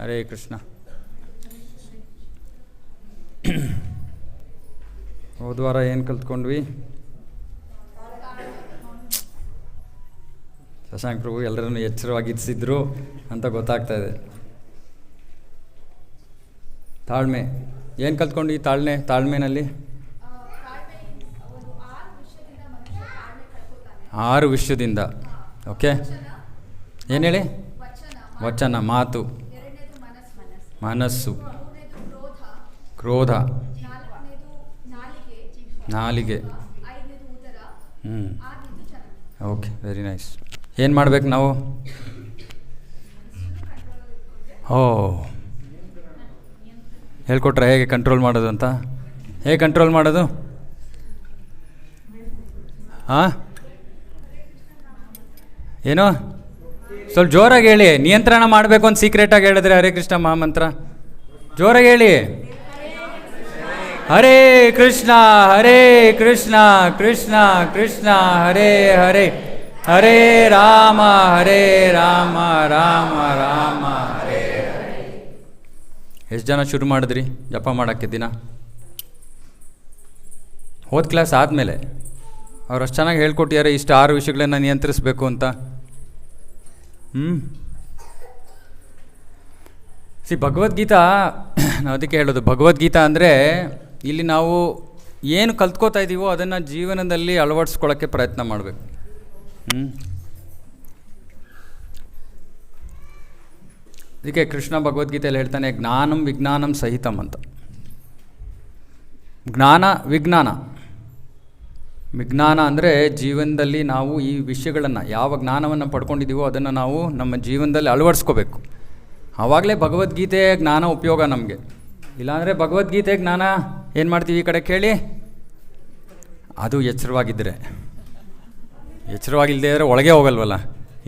ಹರೇ ಕೃಷ್ಣ. ಹೋದ ವಾರ ಏನು ಕಲ್ತ್ಕೊಂಡ್ವಿ? ಶಶಾಂಕ್ ಪ್ರಭು ಎಲ್ಲರನ್ನು ಎಚ್ಚರವಾಗಿರಿಸಿದ್ರು ಅಂತ ಗೊತ್ತಾಗ್ತಾ ಇದೆ. ತಾಳ್ಮೆ ಏನು ಕಲ್ತ್ಕೊಂಡು? ಈ ತಾಳ್ಮೆನಲ್ಲಿ 6 ವಿಷಯದಿಂದ. ಓಕೆ, ಏನು ಹೇಳಿ? ವಚನ, ಮಾತು, ಮನಸ್ಸು, ಕ್ರೋಧ, ನಾಲಿಗೆ. Okay, very nice. ಏನು ಮಾಡ್ಬೇಕು ನಾವು? ಹೇಳ್ಕೊಟ್ರೆ ಹೇಗೆ ಕಂಟ್ರೋಲ್ ಮಾಡೋದು ಅಂತ? ಹೇಗೆ ಕಂಟ್ರೋಲ್ ಮಾಡೋದು? ಹಾಂ, ಏನೋ ಸ್ವಲ್ಪ ಜೋರಾಗಿ ಹೇಳಿ. ನಿಯಂತ್ರಣ ಮಾಡಬೇಕು ಅಂತ ಸೀಕ್ರೆಟಾಗಿ ಹೇಳಿದ್ರೆ ಹರೇ ಕೃಷ್ಣ ಮಹಾಮಂತ್ರ ಜೋರಾಗಿ ಹೇಳಿ. ಹರೇ ಕೃಷ್ಣ ಹರೇ ಕೃಷ್ಣ ಕೃಷ್ಣ ಕೃಷ್ಣ ಹರೇ ಹರೇ, ಹರೇ ರಾಮ ರಾಮ ರಾಮ ಹರೇ ಹರೇ. ಎಷ್ಟು ಜನ ಶುರು ಮಾಡಿದ್ರಿ ಜಪ ಮಾಡೋಕ್ಕೆ ದಿನ? ಹೋದ ಕ್ಲಾಸ್ ಆದಮೇಲೆ ಅವ್ರು ಅಷ್ಟು ಚೆನ್ನಾಗಿ ಹೇಳ್ಕೊಟ್ಟಿದ್ದಾರೆ ಇಷ್ಟು 6 ವಿಷಯಗಳನ್ನ ನಿಯಂತ್ರಿಸಬೇಕು ಅಂತ. ಭಗವದ್ಗೀತಾ, ನಾವು ಅದಕ್ಕೆ ಹೇಳೋದು, ಭಗವದ್ಗೀತಾ ಅಂದರೆ ಇಲ್ಲಿ ನಾವು ಏನು ಕಲ್ತ್ಕೋತಾ ಇದ್ದೀವೋ ಅದನ್ನು ಜೀವನದಲ್ಲಿ ಅಳವಡಿಸ್ಕೊಳ್ಳೋಕ್ಕೆ ಪ್ರಯತ್ನ ಮಾಡಬೇಕು. ಅದಕ್ಕೆ ಕೃಷ್ಣ ಭಗವದ್ಗೀತೆಯಲ್ಲಿ ಹೇಳ್ತಾನೆ, ಜ್ಞಾನಂ ವಿಜ್ಞಾನಂ ಸಹಿತಂ ಅಂತ. ಜ್ಞಾನ ವಿಜ್ಞಾನ ಅಂದರೆ ಜೀವನದಲ್ಲಿ ನಾವು ಈ ವಿಷಯಗಳನ್ನು, ಯಾವ ಜ್ಞಾನವನ್ನು ಪಡ್ಕೊಂಡಿದ್ದೀವೋ ಅದನ್ನು ನಾವು ನಮ್ಮ ಜೀವನದಲ್ಲಿ ಅಳವಡಿಸ್ಕೋಬೇಕು. ಆವಾಗಲೇ ಭಗವದ್ಗೀತೆ ಜ್ಞಾನ ಉಪಯೋಗ ನಮಗೆ. ಇಲ್ಲಾಂದರೆ ಭಗವದ್ಗೀತೆ ಜ್ಞಾನ ಏನು ಮಾಡ್ತೀವಿ ಈ ಕಡೆ ಕೇಳಿ? ಅದು ಎಚ್ಚರವಾಗಿದ್ದರೆ. ಎಚ್ಚರವಾಗಿಲ್ಲದೆ ಇದ್ದರೆ ಒಳಗೆ ಹೋಗಲ್ವಲ್ಲ,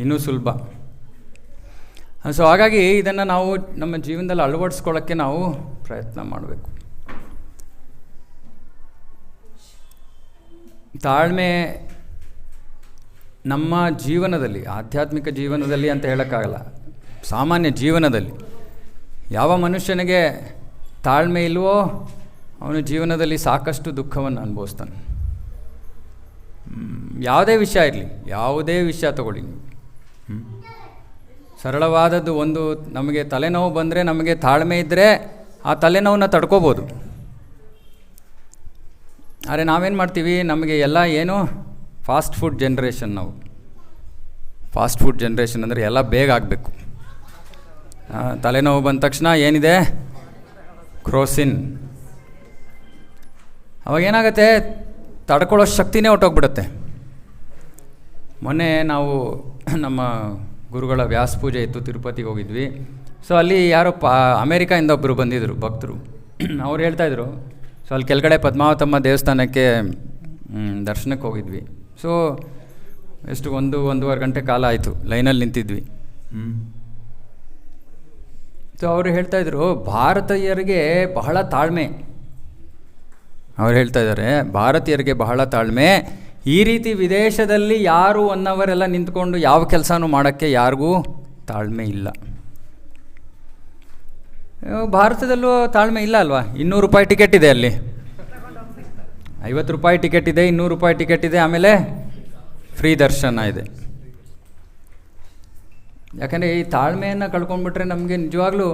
ಇನ್ನೂ ಸುಲಭ. ಸೊ ಹಾಗಾಗಿ ಇದನ್ನು ನಾವು ನಮ್ಮ ಜೀವನದಲ್ಲಿ ಅಳವಡಿಸ್ಕೊಳ್ಳೋಕ್ಕೆ ನಾವು ಪ್ರಯತ್ನ ಮಾಡಬೇಕು. ತಾಳ್ಮೆ ನಮ್ಮ ಜೀವನದಲ್ಲಿ, ಆಧ್ಯಾತ್ಮಿಕ ಜೀವನದಲ್ಲಿ ಅಂತ ಹೇಳೋಕ್ಕಾಗಲ್ಲ, ಸಾಮಾನ್ಯ ಜೀವನದಲ್ಲಿ ಯಾವ ಮನುಷ್ಯನಿಗೆ ತಾಳ್ಮೆ ಇಲ್ವೋ ಅವನು ಜೀವನದಲ್ಲಿ ಸಾಕಷ್ಟು ದುಃಖವನ್ನು ಅನುಭವಿಸ್ತಾನೆ. ಯಾವುದೇ ವಿಷಯ ಇರಲಿ, ಯಾವುದೇ ವಿಷಯ ತಗೊಳ್ಳಿ ನೀವು. ಸರಳವಾದದ್ದು ಒಂದು, ನಮಗೆ ತಲೆನೋವು ಬಂದರೆ ನಮಗೆ ತಾಳ್ಮೆ ಇದ್ದರೆ ಆ ತಲೆನೋವನ್ನು ತಡ್ಕೋಬೋದು. ಆದರೆ ನಾವೇನು ಮಾಡ್ತೀವಿ, ನಮಗೆ ಎಲ್ಲ ಏನು ಫಾಸ್ಟ್ ಫುಡ್ ಜನ್ರೇಷನ್. ನಾವು ಫಾಸ್ಟ್ ಫುಡ್ ಜನ್ರೇಷನ್ ಅಂದರೆ ಎಲ್ಲ ಬೇಗ ಆಗಬೇಕು. ತಲೆನೋವು ಬಂದ ತಕ್ಷಣ ಏನಿದೆ? ಕ್ರೋಸಿನ್. ಅವಾಗೇನಾಗುತ್ತೆ, ತಡ್ಕೊಳ್ಳೋ ಶಕ್ತಿನೇ ಹೊಟ್ಟೋಗ್ಬಿಡುತ್ತೆ. ಮೊನ್ನೆ ನಾವು ನಮ್ಮ ಗುರುಗಳ ವ್ಯಾಸ ಪೂಜೆ ಇತ್ತು, ತಿರುಪತಿಗೆ ಹೋಗಿದ್ವಿ. ಸೊ ಅಲ್ಲಿ ಯಾರೋ ಅಮೇರಿಕಾಯಿಂದ ಒಬ್ಬರು ಬಂದಿದ್ದರು ಭಕ್ತರು. ಅವ್ರು ಹೇಳ್ತಾಯಿದ್ರು, ಸೊ ಅಲ್ಲಿ ಕೆಳಗಡೆ ಪದ್ಮಾವತಮ್ಮ ದೇವಸ್ಥಾನಕ್ಕೆ ದರ್ಶನಕ್ಕೆ ಹೋಗಿದ್ವಿ. ಸೊ ಎಷ್ಟು 1-1.5 ಗಂಟೆ ಕಾಲ ಆಯಿತು, ಲೈನಲ್ಲಿ ನಿಂತಿದ್ವಿ. ಸೊ ಅವರು ಹೇಳ್ತಾಯಿದ್ರು, ಭಾರತೀಯರಿಗೆ ಬಹಳ ತಾಳ್ಮೆ. ಅವ್ರು ಹೇಳ್ತಾ ಇದ್ದಾರೆ, ಭಾರತೀಯರಿಗೆ ಬಹಳ ತಾಳ್ಮೆ. ಈ ರೀತಿ ವಿದೇಶದಲ್ಲಿ ಯಾರು 1 ಅವರ್ ಎಲ್ಲ ನಿಂತ್ಕೊಂಡು ಯಾವ ಕೆಲಸನೂ ಮಾಡೋಕ್ಕೆ ಯಾರಿಗೂ ತಾಳ್ಮೆ ಇಲ್ಲ. ಭಾರತದಲ್ಲೂ ತಾಳ್ಮೆ ಇಲ್ಲ ಅಲ್ವಾ? 200 ರೂಪಾಯಿ ಟಿಕೆಟ್ ಇದೆ, ಅಲ್ಲಿ 50 ರೂಪಾಯಿ ಟಿಕೆಟ್ ಇದೆ, 200 ರೂಪಾಯಿ ಟಿಕೆಟ್ ಇದೆ, ಆಮೇಲೆ ಫ್ರೀ ದರ್ಶನ ಇದೆ. ಯಾಕಂದರೆ ಈ ತಾಳ್ಮೆಯನ್ನು ಕಳ್ಕೊಂಡ್ಬಿಟ್ರೆ ನಮಗೆ ನಿಜವಾಗ್ಲೂ,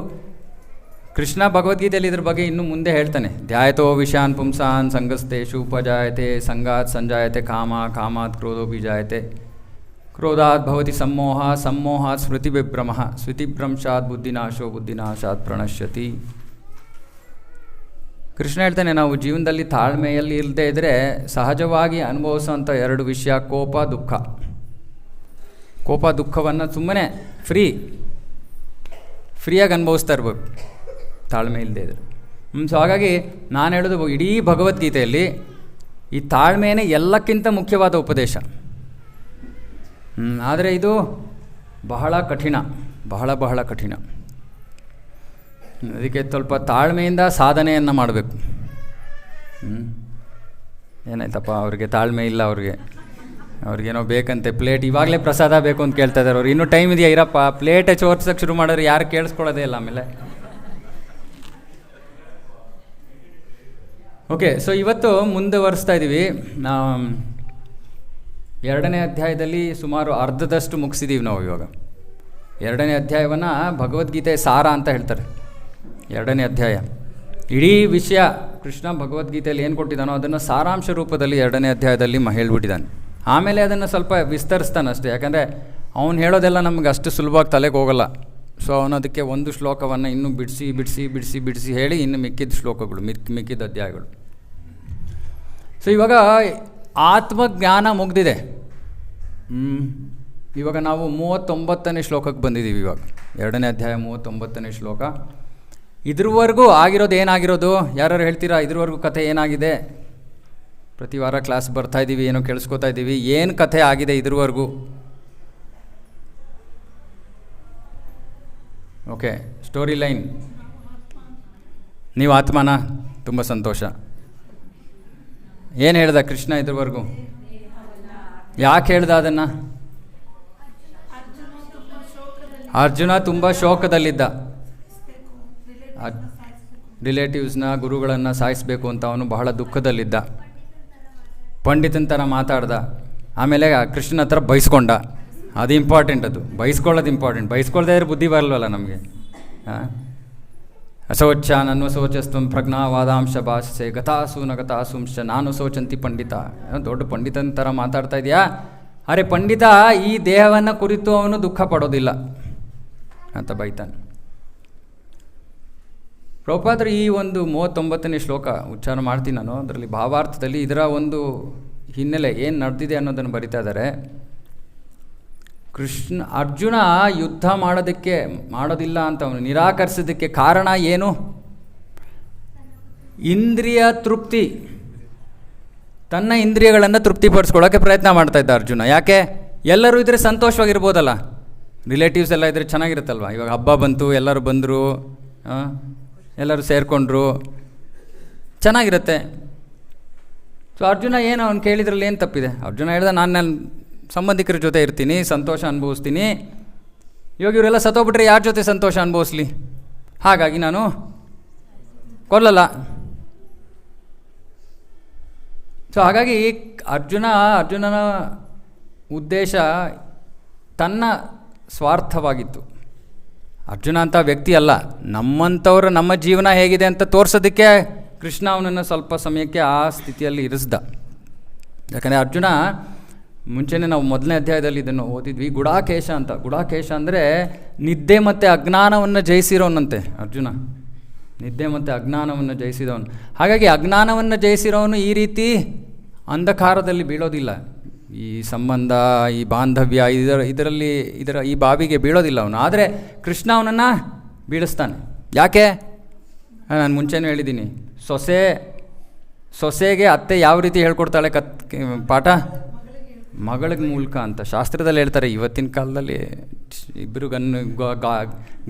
ಕೃಷ್ಣ ಭಗವದ್ಗೀತೆಯಲ್ಲಿ ಇದ್ರ ಬಗ್ಗೆ ಇನ್ನು ಮುಂದೆ ಹೇಳ್ತಾನೆ. ಧ್ಯಾಯತೋ ವಿಷಾನ್ ಪುಂಸಾನ್ ಸಂಗಸ್ತೇಷು ಉಪಜಾಯತೆ ಸಂಗಾತ್ ಸಂಜಾಯತೆ ಕಾಮ ಕಾಮಾತ್ ಕ್ರೋಧೋಭಿಜಾಯತೆ ಕ್ರೋಧಾತ್ ಭವತಿ ಸಮ್ಮೋಹ ಸಮ್ಮೋಹಾತ್ ಸ್ಮೃತಿವಿಭ್ರಮ ಸ್ಮೃತಿಭ್ರಂಶಾತ್ ಬುದ್ಧಿನಾಶೋ ಬುದ್ಧಿನಾಶಾತ್ ಪ್ರಣಶ್ಯತಿ. ಕೃಷ್ಣ ಹೇಳ್ತಾನೆ, ನಾವು ಜೀವನದಲ್ಲಿ ತಾಳ್ಮೆಯಲ್ಲಿ ಇಲ್ಲದೆ ಇದ್ದರೆ ಸಹಜವಾಗಿ ಅನುಭವಿಸೋಂಥ 2 ವಿಷಯ, ಕೋಪ ದುಃಖ. ಕೋಪ ದುಃಖವನ್ನು ಸುಮ್ಮನೆ ಫ್ರೀಯಾಗಿ ಅನುಭವಿಸ್ತಾ ಇರ್ಬೇಕು ತಾಳ್ಮೆ ಇಲ್ಲದೆ ಇದ್ದರೆ. ಸೊ ಹಾಗಾಗಿ ನಾನು ಹೇಳೋದು, ಇಡೀ ಭಗವದ್ಗೀತೆಯಲ್ಲಿ ಈ ತಾಳ್ಮೆಯೇ ಎಲ್ಲಕ್ಕಿಂತ ಮುಖ್ಯವಾದ ಉಪದೇಶ. ಆದರೆ ಇದು ಬಹಳ ಕಠಿಣ, ಬಹಳ ಕಠಿಣ. ಅದಕ್ಕೆ ಸ್ವಲ್ಪ ತಾಳ್ಮೆಯಿಂದ ಸಾಧನೆಯನ್ನು ಮಾಡಬೇಕು. ಏನಾಯ್ತಪ್ಪ ಅವ್ರಿಗೆ ತಾಳ್ಮೆ ಇಲ್ಲ, ಅವ್ರಿಗೆ ಅವ್ರಿಗೇನೋ ಬೇಕಂತೆ ಪ್ಲೇಟ್, ಇವಾಗಲೇ ಪ್ರಸಾದ ಬೇಕು ಅಂತ ಕೇಳ್ತಾ ಇದ್ದಾರೆ ಅವ್ರು. ಇನ್ನೂ ಟೈಮ್ ಇದೆಯಾ ಇರಪ್ಪ, ಪ್ಲೇಟೇ ಚೋರ್ಸೋಕ್ಕೆ ಶುರು ಮಾಡಿದ್ರೆ ಯಾರು ಕೇಳಿಸ್ಕೊಳ್ಳೋದೇ ಇಲ್ಲ ಆಮೇಲೆ. ಓಕೆ, ಸೊ ಇವತ್ತು ಮುಂದುವರಿಸ್ತಾ ಇದ್ದೀವಿ. 2ನೇ ಅಧ್ಯಾಯದಲ್ಲಿ ಸುಮಾರು ಅರ್ಧದಷ್ಟು ಮುಗಿಸಿದ್ದೀವಿ ನಾವು ಇವಾಗ. 2ನೇ ಅಧ್ಯಾಯವನ್ನು ಭಗವದ್ಗೀತೆ ಸಾರ ಅಂತ ಹೇಳ್ತಾರೆ. 2ನೇ ಅಧ್ಯಾಯ ಇಡೀ ವಿಷಯ ಕೃಷ್ಣ ಭಗವದ್ಗೀತೆಯಲ್ಲಿ ಏನು ಕೊಟ್ಟಿದ್ದಾನೋ ಅದನ್ನು ಸಾರಾಂಶ ರೂಪದಲ್ಲಿ 2ನೇ ಅಧ್ಯಾಯದಲ್ಲಿ ಹೇಳ್ಬಿಟ್ಟಿದ್ದಾನೆ. ಆಮೇಲೆ ಅದನ್ನು ಸ್ವಲ್ಪ ವಿಸ್ತರಿಸ್ತಾನೆ ಅಷ್ಟೇ, ಯಾಕಂದರೆ ಅವನು ಹೇಳೋದೆಲ್ಲ ನಮಗೆ ಅಷ್ಟು ಸುಲಭವಾಗಿ ತಲೆಗೆ ಹೋಗಲ್ಲ. ಸೊ ಅವನು ಅದಕ್ಕೆ ಒಂದು ಶ್ಲೋಕವನ್ನು ಇನ್ನೂ ಬಿಡಿಸಿ ಬಿಡಿಸಿ ಬಿಡಿಸಿ ಬಿಡಿಸಿ ಹೇಳಿ ಇನ್ನು ಮಿಕ್ಕಿದ ಶ್ಲೋಕಗಳು ಮಿಕ್ಕಿದ ಅಧ್ಯಾಯಗಳು. ಸೊ ಇವಾಗ ಆತ್ಮಜ್ಞಾನ ಮುಗ್ದಿದೆ. ಇವಾಗ ನಾವು 39ನೇ ಶ್ಲೋಕಕ್ಕೆ ಬಂದಿದ್ದೀವಿ. ಇವಾಗ 2ನೇ ಅಧ್ಯಾಯ 39ನೇ ಶ್ಲೋಕ. ಇದ್ರವರೆಗೂ ಆಗಿರೋದು ಏನಾಗಿರೋದು? ಯಾರು ಹೇಳ್ತೀರಾ ಇದ್ರವರೆಗೂ ಕಥೆ ಏನಾಗಿದೆ? ಪ್ರತಿ ವಾರ ಕ್ಲಾಸ್ ಬರ್ತಾ ಇದ್ದೀವಿ, ಏನೋ ಕೇಳಿಸ್ಕೊತಾ ಇದ್ದೀವಿ. ಏನು ಕಥೆ ಆಗಿದೆ ಇದ್ರವರೆಗೂ? Okay, story line. ನೀವು ಆತ್ಮನ? ತುಂಬ ಸಂತೋಷ. ಏನು ಹೇಳ್ದ ಕೃಷ್ಣ ಇದ್ರವರೆಗೂ? ಯಾಕೆ ಹೇಳ್ದ ಅದನ್ನು? ಅರ್ಜುನ ತುಂಬ ಶೋಕದಲ್ಲಿದ್ದ. ರಿಲೇಟಿವ್ಸ್ನ, ಗುರುಗಳನ್ನು ಸಾಯಿಸಬೇಕು ಅಂತ ಅವನು ಬಹಳ ದುಃಖದಲ್ಲಿದ್ದ. ಪಂಡಿತನ ಥರ ಮಾತಾಡ್ದ. ಆಮೇಲೆ ಕೃಷ್ಣನ ಹತ್ರ ಬೈಸ್ಕೊಂಡ. ಅದು ಇಂಪಾರ್ಟೆಂಟ್, ಅದು ಬೈಸ್ಕೊಳ್ಳೋದು ಇಂಪಾರ್ಟೆಂಟ್. ಬೈಸ್ಕೊಳ್ದೇ ಇದ್ರೆ ಬುದ್ಧಿ ಬರಲ್ವಲ್ಲ ನಮಗೆ. ಅಶೋಚ ನನ್ನ ಶೋಚಸ್ತ್ವಂ ಪ್ರಜ್ಞಾವಾದಾಂಶ ಭಾಷೆ ಗತಾಸು ನ ಗತಾಸುಂಶ ನಾನು ಶೋಚಂತಿ ಪಂಡಿತ. ದೊಡ್ಡ ಪಂಡಿತನ ಥರ ಮಾತಾಡ್ತಾ ಇದೆಯಾ? ಅರೆ ಪಂಡಿತ, ಈ ದೇಹವನ್ನು ಕುರಿತು ಅವನು ದುಃಖ ಪಡೋದಿಲ್ಲ ಅಂತ ಬೈತಾನೆ. ಪ್ರಭುಪಾದರು ಈ ಒಂದು 39ನೇ ಶ್ಲೋಕ ಉಚ್ಚಾರ ಮಾಡ್ತೀನಿ ನಾನು. ಅದರಲ್ಲಿ ಭಾವಾರ್ಥದಲ್ಲಿ ಇದರ ಒಂದು ಹಿನ್ನೆಲೆ ಏನು ನಡೆದಿದೆ ಅನ್ನೋದನ್ನು ಬರಿತಾ ಇದ್ದಾರೆ. ಅರ್ಜುನ ಯುದ್ಧ ಮಾಡೋದಿಲ್ಲ ಅಂತ ಅವನು ನಿರಾಕರಿಸೋದಕ್ಕೆ ಕಾರಣ ಏನು? ಇಂದ್ರಿಯ ತೃಪ್ತಿ. ತನ್ನ ಇಂದ್ರಿಯಗಳನ್ನು ತೃಪ್ತಿಪಡಿಸ್ಕೊಳ್ಳೋಕ್ಕೆ ಪ್ರಯತ್ನ ಮಾಡ್ತಾ ಇದ್ದ ಅರ್ಜುನ. ಯಾಕೆ? ಎಲ್ಲರೂ ಇದ್ರೆ ಸಂತೋಷವಾಗಿರ್ಬೋದಲ್ಲ, ರಿಲೇಟಿವ್ಸ್ ಎಲ್ಲ ಇದ್ರೆ ಚೆನ್ನಾಗಿರುತ್ತಲ್ವ. ಇವಾಗ ಹಬ್ಬ ಬಂತು, ಎಲ್ಲರೂ ಬಂದರು, ಎಲ್ಲರೂ ಸೇರಿಕೊಂಡ್ರು, ಚೆನ್ನಾಗಿರುತ್ತೆ. ಸೊ ಅರ್ಜುನ ಏನು ಅವ್ನು ಕೇಳಿದ್ರಲ್ಲಿ ಏನು ತಪ್ಪಿದೆ? ಅರ್ಜುನ ಹೇಳ್ದ, ನಾನು ನನ್ನ ಸಂಬಂಧಿಕರ ಜೊತೆ ಇರ್ತೀನಿ, ಸಂತೋಷ ಅನುಭವಿಸ್ತೀನಿ. ಇವಾಗ ಇವರೆಲ್ಲ ಸತ್ತೋಗ್ಬಿಟ್ರೆ ಯಾರ ಜೊತೆ ಸಂತೋಷ ಅನುಭವಿಸ್ಲಿ? ಹಾಗಾಗಿ ನಾನು ಕೊಲ್ಲಲ್ಲ. ಸೊ ಹಾಗಾಗಿ ಅರ್ಜುನನ ಉದ್ದೇಶ ತನ್ನ ಸ್ವಾರ್ಥವಾಗಿತ್ತು. ಅರ್ಜುನ ಅಂತ ವ್ಯಕ್ತಿ ಅಲ್ಲ, ನಮ್ಮಂಥವ್ರು ನಮ್ಮ ಜೀವನ ಹೇಗಿದೆ ಅಂತ ತೋರಿಸೋದಕ್ಕೆ ಕೃಷ್ಣ ಅವನನ್ನು ಸ್ವಲ್ಪ ಸಮಯಕ್ಕೆ ಆ ಸ್ಥಿತಿಯಲ್ಲಿ ಇರಿಸ್ದ. ಯಾಕಂದರೆ ಅರ್ಜುನ ಮುಂಚೆನೇ ನಾವು 1ನೇ ಅಧ್ಯಾಯದಲ್ಲಿ ಇದನ್ನು ಓದಿದ್ವಿ, ಗುಡಾಕೇಶ ಅಂತ. ಗುಡಾಕೇಶ ಅಂದರೆ ನಿದ್ದೆ ಮತ್ತು ಅಜ್ಞಾನವನ್ನು ಜಯಿಸಿರೋನಂತೆ ಅರ್ಜುನ. ನಿದ್ದೆ ಮತ್ತು ಅಜ್ಞಾನವನ್ನು ಜಯಿಸಿದವನು. ಹಾಗಾಗಿ ಅಜ್ಞಾನವನ್ನು ಜಯಿಸಿರೋನು ಈ ರೀತಿ ಅಂಧಕಾರದಲ್ಲಿ ಬೀಳೋದಿಲ್ಲ. ಈ ಸಂಬಂಧ, ಈ ಬಾಂಧವ್ಯ, ಇದರ ಈ ಬಾವಿಗೆ ಬೀಳೋದಿಲ್ಲ ಅವನು. ಆದರೆ ಕೃಷ್ಣ ಅವನನ್ನು ಬೀಳಿಸ್ತಾನೆ. ಯಾಕೆ? ನಾನು ಮುಂಚೆನೂ ಹೇಳಿದ್ದೀನಿ, ಸೊಸೆಗೆ ಅತ್ತೆ ಯಾವ ರೀತಿ ಹೇಳ್ಕೊಡ್ತಾಳೆ ಪಾಠ? ಮಗಳ ಮೂಲಕ ಅಂತ ಶಾಸ್ತ್ರದಲ್ಲಿ ಹೇಳ್ತಾರೆ. ಇವತ್ತಿನ ಕಾಲದಲ್ಲಿ ಇಬ್ಬರು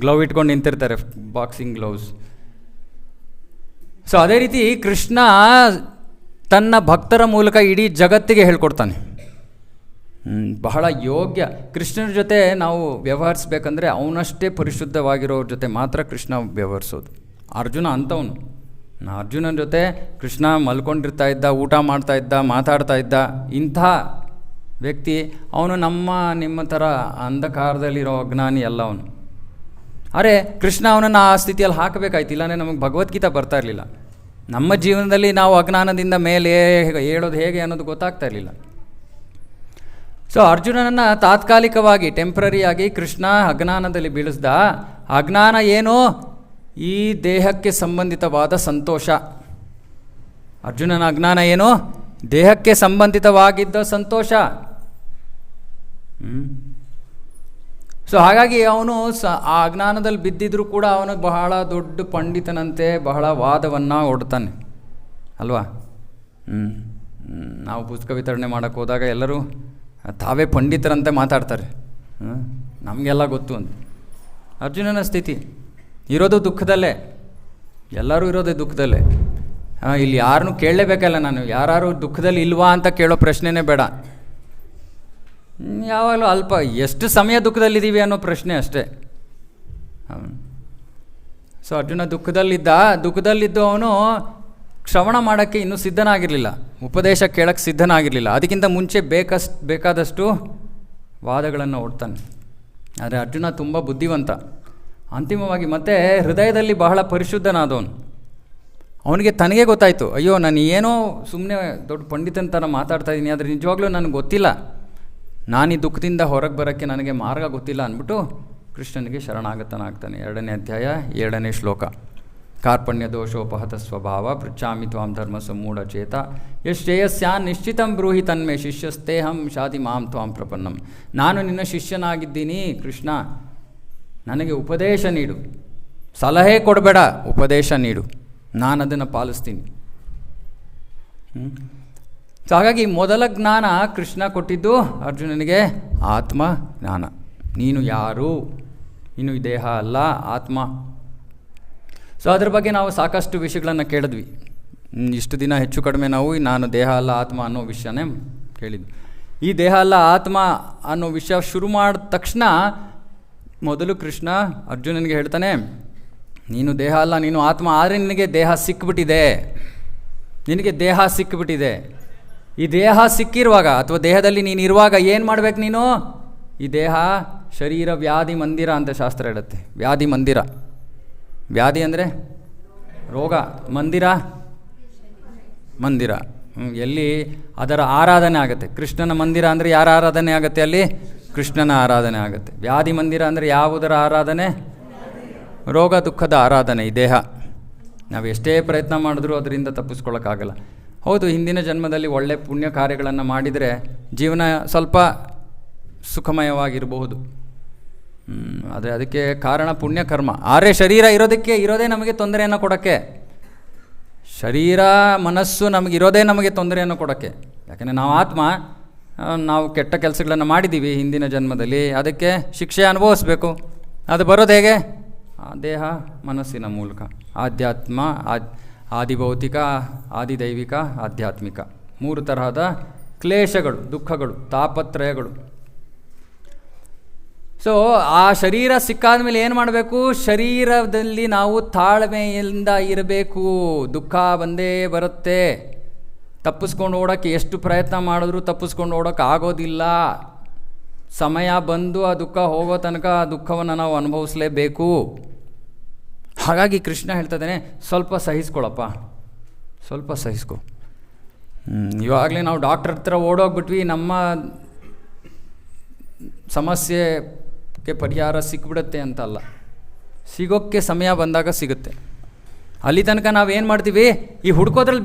ಗ್ಲೌವ್ ಇಟ್ಕೊಂಡು ನಿಂತಿರ್ತಾರೆ, ಬಾಕ್ಸಿಂಗ್ ಗ್ಲೌಸ್. ಸೊ ಅದೇ ರೀತಿ ಕೃಷ್ಣ ತನ್ನ ಭಕ್ತರ ಮೂಲಕ ಇಡೀ ಜಗತ್ತಿಗೆ ಹೇಳ್ಕೊಡ್ತಾನೆ. ಬಹಳ ಯೋಗ್ಯ. ಕೃಷ್ಣನ ಜೊತೆ ನಾವು ವ್ಯವಹರಿಸ್ಬೇಕಂದ್ರೆ ಅವನಷ್ಟೇ ಪರಿಶುದ್ಧವಾಗಿರೋರ ಜೊತೆ ಮಾತ್ರ ಕೃಷ್ಣ ವ್ಯವಹರಿಸೋದು. ಅರ್ಜುನ ಅಂಥವನು. ಅರ್ಜುನನ ಜೊತೆ ಕೃಷ್ಣ ಮಲ್ಕೊಂಡಿರ್ತಾ ಇದ್ದ, ಊಟ ಮಾಡ್ತಾ ಇದ್ದ, ಮಾತಾಡ್ತಾ ಇದ್ದ. ಇಂಥ ವ್ಯಕ್ತಿ ಅವನು ನಿಮ್ಮ ಥರ ಅಂಧಕಾರದಲ್ಲಿರೋ ಅಜ್ಞಾನಿ ಅಲ್ಲ ಅವನು. ಅರೆ ಕೃಷ್ಣ ಅವನನ್ನು ಆ ಸ್ಥಿತಿಯಲ್ಲಿ ಹಾಕಬೇಕಾಯ್ತು, ಇಲ್ಲಾಂದರೆ ನಮಗೆ ಭಗವದ್ಗೀತಾ ಬರ್ತಾ ಇರಲಿಲ್ಲ. ನಮ್ಮ ಜೀವನದಲ್ಲಿ ನಾವು ಅಜ್ಞಾನದಿಂದ ಮೇಲೆ ಹೇಳೋದು ಹೇಗೆ ಅನ್ನೋದು ಗೊತ್ತಾಗ್ತಾ ಇರಲಿಲ್ಲ. ಸೊ ಅರ್ಜುನನನ್ನು ತಾತ್ಕಾಲಿಕವಾಗಿ ಟೆಂಪ್ರರಿಯಾಗಿ ಕೃಷ್ಣ ಅಜ್ಞಾನದಲ್ಲಿ ಬೀಳಿಸ್ದ. ಅಜ್ಞಾನ ಏನು? ಈ ದೇಹಕ್ಕೆ ಸಂಬಂಧಿತವಾದ ಸಂತೋಷ. ಅರ್ಜುನನ ಅಜ್ಞಾನ ಏನು? ದೇಹಕ್ಕೆ ಸಂಬಂಧಿತವಾಗಿದ್ದ ಸಂತೋಷ. ಸೊ ಹಾಗಾಗಿ ಅವನು ಆ ಅಜ್ಞಾನದಲ್ಲಿ ಬಿದ್ದಿದ್ರೂ ಕೂಡ ಅವನು ಬಹಳ ದೊಡ್ಡ ಪಂಡಿತನಂತೆ ಬಹಳ ವಾದವನ್ನು ಹೊಡ್ತಾನೆ ಅಲ್ವಾ. ನಾವು ಪುಸ್ತಕ ವಿತರಣೆ ಮಾಡೋಕ್ಕೆ ಹೋದಾಗ ಎಲ್ಲರೂ ತಾವೇ ಪಂಡಿತರಂತೆ ಮಾತಾಡ್ತಾರೆ, ನಮಗೆಲ್ಲ ಗೊತ್ತು ಅಂತ. ಅರ್ಜುನನ ಸ್ಥಿತಿ ಇರೋದು ದುಃಖದಲ್ಲೇ, ಎಲ್ಲರೂ ಇರೋದೇ ದುಃಖದಲ್ಲೇ. ಇಲ್ಲಿ ಯಾರನ್ನೂ ಕೇಳಲೇಬೇಕಲ್ಲ ನಾನು, ಯಾರು ದುಃಖದಲ್ಲಿ ಇಲ್ವಾ ಅಂತ ಕೇಳೋ ಪ್ರಶ್ನೆನೇ ಬೇಡ. ಯಾವಾಗಲೂ ಅಲ್ಪ, ಎಷ್ಟು ಸಮಯ ದುಃಖದಲ್ಲಿದ್ದೀವಿ ಅನ್ನೋ ಪ್ರಶ್ನೆ ಅಷ್ಟೇ. ಸೊ ಅರ್ಜುನ ದುಃಖದಲ್ಲಿದ್ದು ಅವನು ಶ್ರವಣ ಮಾಡೋಕ್ಕೆ ಇನ್ನೂ ಸಿದ್ಧನಾಗಿರಲಿಲ್ಲ, ಉಪದೇಶ ಕೇಳೋಕ್ಕೆ ಸಿದ್ಧನಾಗಿರಲಿಲ್ಲ. ಅದಕ್ಕಿಂತ ಮುಂಚೆ ಬೇಕಾದಷ್ಟು ವಾದಗಳನ್ನು ಓಡ್ತಾನೆ. ಆದರೆ ಅರ್ಜುನ ತುಂಬ ಬುದ್ಧಿವಂತ, ಅಂತಿಮವಾಗಿ ಮತ್ತೆ ಹೃದಯದಲ್ಲಿ ಬಹಳ ಪರಿಶುದ್ಧನಾದವನು. ಅವನಿಗೆ ತನಗೇ ಗೊತ್ತಾಯಿತು, ಅಯ್ಯೋ ನಾನು ಏನೋ ಸುಮ್ಮನೆ ದೊಡ್ಡ ಪಂಡಿತನ ಥರ ಮಾತಾಡ್ತಾ ಇದ್ದೀನಿ, ಆದರೆ ನಿಜವಾಗ್ಲೂ ನನಗೆ ಗೊತ್ತಿಲ್ಲ, ನಾನು ಈ ದುಃಖದಿಂದ ಹೊರಗೆ ಬರೋಕ್ಕೆ ನನಗೆ ಮಾರ್ಗ ಗೊತ್ತಿಲ್ಲ ಅಂದ್ಬಿಟ್ಟು ಕೃಷ್ಣನಿಗೆ ಶರಣಾಗತನಾಗ್ತಾನೆ. 2ನೇ ಅಧ್ಯಾಯ 7ನೇ ಶ್ಲೋಕ. ಕಾರ್ಪಣ್ಯ ದೋಷೋಪಹತ ಸ್ವಭಾವ ಪೃಚ್ಛಾಮಿ ತ್ವಾಂ ಧರ್ಮ ಸಮೂಢ ಚೇತ ಯಶ್ರೇಯಸ್ಯಾನ್ ನಿಶ್ಚಿತಂ ಬ್ರೂಹಿ ತನ್ಮೇ ಶಿಷ್ಯಸ್ತೇಹಂ ಶಾತಿ ಮಾಂ ತ್ವಾಂ ಪ್ರಪನ್ನಂ. ನಾನು ನಿನ್ನ ಶಿಷ್ಯನಾಗಿದ್ದೀನಿ ಕೃಷ್ಣ, ನನಗೆ ಉಪದೇಶ ನೀಡು, ಸಲಹೆ ಕೊಡಬೇಡ, ಉಪದೇಶ ನೀಡು, ನಾನು ಅದನ್ನು ಪಾಲಿಸ್ತೀನಿ. ಸೊ ಹಾಗಾಗಿ ಮೊದಲ ಜ್ಞಾನ ಕೃಷ್ಣ ಕೊಟ್ಟಿದ್ದು ಅರ್ಜುನನಿಗೆ ಆತ್ಮ ಜ್ಞಾನ. ನೀನು ಯಾರು? ನೀನು ಈ ದೇಹ ಅಲ್ಲ, ಆತ್ಮ. ಸೊ ಅದ್ರ ಬಗ್ಗೆ ನಾವು ಸಾಕಷ್ಟು ವಿಷಯಗಳನ್ನು ಕೇಳಿದ್ವಿ. ಇಷ್ಟು ದಿನ ಹೆಚ್ಚು ಕಡಿಮೆ ನಾವು ನಾನು ದೇಹ ಅಲ್ಲ ಆತ್ಮ ಅನ್ನೋ ವಿಷಯನೇ ಕೇಳಿದ್ವಿ. ಈ ದೇಹ ಅಲ್ಲ ಆತ್ಮ ಅನ್ನೋ ವಿಷಯ ಶುರು ಮಾಡಿದ ತಕ್ಷಣ ಮೊದಲು ಕೃಷ್ಣ ಅರ್ಜುನನಿಗೆ ಹೇಳ್ತಾನೆ, ನೀನು ದೇಹ ಅಲ್ಲ, ನೀನು ಆತ್ಮ, ಆದರೆ ನಿನಗೆ ದೇಹ ಸಿಕ್ಕಿಬಿಟ್ಟಿದೆ, ನಿನಗೆ ದೇಹ ಸಿಕ್ಕಿಬಿಟ್ಟಿದೆ. ಈ ದೇಹ ಸಿಕ್ಕಿರುವಾಗ ಅಥವಾ ದೇಹದಲ್ಲಿ ನೀನು ಇರುವಾಗ ಏನು ಮಾಡ್ಬೇಕು ನೀನು? ಈ ದೇಹ ಶರೀರ ವ್ಯಾಧಿ ಮಂದಿರ ಅಂತ ಶಾಸ್ತ್ರ ಹೇಳುತ್ತೆ. ವ್ಯಾಧಿ ಮಂದಿರ, ವ್ಯಾಧಿ ಅಂದರೆ ರೋಗ, ಮಂದಿರ ಎಲ್ಲಿ ಅದರ ಆರಾಧನೆ ಆಗುತ್ತೆ. ಕೃಷ್ಣನ ಮಂದಿರ ಅಂದರೆ ಯಾರ ಆರಾಧನೆ ಆಗುತ್ತೆ? ಅಲ್ಲಿ ಕೃಷ್ಣನ ಆರಾಧನೆ ಆಗುತ್ತೆ. ವ್ಯಾಧಿ ಮಂದಿರ ಅಂದರೆ ಯಾವುದರ ಆರಾಧನೆ? ರೋಗ ದುಃಖದ ಆರಾಧನೆ. ಈ ದೇಹ ನಾವು ಎಷ್ಟೇ ಪ್ರಯತ್ನ ಮಾಡಿದ್ರೂ ಅದರಿಂದ ತಪ್ಪಿಸ್ಕೊಳ್ಳೋಕ್ಕಾಗಲ್ಲ. ಹೌದು, ಹಿಂದಿನ ಜನ್ಮದಲ್ಲಿ ಒಳ್ಳೆ ಪುಣ್ಯ ಕಾರ್ಯಗಳನ್ನು ಮಾಡಿದರೆ ಜೀವನ ಸ್ವಲ್ಪ ಸುಖಮಯವಾಗಿರಬಹುದು. ಆದರೆ ಅದಕ್ಕೆ ಕಾರಣ ಪುಣ್ಯಕರ್ಮ. ಆದರೆ ಶರೀರ ಇರೋದೇ ನಮಗೆ ತೊಂದರೆಯನ್ನು ಕೊಡೋಕ್ಕೆ, ಶರೀರ ಮನಸ್ಸು ನಮಗಿರೋದೇ ನಮಗೆ ತೊಂದರೆಯನ್ನು ಕೊಡೋಕ್ಕೆ. ಯಾಕೆಂದರೆ ನಾವು ಆತ್ಮ, ನಾವು ಕೆಟ್ಟ ಕೆಲಸಗಳನ್ನು ಮಾಡಿದ್ದೀವಿ ಹಿಂದಿನ ಜನ್ಮದಲ್ಲಿ, ಅದಕ್ಕೆ ಶಿಕ್ಷೆ ಅನುಭವಿಸ್ಬೇಕು. ಅದು ಬರೋದು ಹೇಗೆ? ದೇಹ ಮನಸ್ಸಿನ ಮೂಲಕ. ಆಧ್ಯಾತ್ಮ, ಆದಿಭೌತಿಕ, ಆದಿದೈವಿಕ, ಆಧ್ಯಾತ್ಮಿಕ, 3 ತರಹದ ಕ್ಲೇಶಗಳು, ದುಃಖಗಳು, ತಾಪತ್ರಯಗಳು. ಸೊ ಆ ಶರೀರ ಸಿಕ್ಕಾದ ಮೇಲೆ ಏನು ಮಾಡಬೇಕು? ಶರೀರದಲ್ಲಿ ನಾವು ತಾಳ್ಮೆಯಿಂದ ಇರಬೇಕು. ದುಃಖ ಬಂದೇ ಬರುತ್ತೆ. ತಪ್ಪಿಸ್ಕೊಂಡು ಓಡೋಕ್ಕೆ ಎಷ್ಟು ಪ್ರಯತ್ನ ಮಾಡಿದ್ರೂ ತಪ್ಪಿಸ್ಕೊಂಡು ಓಡೋಕ್ಕೆ ಆಗೋದಿಲ್ಲ. ಸಮಯ ಬಂದು ಆ ದುಃಖ ಹೋಗೋ ತನಕ ಆ ದುಃಖವನ್ನು ನಾವು ಅನುಭವಿಸಲೇಬೇಕು. ಹಾಗಾಗಿ ಕೃಷ್ಣ ಹೇಳ್ತಿದ್ದಾನೆ, ಸ್ವಲ್ಪ ಸಹಿಸ್ಕೊಳಪ್ಪ, ಸ್ವಲ್ಪ ಸಹಿಸ್ಕೊ. ಇವಾಗಲೇ ನಾವು ಡಾಕ್ಟರ್ ಹತ್ರ ಓಡೋಗ್ಬಿಟ್ವಿ, ನಮ್ಮ ಸಮಸ್ಯೆಗೆ ಪರಿಹಾರ ಸಿಕ್ಬಿಡುತ್ತೆ ಅಂತಲ್ಲ, ಸಿಗೋಕ್ಕೆ ಸಮಯ ಬಂದಾಗ ಸಿಗುತ್ತೆ. ಅಲ್ಲಿ ತನಕ ನಾವೇನು ಮಾಡ್ತೀವಿ? ಈ ಹುಡ್ಕೋದ್ರಲ್ಲಿ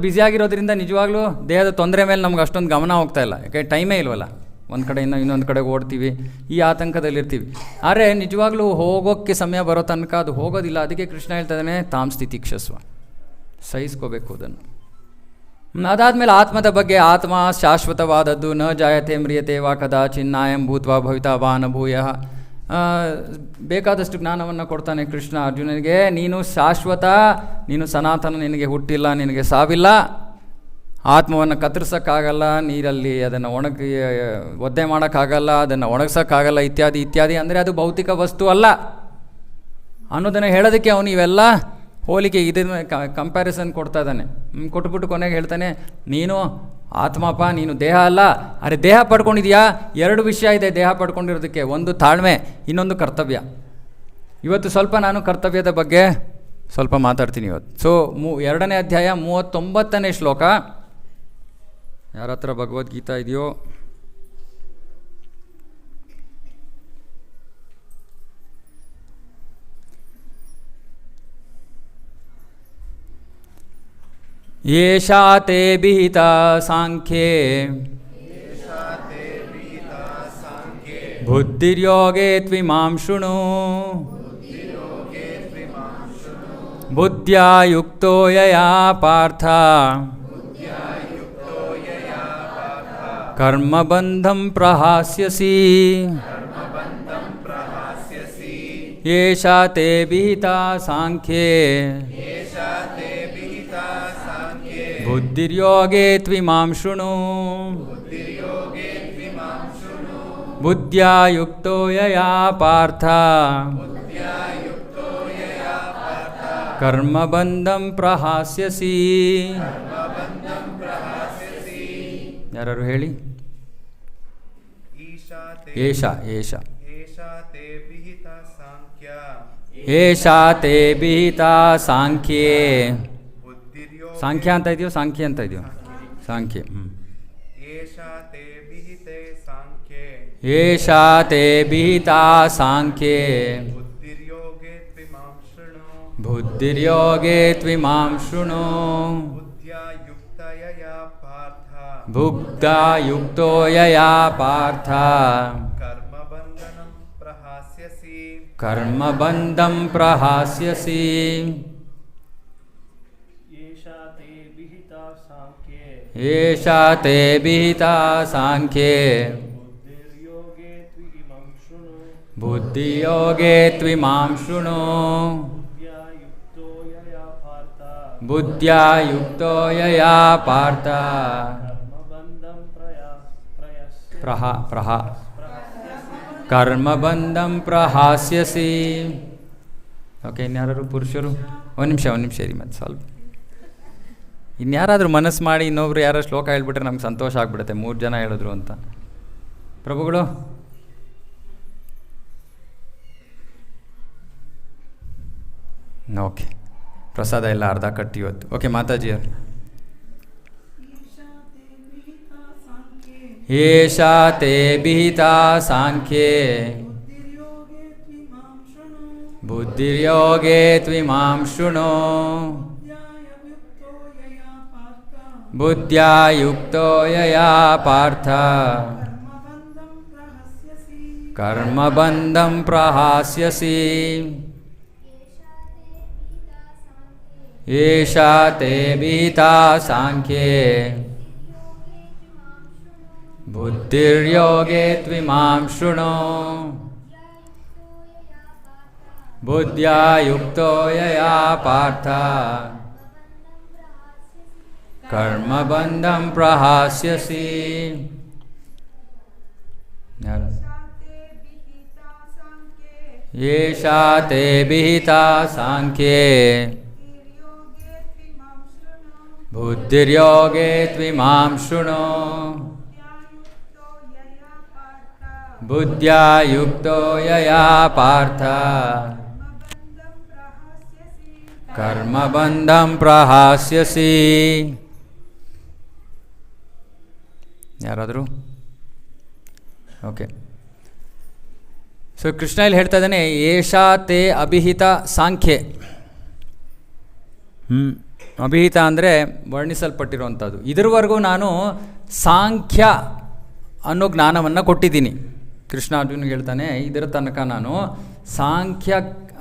ಬ್ಯುಸಿಯಾಗಿರೋದ್ರಿಂದ ನಿಜವಾಗ್ಲೂ ದೇಹದ ತೊಂದರೆ ಮೇಲೆ ನಮ್ಗೆ ಅಷ್ಟೊಂದು ಗಮನ ಹೋಗ್ತಾ ಇಲ್ಲ. ಯಾಕೆ ಟೈಮೇ ಇಲ್ವಲ್ಲ, ಒಂದು ಕಡೆಯಿಂದ ಇನ್ನೊಂದು ಕಡೆಗೆ ಓಡ್ತೀವಿ, ಈ ಆತಂಕದಲ್ಲಿರ್ತೀವಿ. ಆದರೆ ನಿಜವಾಗ್ಲೂ ಹೋಗೋಕ್ಕೆ ಸಮಯ ಬರೋ ತನಕ ಅದು ಹೋಗೋದಿಲ್ಲ. ಅದಕ್ಕೆ ಕೃಷ್ಣ ಹೇಳ್ತಾನೆ, ತಾಮ್ ಸ್ಥಿತಿಕ್ಷಸ್ವ, ಸಹಿಸ್ಕೋಬೇಕು ಅದನ್ನು. ಅದಾದಮೇಲೆ ಆತ್ಮದ ಬಗ್ಗೆ, ಆತ್ಮ ಶಾಶ್ವತವಾದದ್ದು, ನ ಜಾಯತೆ ಮ್ರಿಯತೆ ವಾ ಕದಾಚಿನ್ನಾಯಂ ಭೂತ್ವಾ ಭವಿತಾ ವಾ ನ ಭೂಯಃ. ಬೇಕಾದಷ್ಟು ಜ್ಞಾನವನ್ನು ಕೊಡ್ತಾನೆ ಕೃಷ್ಣ ಅರ್ಜುನನಿಗೆ. ನೀನು ಶಾಶ್ವತ, ನೀನು ಸನಾತನ, ನಿನಗೆ ಹುಟ್ಟಿಲ್ಲ, ನಿನಗೆ ಸಾವಿಲ್ಲ. ಆತ್ಮವನ್ನು ಕತ್ತರಿಸೋಕ್ಕಾಗಲ್ಲ, ನೀರಲ್ಲಿ ಅದನ್ನು ಒದ್ದೆ ಮಾಡೋಕ್ಕಾಗಲ್ಲ, ಅದನ್ನು ಒಣಗ್ಸೋಕ್ಕಾಗಲ್ಲ, ಇತ್ಯಾದಿ ಇತ್ಯಾದಿ. ಅಂದರೆ ಅದು ಭೌತಿಕ ವಸ್ತು ಅಲ್ಲ ಅನ್ನೋದನ್ನು ಹೇಳೋದಕ್ಕೆ ಅವನು ಇವೆಲ್ಲ ಹೋಲಿಕೆ, ಇದನ್ನ ಕಂಪ್ಯಾರಿಸನ್ ಕೊಡ್ತಾ ಇದ್ದಾನೆ. ಕೊಟ್ಬಿಟ್ಟು ಕೊನೆಗೆ ಹೇಳ್ತಾನೆ, ನೀನು ಆತ್ಮಪ್ಪ, ನೀನು ದೇಹ ಅಲ್ಲ. ಅರೆ ದೇಹ ಪಡ್ಕೊಂಡಿದ್ಯಾ? 2 ವಿಷಯ ಇದೆ ದೇಹ ಪಡ್ಕೊಂಡಿರೋದಕ್ಕೆ. ಒಂದು ತಾಳ್ಮೆ, ಇನ್ನೊಂದು ಕರ್ತವ್ಯ. ಇವತ್ತು ಸ್ವಲ್ಪ ನಾನು ಕರ್ತವ್ಯದ ಬಗ್ಗೆ ಸ್ವಲ್ಪ ಮಾತಾಡ್ತೀನಿ ಇವತ್ತು. ಸೊ 2ನೇ ಅಧ್ಯಾಯ 39ನೇ ಶ್ಲೋಕ. ಯಾರ ಹತ್ರ ಭಗವದ್ಗೀತಾ ಇದೆಯೋ ಯೇಷಾ ತೇ ವಿಹಿತಾ ಸಾಂಖ್ಯೇ ಬುದ್ಧಿರ್ಯೋಗೇ ತ್ವಿಮಾಂ ಶೃಣು ಬುದ್ಧ್ಯಾ ಯುಕ್ತೋ ಯಯಾ ಪಾರ್ಥ ಕರ್ಮಬಂಧಂ ಪ್ರಹಾಸ್ಯಸಿ. ಯೇಷಾ ತೇ ವಿಹಿತಾ ಸಾಂಖ್ಯೇ ಬುದ್ಧಿರ್ಯೋಗೇ ತ್ವಿಮಾಂ ಶೃಣು ಬುದ್ಧ್ಯಾ ಯುಕ್ತೋ ಯಯಾ ಪಾರ್ಥ ಕರ್ಮಬಂಧಂ ಪ್ರಹಾಸ್ಯಸಿ. ಯಾರು ಹೇಳಿ? ಏಷ ಏಷ ಏಷಾ ತೇ ವಿಹಿತಾ ಸಾಂಖ್ಯೇ. ಸಾಂಖ್ಯ ಅಂತ ಇದೆಯೋ ಸಾಂಖ್ಯ ಅಂತ ಇದೆಯೋ? ಸಾಂಖ್ಯ. ಏಷಾ ತೇ ವಿಹಿತಾ ಸಾಂಖ್ಯೇ ಬುದ್ಧಿರ್ಯೋಗೇ ತ್ವಿಮಾಂ ಶೃಣು. ಬುದ್ಧಾ ಯುಕ್ತೋ ಯಯಾ ಪಾರ್ಥ ಕರ್ಮಬಂಧಂ ಪ್ರಹಾಸ್ಯಸಿ. ಏಷಾ ತೇ ವಿಹಿತಾ ಸಾಂಖ್ಯೇ ಬುದ್ಧಿಯೋಗೇ ತ್ವಿಮಾಂ ಶೃಣು. ಬುದ್ಧ್ಯಾ ಯುಕ್ತೋ ಯಯಾ ಪಾರ್ಥ ಕರ್ಮಬಂಧಂ ಪ್ರಹಾಸ್ಯಸಿ. ಓಕೆ, ಇನ್ಯಾರು ಪುರುಷರು? ಒಂದು ನಿಮಿಷ ಇರಿ, ಮತ್ತೆ ಸ್ವಲ್ಪ ಇನ್ಯಾರಾದರೂ ಮನಸ್ಸು ಮಾಡಿ ಇನ್ನೊಬ್ರು ಯಾರೋ ಶ್ಲೋಕ ಹೇಳ್ಬಿಟ್ರೆ ನಮ್ಗೆ ಸಂತೋಷ ಆಗಿಬಿಡುತ್ತೆ. 3 ಜನ ಹೇಳಿದ್ರು ಅಂತ. ಪ್ರಭುಗಳು, ಓಕೆ, ಪ್ರಸಾದ ಎಲ್ಲ ಅರ್ಧ ಕಟ್ಟಿ ಇವತ್ತು. ಓಕೆ, ಮಾತಾಜಿಯವರು. ಏಷಾ ತೇ ವಿಹಿತಾ ಸಾಂಖ್ಯೇ ಬುದ್ಧಿರ್ಯೋಗೇ ತ್ವಿಮಾಂ ಶೃಣು. ಬುದ್ಧ್ಯಾ ಯುಕ್ತೋ ಯಯಾ ಪಾರ್ಥ ಕರ್ಮಬಂಧಂ ಪ್ರಹಾಸ್ಯಸಿ. ಏಷಾ ತೇ ವಿಹಿತಾ ಸಾಂಖ್ಯೇ ಬುದ್ಧಿರ್ಯೋಗೇ ತ್ವಿಮಾಂ ಶೃಣು. ಬುದ್ಧ್ಯಾ ಯುಕ್ತೋ ಯಯಾ ಪಾರ್ಥ ಕರ್ಮಬಂಧಂ ಪ್ರಹಾಸ್ಯಸಿ. ಏಷಾ ತೇ ವಿಹಿತಾ ಸಾಂಖ್ಯೇ ಬುದ್ಧಿರ್ಯೋಗೇ ತ್ವಿಮಾಂ ಶೃಣು. ಬುದ್ಧ್ಯಾ ಯುಕ್ತೋ ಯಯಾ ಪಾರ್ಥ ಕರ್ಮಬಂಧಂ ಪ್ರಹಾಸ್ಯಸಿ. ಯಾರಾದರೂ? ಓಕೆ. ಸೊ ಕೃಷ್ಣ ಇಲ್ಲಿ ಹೇಳ್ತಾ ಇದ್ದಾನೆ, ಏಷಾ ತೇ ಅಭಿಹಿತ ಸಾಂಖ್ಯೆ. ಅಭಿಹಿತ ಅಂದರೆ ವರ್ಣಿಸಲ್ಪಟ್ಟಿರುವಂಥದ್ದು. ಇದುವರೆಗೂ ನಾನು ಸಾಂಖ್ಯ ಅನ್ನೋ ಜ್ಞಾನವನ್ನು ಕೊಟ್ಟಿದ್ದೀನಿ. ಕೃಷ್ಣ ಅರ್ಜುನಿಗೆ ಹೇಳ್ತಾನೆ, ಇದರ ತನಕ ನಾನು ಸಾಂಖ್ಯ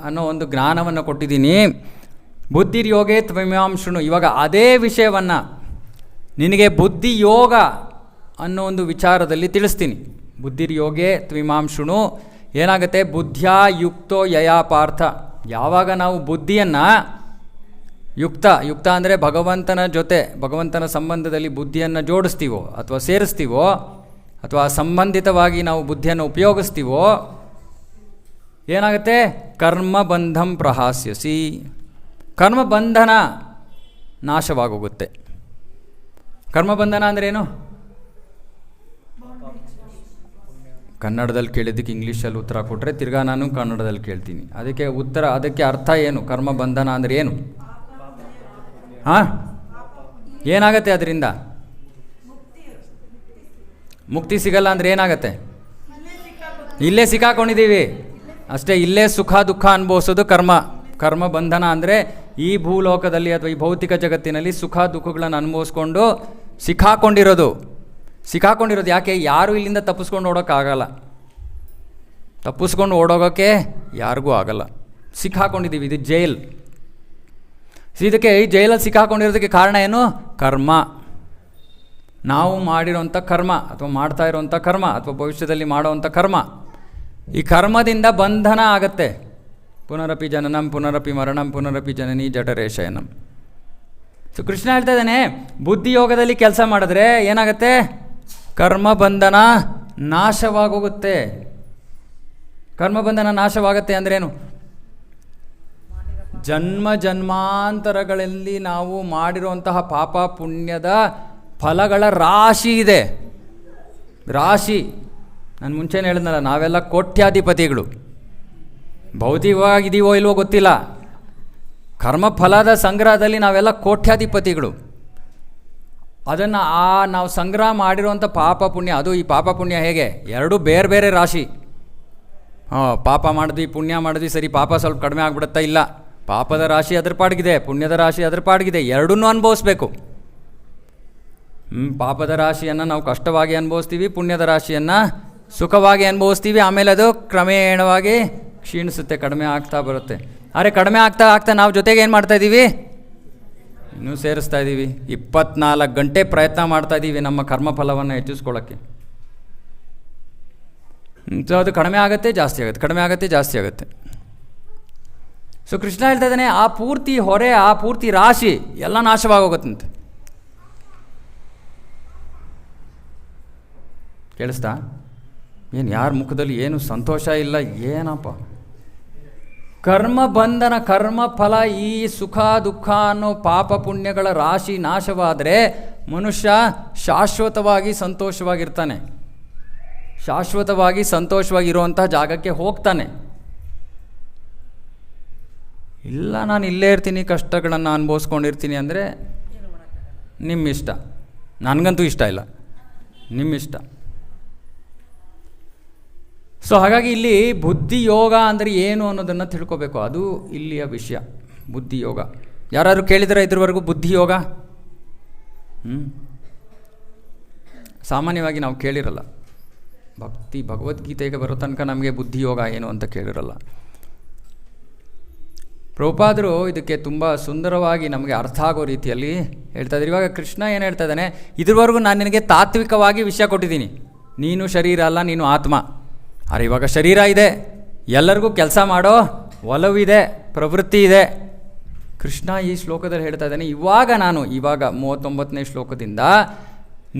ಅನ್ನೋ ಒಂದು ಜ್ಞಾನವನ್ನು ಕೊಟ್ಟಿದ್ದೀನಿ. ಬುದ್ಧಿರ್ಯೋಗೇ ತ್ವಿಮಾಂ ಶೃಣು. ಇವಾಗ ಅದೇ ವಿಷಯವನ್ನು ನಿನಗೆ ಬುದ್ಧಿಯೋಗ ಅನ್ನೋ ಒಂದು ವಿಚಾರದಲ್ಲಿ ತಿಳಿಸ್ತೀನಿ. ಬುದ್ಧಿರ್ಯೋಗೇ ತ್ವಿಮಾಂ ಶೃಣು. ಏನಾಗುತ್ತೆ? ಬುದ್ಧ್ಯಾ ಯುಕ್ತೋ ಯಯಾ ಪಾರ್ಥ. ಯಾವಾಗ ನಾವು ಬುದ್ಧಿಯನ್ನು ಯುಕ್ತ ಅಂದರೆ ಭಗವಂತನ ಜೊತೆ, ಭಗವಂತನ ಸಂಬಂಧದಲ್ಲಿ ಬುದ್ಧಿಯನ್ನು ಜೋಡಿಸ್ತೀವೋ ಅಥವಾ ಸೇರಿಸ್ತೀವೋ ಅಥವಾ ಸಂಬಂಧಿತವಾಗಿ ನಾವು ಬುದ್ಧಿಯನ್ನು ಉಪಯೋಗಿಸ್ತೀವೋ, ಏನಾಗುತ್ತೆ? ಕರ್ಮಬಂಧಂ ಪ್ರಹಾಸ್ಯಸಿ. ಕರ್ಮಬಂಧನ ನಾಶವಾಗೋಗುತ್ತೆ. ಕರ್ಮಬಂಧನ ಅಂದ್ರೇನು? ಕನ್ನಡದಲ್ಲಿ ಕೇಳಿದ್ದಕ್ಕೆ ಇಂಗ್ಲೀಷಲ್ಲಿ ಉತ್ತರ ಕೊಟ್ಟರೆ ತಿರ್ಗಾ ನಾನು ಕನ್ನಡದಲ್ಲಿ ಕೇಳ್ತೀನಿ. ಅದಕ್ಕೆ ಅರ್ಥ ಏನು? ಕರ್ಮಬಂಧನ ಅಂದರೆ ಏನು? ಏನಾಗತ್ತೆ ಅದರಿಂದ? ಮುಕ್ತಿ ಸಿಗಲ್ಲ ಅಂದರೆ ಏನಾಗತ್ತೆ? ಇಲ್ಲೇ ಸಿಕ್ಕಾಕೊಂಡಿದ್ದೀವಿ ಅಷ್ಟೇ. ಇಲ್ಲೇ ಸುಖ ದುಃಖ ಅನುಭವಿಸೋದು ಕರ್ಮಬಂಧನ ಅಂದರೆ ಈ ಭೂಲೋಕದಲ್ಲಿ ಅಥವಾ ಈ ಭೌತಿಕ ಜಗತ್ತಿನಲ್ಲಿ ಸುಖ ದುಃಖಗಳನ್ನು ಅನುಭವಿಸ್ಕೊಂಡು ಸಿಕ್ಕಾಕೊಂಡಿರೋದು. ಯಾಕೆ? ಯಾರೂ ಇಲ್ಲಿಂದ ತಪ್ಪಿಸ್ಕೊಂಡು ಓಡೋಕ್ಕಾಗಲ್ಲ. ತಪ್ಪಿಸ್ಕೊಂಡು ಓಡೋಗೋಕ್ಕೆ ಯಾರಿಗೂ ಆಗಲ್ಲ. ಸಿಕ್ಕಾಕೊಂಡಿದ್ದೀವಿ. ಇದು ಜೈಲ್. ಇದಕ್ಕೆ ಈ ಜೈಲಲ್ಲಿ ಸಿಕ್ಕಾಕೊಂಡಿರೋದಕ್ಕೆ ಕಾರಣ ಏನು? ಕರ್ಮ. ನಾವು ಮಾಡಿರೋಂಥ ಕರ್ಮ ಅಥವಾ ಮಾಡ್ತಾ ಇರೋವಂಥ ಕರ್ಮ ಅಥವಾ ಭವಿಷ್ಯದಲ್ಲಿ ಮಾಡೋವಂಥ ಕರ್ಮ. ಈ ಕರ್ಮದಿಂದ ಬಂಧನ ಆಗತ್ತೆ. ಪುನರಪಿ ಜನನಂ ಪುನರಪಿ ಮರಣಂ ಪುನರಪಿ ಜನನಿ ಜಠರೇ ಶಯನಂ. ಸೊ ಕೃಷ್ಣ ಹೇಳ್ತಾ ಇದ್ದಾನೆ, ಬುದ್ಧಿಯೋಗದಲ್ಲಿ ಕೆಲಸ ಮಾಡಿದ್ರೆ ಏನಾಗುತ್ತೆ? ಕರ್ಮ ಬಂಧನ ನಾಶವಾಗೋಗುತ್ತೆ. ಕರ್ಮಬಂಧನ ನಾಶವಾಗುತ್ತೆ ಅಂದ್ರೇನು? ಜನ್ಮ ಜನ್ಮಾಂತರಗಳಲ್ಲಿ ನಾವು ಮಾಡಿರುವಂತಹ ಪಾಪ ಪುಣ್ಯದ ಫಲಗಳ ರಾಶಿ ಇದೆ. ರಾಶಿ. ನಾನು ಮುಂಚೆನೇ ಹೇಳಿದ್ನಲ್ಲ, ನಾವೆಲ್ಲ ಕೋಟ್ಯಾಧಿಪತಿಗಳು. ಭೌತಿಕವಾಗಿದ್ದೀವೋ ಇಲ್ವೋ ಗೊತ್ತಿಲ್ಲ, ಕರ್ಮಫಲದ ಸಂಗ್ರಹದಲ್ಲಿ ನಾವೆಲ್ಲ ಕೋಟ್ಯಾಧಿಪತಿಗಳು. ಅದನ್ನು ನಾವು ಸಂಗ್ರಹ ಮಾಡಿರುವಂಥ ಪಾಪ ಪುಣ್ಯ, ಅದು ಈ ಪಾಪ ಪುಣ್ಯ ಹೇಗೆ, ಎರಡೂ ಬೇರೆ ಬೇರೆ ರಾಶಿ. ಪಾಪ ಮಾಡಿದ್ವಿ ಪುಣ್ಯ ಮಾಡಿದ್ವಿ, ಸರಿ ಪಾಪ ಸ್ವಲ್ಪ ಕಡಿಮೆ ಆಗಿಬಿಡುತ್ತಾ? ಇಲ್ಲ, ಪಾಪದ ರಾಶಿ ಅದ್ರ ಪಾಡಿಗಿದೆ, ಪುಣ್ಯದ ರಾಶಿ ಅದ್ರ ಪಾಡಿಗಿದೆ, ಎರಡನ್ನೂ ಅನುಭವಿಸ್ಬೇಕು. ಪಾಪದ ರಾಶಿಯನ್ನು ನಾವು ಕಷ್ಟವಾಗಿ ಅನುಭವಿಸ್ತೀವಿ, ಪುಣ್ಯದ ರಾಶಿಯನ್ನು ಸುಖವಾಗಿ ಅನುಭವಿಸ್ತೀವಿ. ಆಮೇಲೆ ಅದು ಕ್ರಮೇಣವಾಗಿ ಕ್ಷೀಣಿಸುತ್ತೆ, ಕಡಿಮೆ ಆಗ್ತಾ ಬರುತ್ತೆ. ಆದರೆ ಕಡಿಮೆ ಆಗ್ತಾ ಆಗ್ತಾ ನಾವು ಜೊತೆಗೆ ಏನು ಮಾಡ್ತಾಯಿದ್ದೀವಿ? ಇನ್ನೂ ಸೇರಿಸ್ತಾ ಇದ್ದೀವಿ. 24 ಗಂಟೆ ಪ್ರಯತ್ನ ಮಾಡ್ತಾಯಿದ್ದೀವಿ ನಮ್ಮ ಕರ್ಮಫಲವನ್ನು ಹೆಚ್ಚಿಸ್ಕೊಳ್ಳೋಕ್ಕೆ. ಸೊ ಅದು ಕಡಿಮೆ ಆಗುತ್ತೆ, ಜಾಸ್ತಿ ಆಗುತ್ತೆ, ಕಡಿಮೆ ಆಗುತ್ತೆ, ಜಾಸ್ತಿ ಆಗುತ್ತೆ. ಸೊ ಕೃಷ್ಣ ಹೇಳ್ತಾ ಇದ್ದಾನೆ, ಆ ಪೂರ್ತಿ ಹೊರೆ, ಆ ಪೂರ್ತಿ ರಾಶಿ ಎಲ್ಲ ನಾಶವಾಗೋಗುತ್ತಂತೆ. ಕೇಳಿಸ್ತಾ? ಏನು ಯಾರ ಮುಖದಲ್ಲಿ ಏನು ಸಂತೋಷ ಇಲ್ಲ, ಏನಪ್ಪ? ಕರ್ಮ ಬಂಧನ, ಕರ್ಮ ಫಲ, ಈ ಸುಖ ದುಃಖ ಅನ್ನೋ ಪಾಪ ಪುಣ್ಯಗಳ ರಾಶಿ ನಾಶವಾದರೆ ಮನುಷ್ಯ ಶಾಶ್ವತವಾಗಿ ಸಂತೋಷವಾಗಿರ್ತಾನೆ, ಶಾಶ್ವತವಾಗಿ ಸಂತೋಷವಾಗಿರುವಂಥ ಜಾಗಕ್ಕೆ ಹೋಗ್ತಾನೆ. ಇಲ್ಲ ನಾನು ಇಲ್ಲೇ ಇರ್ತೀನಿ, ಕಷ್ಟಗಳನ್ನು ಅನುಭವಿಸ್ಕೊಂಡಿರ್ತೀನಿ ಅಂದರೆ ನಿಮ್ಮ ಇಷ್ಟ, ನನಗಂತೂ ಇಷ್ಟ ಇಲ್ಲ, ನಿಮ್ಮಿಷ್ಟ. ಸೊ ಹಾಗಾಗಿ ಇಲ್ಲಿ ಬುದ್ಧಿ ಯೋಗ ಅಂದರೆ ಏನು ಅನ್ನೋದನ್ನು ತಿಳ್ಕೊಬೇಕು, ಅದು ಇಲ್ಲಿಯ ವಿಷಯ. ಬುದ್ಧಿ ಯೋಗ ಯಾರಾದರೂ ಕೇಳಿದರೆ ಇದ್ರವರೆಗೂ ಬುದ್ಧಿ ಯೋಗ? ಸಾಮಾನ್ಯವಾಗಿ ನಾವು ಕೇಳಿರಲ್ಲ. ಭಗವದ್ಗೀತೆಗೆ ಬರೋ ತನಕ ನಮಗೆ ಬುದ್ಧಿ ಯೋಗ ಏನು ಅಂತ ಕೇಳಿರಲ್ಲ. ಪ್ರಭುಪಾದರು ಇದಕ್ಕೆ ತುಂಬ ಸುಂದರವಾಗಿ ನಮಗೆ ಅರ್ಥ ಆಗೋ ರೀತಿಯಲ್ಲಿ ಹೇಳ್ತಾ ಇದ್ದಾರೆ. ಇವಾಗ ಕೃಷ್ಣ ಏನು ಹೇಳ್ತಾ ಇದ್ದಾನೆ, ಇದ್ರವರೆಗೂ ನಾನು ನಿನಗೆ ತಾತ್ವಿಕವಾಗಿ ವಿಷಯ ಕೊಟ್ಟಿದ್ದೀನಿ, ನೀನು ಶರೀರ ಅಲ್ಲ, ನೀನು ಆತ್ಮ. ಆದರೆ ಇವಾಗ ಶರೀರ ಇದೆ, ಎಲ್ಲರಿಗೂ ಕೆಲಸ ಮಾಡೋ ಒಲವಿದೆ, ಪ್ರವೃತ್ತಿ ಇದೆ. ಕೃಷ್ಣ ಈ ಶ್ಲೋಕದಲ್ಲಿ ಹೇಳ್ತಾ ಇದ್ದಾನೆ, ಇವಾಗ 39ನೇ ಶ್ಲೋಕದಿಂದ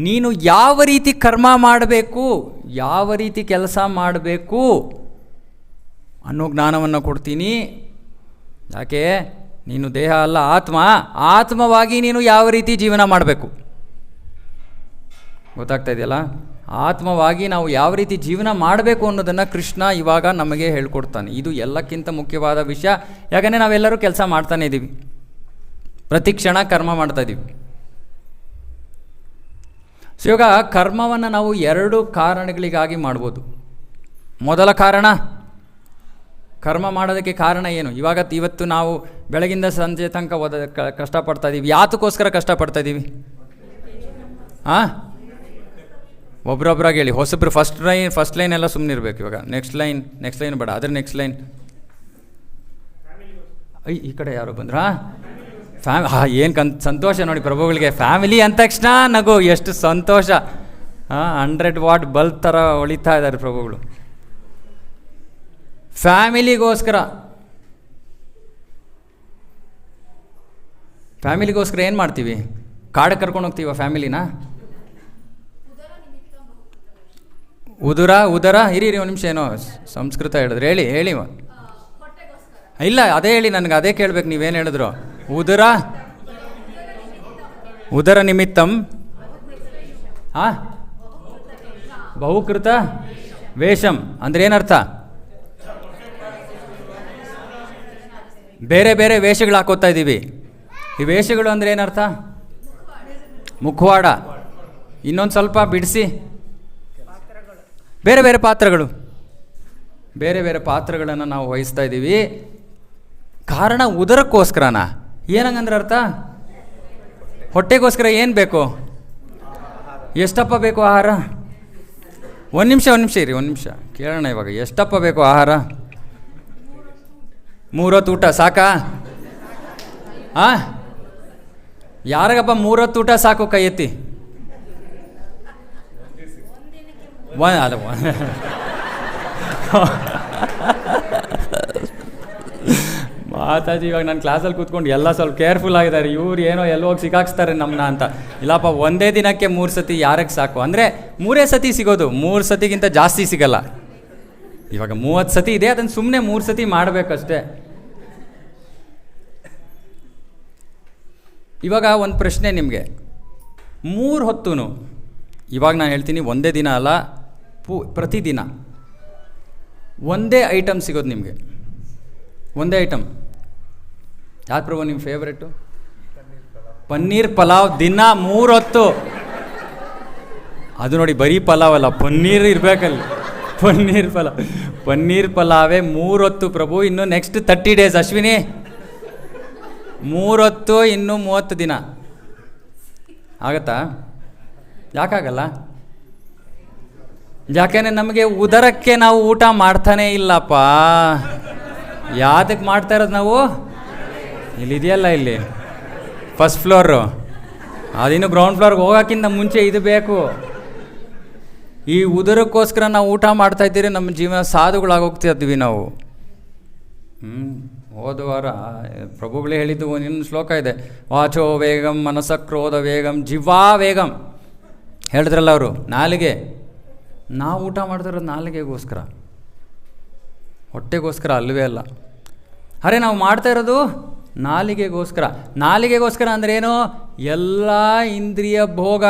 ನೀನು ಯಾವ ರೀತಿ ಕರ್ಮ ಮಾಡಬೇಕು, ಯಾವ ರೀತಿ ಕೆಲಸ ಮಾಡಬೇಕು ಅನ್ನೋ ಜ್ಞಾನವನ್ನು ಕೊಡ್ತೀನಿ. ಯಾಕೆ? ನೀನು ದೇಹ ಅಲ್ಲ, ಆತ್ಮ. ಆತ್ಮವಾಗಿ ನೀನು ಯಾವ ರೀತಿ ಜೀವನ ಮಾಡಬೇಕು ಗೊತ್ತಾಗ್ತಾ ಇದೆಯಲ್ಲ? ಆತ್ಮವಾಗಿ ನಾವು ಯಾವ ರೀತಿ ಜೀವನ ಮಾಡಬೇಕು ಅನ್ನೋದನ್ನು ಕೃಷ್ಣ ಇವಾಗ ನಮಗೆ ಹೇಳ್ಕೊಡ್ತಾನೆ. ಇದು ಎಲ್ಲಕ್ಕಿಂತ ಮುಖ್ಯವಾದ ವಿಷಯ. ಯಾಕಂದರೆ ನಾವೆಲ್ಲರೂ ಕೆಲಸ ಮಾಡ್ತಾನೆ ಇದ್ದೀವಿ, ಪ್ರತಿ ಕ್ಷಣ ಕರ್ಮ ಮಾಡ್ತಾಯಿದ್ದೀವಿ. ಸೊ ಇವಾಗ ಕರ್ಮವನ್ನು ನಾವು 2 ಕಾರಣಗಳಿಗಾಗಿ ಮಾಡ್ಬೋದು. ಮೊದಲ ಕಾರಣ, ಕರ್ಮ ಮಾಡೋದಕ್ಕೆ ಕಾರಣ ಏನು? ಇವತ್ತು ನಾವು ಬೆಳಗಿಂದ ಸಂಜೆ ತನಕ ಕಷ್ಟಪಡ್ತಾ ಇದ್ದೀವಿ. ಯಾತಕ್ಕೋಸ್ಕರ ಕಷ್ಟಪಡ್ತಾ ಇದ್ದೀವಿ? ಒಬ್ರೊಬ್ರಾಗಿ ಹೇಳಿ. ಹೊಸಬ್ರು ಫಸ್ಟ್ ಲೈನ್ ಎಲ್ಲ ಸುಮ್ಮನೆ ಇರಬೇಕು. ಇವಾಗ ನೆಕ್ಸ್ಟ್ ಲೈನ್ ಬೇಡ, ಅದ್ರ ನೆಕ್ಸ್ಟ್ ಲೈನ್. ಈ ಕಡೆ ಯಾರು ಬಂದ್ರಾ? ಏನು ಸಂತೋಷ ನೋಡಿ ಪ್ರಭುಗಳಿಗೆ. ಫ್ಯಾಮಿಲಿ ಅಂದ ತಕ್ಷಣ ನಗು, ಎಷ್ಟು ಸಂತೋಷ. 100 ವಾಟ್ ಬಲ್ಬ್ ಥರ ಹೊಳಿತಾ ಇದ್ದಾರೆ ಪ್ರಭುಗಳು. ಫ್ಯಾಮಿಲಿಗೋಸ್ಕರ ಏನು ಮಾಡ್ತೀವಿ? ಕಾಡಕ್ಕೆ ಕರ್ಕೊಂಡು ಹೋಗ್ತೀವ ಫ್ಯಾಮಿಲಿನ? ಉದರ ಇರಿ ಒಂದು ನಿಮಿಷ, ಏನೋ ಸಂಸ್ಕೃತ ಹೇಳಿದ್ರು, ಹೇಳಿ ಇಲ್ಲ ಅದೇ ಹೇಳಿ, ನನಗೆ ಅದೇ ಕೇಳಬೇಕು. ನೀವೇನು ಹೇಳಿದ್ರು? ಉದರ ನಿಮಿತ್ತಂ ಬಹುಕೃತ ವೇಷಂ ಅಂದರೆ ಏನರ್ಥ? ಬೇರೆ ಬೇರೆ ವೇಷಗಳು ಹಾಕೋತಾ ಇದ್ದೀವಿ. ಈ ವೇಷಗಳು ಅಂದರೆ ಏನರ್ಥ? ಮುಖವಾಡ. ಇನ್ನೊಂದು ಸ್ವಲ್ಪ ಬಿಡಿಸಿ. ಬೇರೆ ಬೇರೆ ಪಾತ್ರಗಳನ್ನು ನಾವು ವಹಿಸ್ತಾ ಇದ್ದೀವಿ. ಕಾರಣ ಉದರಕ್ಕೋಸ್ಕರನಾ? ಏನಂಗಂದ್ರೆ ಅರ್ಥ? ಹೊಟ್ಟೆಗೋಸ್ಕರ ಏನು ಬೇಕು? ಎಷ್ಟಪ್ಪ ಬೇಕು ಆಹಾರ? ಒಂದು ನಿಮಿಷ ಇರಿ, ಒಂದು ನಿಮಿಷ ಕೇಳೋಣ. ಇವಾಗ ಎಷ್ಟಪ್ಪ ಬೇಕು ಆಹಾರ? 3 ಹೊತ್ತು ಊಟ ಸಾಕಾ? ಯಾರಿಗಪ್ಪ 3 ಹೊತ್ತು ಊಟ ಸಾಕು? ಕೈ ಎತ್ತಿ. ಮಾತಾಜಿ ಇವಾಗ ನನ್ನ ಕ್ಲಾಸಲ್ಲಿ ಕೂತ್ಕೊಂಡು ಎಲ್ಲ ಸ್ವಲ್ಪ ಕೇರ್ಫುಲ್ ಆಗಿದ್ದಾರೆ, ಇವ್ರು ಏನೋ ಎಲ್ಲೋ ಹೋಗಿ ಸಿಕ್ಕಾಕ್ಸ್ತಾರೆ ನಮ್ಮನ್ನ ಅಂತ. ಇಲ್ಲಪ್ಪ, ಒಂದೇ ದಿನಕ್ಕೆ 3 ಸತಿ ಯಾರಕ್ಕೆ ಸಾಕು ಅಂದರೆ 3 ಸತಿ ಸಿಗೋದು, 3 ಸತಿಗಿಂತ ಜಾಸ್ತಿ ಸಿಗಲ್ಲ. ಇವಾಗ 30 ಸತಿ ಇದೆ, ಅದನ್ನು ಸುಮ್ಮನೆ 3 ಸತಿ ಮಾಡಬೇಕಷ್ಟೇ. ಇವಾಗ ಒಂದು ಪ್ರಶ್ನೆ ನಿಮಗೆ, 3 ಹೊತ್ತೂ ಇವಾಗ ನಾನು ಹೇಳ್ತೀನಿ, ಒಂದೇ ದಿನ ಅಲ್ಲ, ಪ್ರತಿದಿನ ಒಂದೇ ಐಟಮ್ ಸಿಗೋದು ನಿಮಗೆ, ಒಂದೇ ಐಟಮ್. ಯಾಕೆ ಪ್ರಭು ನಿಮ್ಮ ಫೇವ್ರೇಟು? ಪನ್ನೀರ್ ಪಲಾವ್. ದಿನ 3 ಹೊತ್ತು. ಅದು ನೋಡಿ, ಬರೀ ಪಲಾವ್ ಅಲ್ಲ, ಪನ್ನೀರ್ ಇರಬೇಕಲ್ಲಿ. ಪನ್ನೀರ್ ಪಲಾವೇ 3 ಹೊತ್ತು ಪ್ರಭು. ಇನ್ನು ನೆಕ್ಸ್ಟ್ 30 ಡೇಸ್ ಅಶ್ವಿನಿ, 3 ಹೊತ್ತು, ಇನ್ನೂ 30 ದಿನ ಆಗತ್ತಾ? ಯಾಕಾಗಲ್ಲ? ಯಾಕೆಂದರೆ ನಮಗೆ ಉದರಕ್ಕೆ ನಾವು ಊಟ ಮಾಡ್ತಾನೇ ಇಲ್ಲಪ್ಪ. ಯಾವ್ದಕ್ಕೆ ಮಾಡ್ತಾ ಇರೋದು ನಾವು? ಇಲ್ಲಿದೆಯಲ್ಲ, ಇಲ್ಲಿ ಫಸ್ಟ್ ಫ್ಲೋರು, ಅದಿನ್ನು ಗ್ರೌಂಡ್ ಫ್ಲೋರ್ಗೆ ಹೋಗೋಕ್ಕಿಂತ ಮುಂಚೆ ಇದು ಬೇಕು. ಈ ಉದರಕ್ಕೋಸ್ಕರ ನಾವು ಊಟ ಮಾಡ್ತಾಯಿದ್ದೀರಿ, ನಮ್ಮ ಜೀವನ ಸಾಧುಗಳಾಗೋಗ್ತಿದ್ವಿ ನಾವು. ಹೋದ ವಾರ ಪ್ರಭುಗಳೇ ಹೇಳಿದ್ದು ಇನ್ನೊಂದು ಶ್ಲೋಕ ಇದೆ, ವಾಚೋ ವೇಗಂ ಮನಸ ಕ್ರೋಧ ವೇಗಂ ಜಿವಾ ವೇಗಂ ಹೇಳಿದ್ರಲ್ಲ ಅವರು. ನಾಲಿಗೆ, ನಾವು ಊಟ ಮಾಡ್ತಿರೋದು ನಾಲಿಗೆಗೋಸ್ಕರ, ಹೊಟ್ಟೆಗೋಸ್ಕರ ಅಲ್ಲವೇ ಅಲ್ಲ. ಅರೆ ನಾವು ಮಾಡ್ತಾ ಇರೋದು ನಾಲಿಗೆಗೋಸ್ಕರ. ನಾಲಿಗೆಗೋಸ್ಕರ ಅಂದ್ರೇನು? ಎಲ್ಲ ಇಂದ್ರಿಯ ಭೋಗ.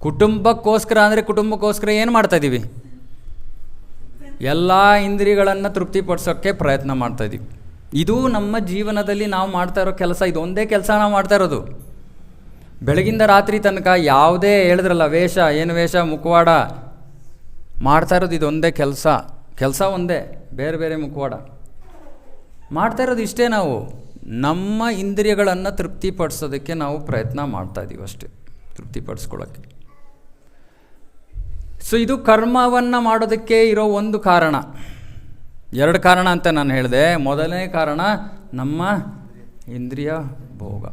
ಕುಟುಂಬಕ್ಕೋಸ್ಕರ ಅಂದರೆ ಕುಟುಂಬಕ್ಕೋಸ್ಕರ ಏನು ಮಾಡ್ತಾಯಿದ್ದೀವಿ? ಎಲ್ಲ ಇಂದ್ರಿಯಗಳನ್ನು ತೃಪ್ತಿಪಡಿಸೋಕ್ಕೆ ಪ್ರಯತ್ನ ಮಾಡ್ತಾಯಿದ್ದೀವಿ. ಇದು ನಮ್ಮ ಜೀವನದಲ್ಲಿ ನಾವು ಮಾಡ್ತಾ ಇರೋ ಕೆಲಸ. ಇದು ಒಂದೇ ಕೆಲಸ ನಾವು ಮಾಡ್ತಾ ಇರೋದು. ಬೆಳಗಿಂದ ರಾತ್ರಿ ತನಕ ಯಾವುದೇ ಹೇಳಿದ್ರಲ್ಲ, ವೇಷ, ಏನು ವೇಷ, ಮುಖವಾಡ ಮಾಡ್ತಾ ಇರೋದು ಇದೊಂದೇ ಕೆಲಸ ಒಂದೇ, ಬೇರೆ ಬೇರೆ ಮುಖವಾಡ ಮಾಡ್ತಾ ಇರೋದು ಇಷ್ಟೇ. ನಾವು ನಮ್ಮ ಇಂದ್ರಿಯಗಳನ್ನು ತೃಪ್ತಿಪಡಿಸೋದಕ್ಕೆ ನಾವು ಪ್ರಯತ್ನ ಮಾಡ್ತಾಯಿದ್ದೀವಿ ಅಷ್ಟೇ, ತೃಪ್ತಿಪಡಿಸ್ಕೊಳ್ಳೋಕ್ಕೆ. ಸೊ ಇದು ಕರ್ಮವನ್ನು ಮಾಡೋದಕ್ಕೆ ಇರೋ ಒಂದು ಕಾರಣ. 2 ಕಾರಣ ಅಂತ ನಾನು ಹೇಳಿದೆ. ಮೊದಲನೇ ಕಾರಣ ನಮ್ಮ ಇಂದ್ರಿಯ ಭೋಗ.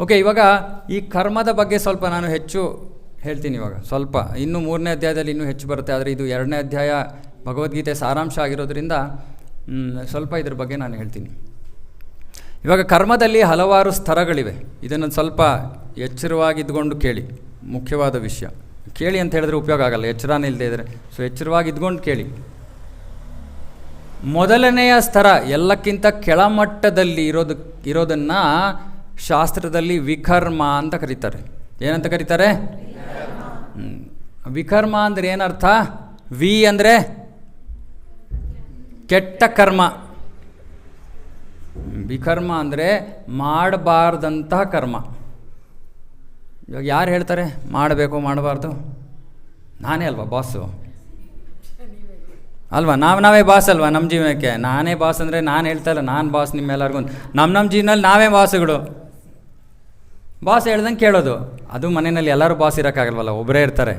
ಓಕೆ, ಇವಾಗ ಈ ಕರ್ಮದ ಬಗ್ಗೆ ಸ್ವಲ್ಪ ನಾನು ಹೆಚ್ಚು ಹೇಳ್ತೀನಿ. ಇವಾಗ ಸ್ವಲ್ಪ ಇನ್ನೂ 3ನೇ ಅಧ್ಯಾಯದಲ್ಲಿ ಇನ್ನೂ ಹೆಚ್ಚು ಬರುತ್ತೆ, ಆದರೆ ಇದು 2ನೇ ಅಧ್ಯಾಯ ಭಗವದ್ಗೀತೆ ಸಾರಾಂಶ ಆಗಿರೋದ್ರಿಂದ ಸ್ವಲ್ಪ ಇದ್ರ ಬಗ್ಗೆ ನಾನು ಹೇಳ್ತೀನಿ. ಇವಾಗ ಕರ್ಮದಲ್ಲಿ ಹಲವಾರು ಸ್ತರಗಳಿವೆ. ಇದನ್ನು ಸ್ವಲ್ಪ ಎಚ್ಚರವಾಗಿದ್ಕೊಂಡು ಕೇಳಿ. ಮುಖ್ಯವಾದ ವಿಷಯ ಕೇಳಿ ಅಂತ ಹೇಳಿದ್ರೆ ಉಪಯೋಗ ಆಗಲ್ಲ, ಎಚ್ಚರನೇ ಇಲ್ಲದೆ ಇದ್ದರೆ. ಸೊ ಎಚ್ಚರವಾಗಿದ್ಕೊಂಡು ಕೇಳಿ. ಮೊದಲನೆಯ ಸ್ತರ, ಎಲ್ಲಕ್ಕಿಂತ ಕೆಳಮಟ್ಟದಲ್ಲಿ ಇರೋದನ್ನು ಶಾಸ್ತ್ರದಲ್ಲಿ ವಿಕರ್ಮ ಅಂತ ಕರೀತಾರೆ. ಏನಂತ ಕರೀತಾರೆ? ವಿಕರ್ಮ ಅಂದರೆ ಏನರ್ಥ? ವಿ ಅಂದರೆ ಕೆಟ್ಟ ಕರ್ಮ. ವಿಕರ್ಮ ಅಂದರೆ ಮಾಡಬಾರ್ದಂತಹ ಕರ್ಮ. ಇವಾಗ ಯಾರು ಹೇಳ್ತಾರೆ ಮಾಡಬೇಕು ಮಾಡಬಾರ್ದು? ನಾನೇ ಅಲ್ವಾ ಬಾಸು? ಅಲ್ವಾ? ನಾವೇ ಬಾಸ್ ಅಲ್ವಾ ನಮ್ಮ ಜೀವನಕ್ಕೆ? ನಾನೇ ಬಾಸ್ ಅಂದರೆ ನಾನು ಹೇಳ್ತಾ ಇಲ್ಲ, ನಾನು ಬಾಸ್ ನಿಮ್ಮೆಲ್ಲರಿಗೂ. ನಮ್ಮ ಜೀವನದಲ್ಲಿ ನಾವೇ ಬಾಸುಗಳು. ಬಾಸ್ ಹೇಳ್ದಂಗೆ ಕೇಳೋದು. ಅದು ಮನೆಯಲ್ಲಿ ಎಲ್ಲರೂ ಬಾಸ್ ಇರೋಕ್ಕಾಗಲ್ವಲ್ಲ, ಒಬ್ಬರೇ ಇರ್ತಾರೆ.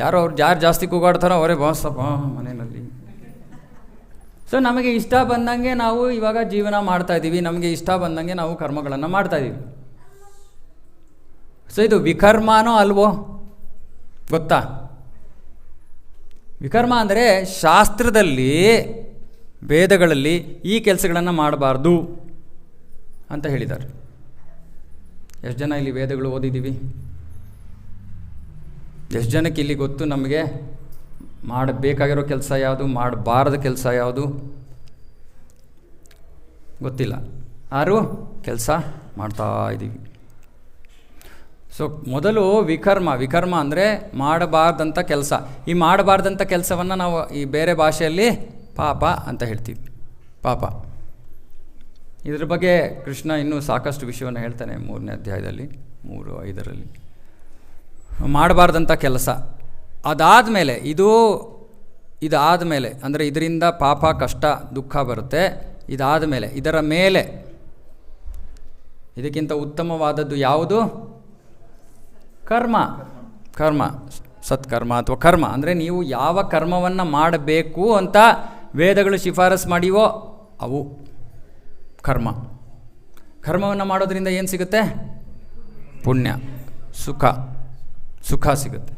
ಯಾರು ಜಾಸ್ತಿ ಕೂಗಾಡ್ತಾರೋ ಅವರೇ ಬಾಸಪ್ಪ ಮನೆಯಲ್ಲಿ. ಸೊ ನಮಗೆ ಇಷ್ಟ ಬಂದಂಗೆ ನಾವು ಇವಾಗ ಜೀವನ ಮಾಡ್ತಾಯಿದ್ದೀವಿ, ನಮಗೆ ಇಷ್ಟ ಬಂದಂಗೆ ನಾವು ಕರ್ಮಗಳನ್ನು ಮಾಡ್ತಾಯಿದ್ದೀವಿ. ಸೊ ಇದು ವಿಕರ್ಮನೋ ಅಲ್ವೋ ಗೊತ್ತಾ? ವಿಕರ್ಮ ಅಂದರೆ ಶಾಸ್ತ್ರದಲ್ಲಿ, ವೇದಗಳಲ್ಲಿ ಈ ಕೆಲಸಗಳನ್ನು ಮಾಡಬಾರ್ದು ಅಂತ ಹೇಳಿದ್ದಾರೆ. ಎಷ್ಟು ಜನ ಇಲ್ಲಿ ವೇದಗಳು ಓದಿದ್ದೀವಿ? ಎಷ್ಟು ಜನಕ್ಕೆ ಇಲ್ಲಿ ಗೊತ್ತು ನಮಗೆ ಮಾಡಬೇಕಾಗಿರೋ ಕೆಲಸ ಯಾವುದು, ಮಾಡಬಾರದ ಕೆಲಸ ಯಾವುದು? ಗೊತ್ತಿಲ್ಲ. ಯಾರು ಕೆಲಸ ಮಾಡ್ತಾ ಇದ್ದೀವಿ. ಸೊ ಮೊದಲು ವಿಕರ್ಮ ಅಂದರೆ ಮಾಡಬಾರ್ದಂಥ ಕೆಲಸ. ಈ ಮಾಡಬಾರ್ದಂಥ ಕೆಲಸವನ್ನು ನಾವು ಈ ಬೇರೆ ಭಾಷೆಯಲ್ಲಿ ಪಾಪ ಅಂತ ಹೇಳ್ತೀವಿ. ಪಾಪ. ಇದ್ರ ಬಗ್ಗೆ ಕೃಷ್ಣ ಇನ್ನೂ ಸಾಕಷ್ಟು ವಿಷಯವನ್ನು ಹೇಳ್ತಾನೆ 3ನೇ ಅಧ್ಯಾಯದಲ್ಲಿ, 3:5 ಮಾಡಬಾರ್ದಂಥ ಕೆಲಸ. ಅದಾದಮೇಲೆ ಇದಾದಮೇಲೆ ಅಂದರೆ ಇದರಿಂದ ಪಾಪ, ಕಷ್ಟ, ದುಃಖ ಬರುತ್ತೆ. ಇದಾದ ಮೇಲೆ ಇದರ ಮೇಲೆ ಇದಕ್ಕಿಂತ ಉತ್ತಮವಾದದ್ದು ಯಾವುದು? ಕರ್ಮ, ಸತ್ಕರ್ಮ ಅಥವಾ ಕರ್ಮ. ಅಂದರೆ ನೀವು ಯಾವ ಕರ್ಮವನ್ನು ಮಾಡಬೇಕು ಅಂತ ವೇದಗಳು ಶಿಫಾರಸು ಮಾಡಿವೋ ಅವು ಕರ್ಮವನ್ನು ಮಾಡೋದ್ರಿಂದ ಏನು ಸಿಗುತ್ತೆ? ಪುಣ್ಯ, ಸುಖ ಸಿಗುತ್ತೆ.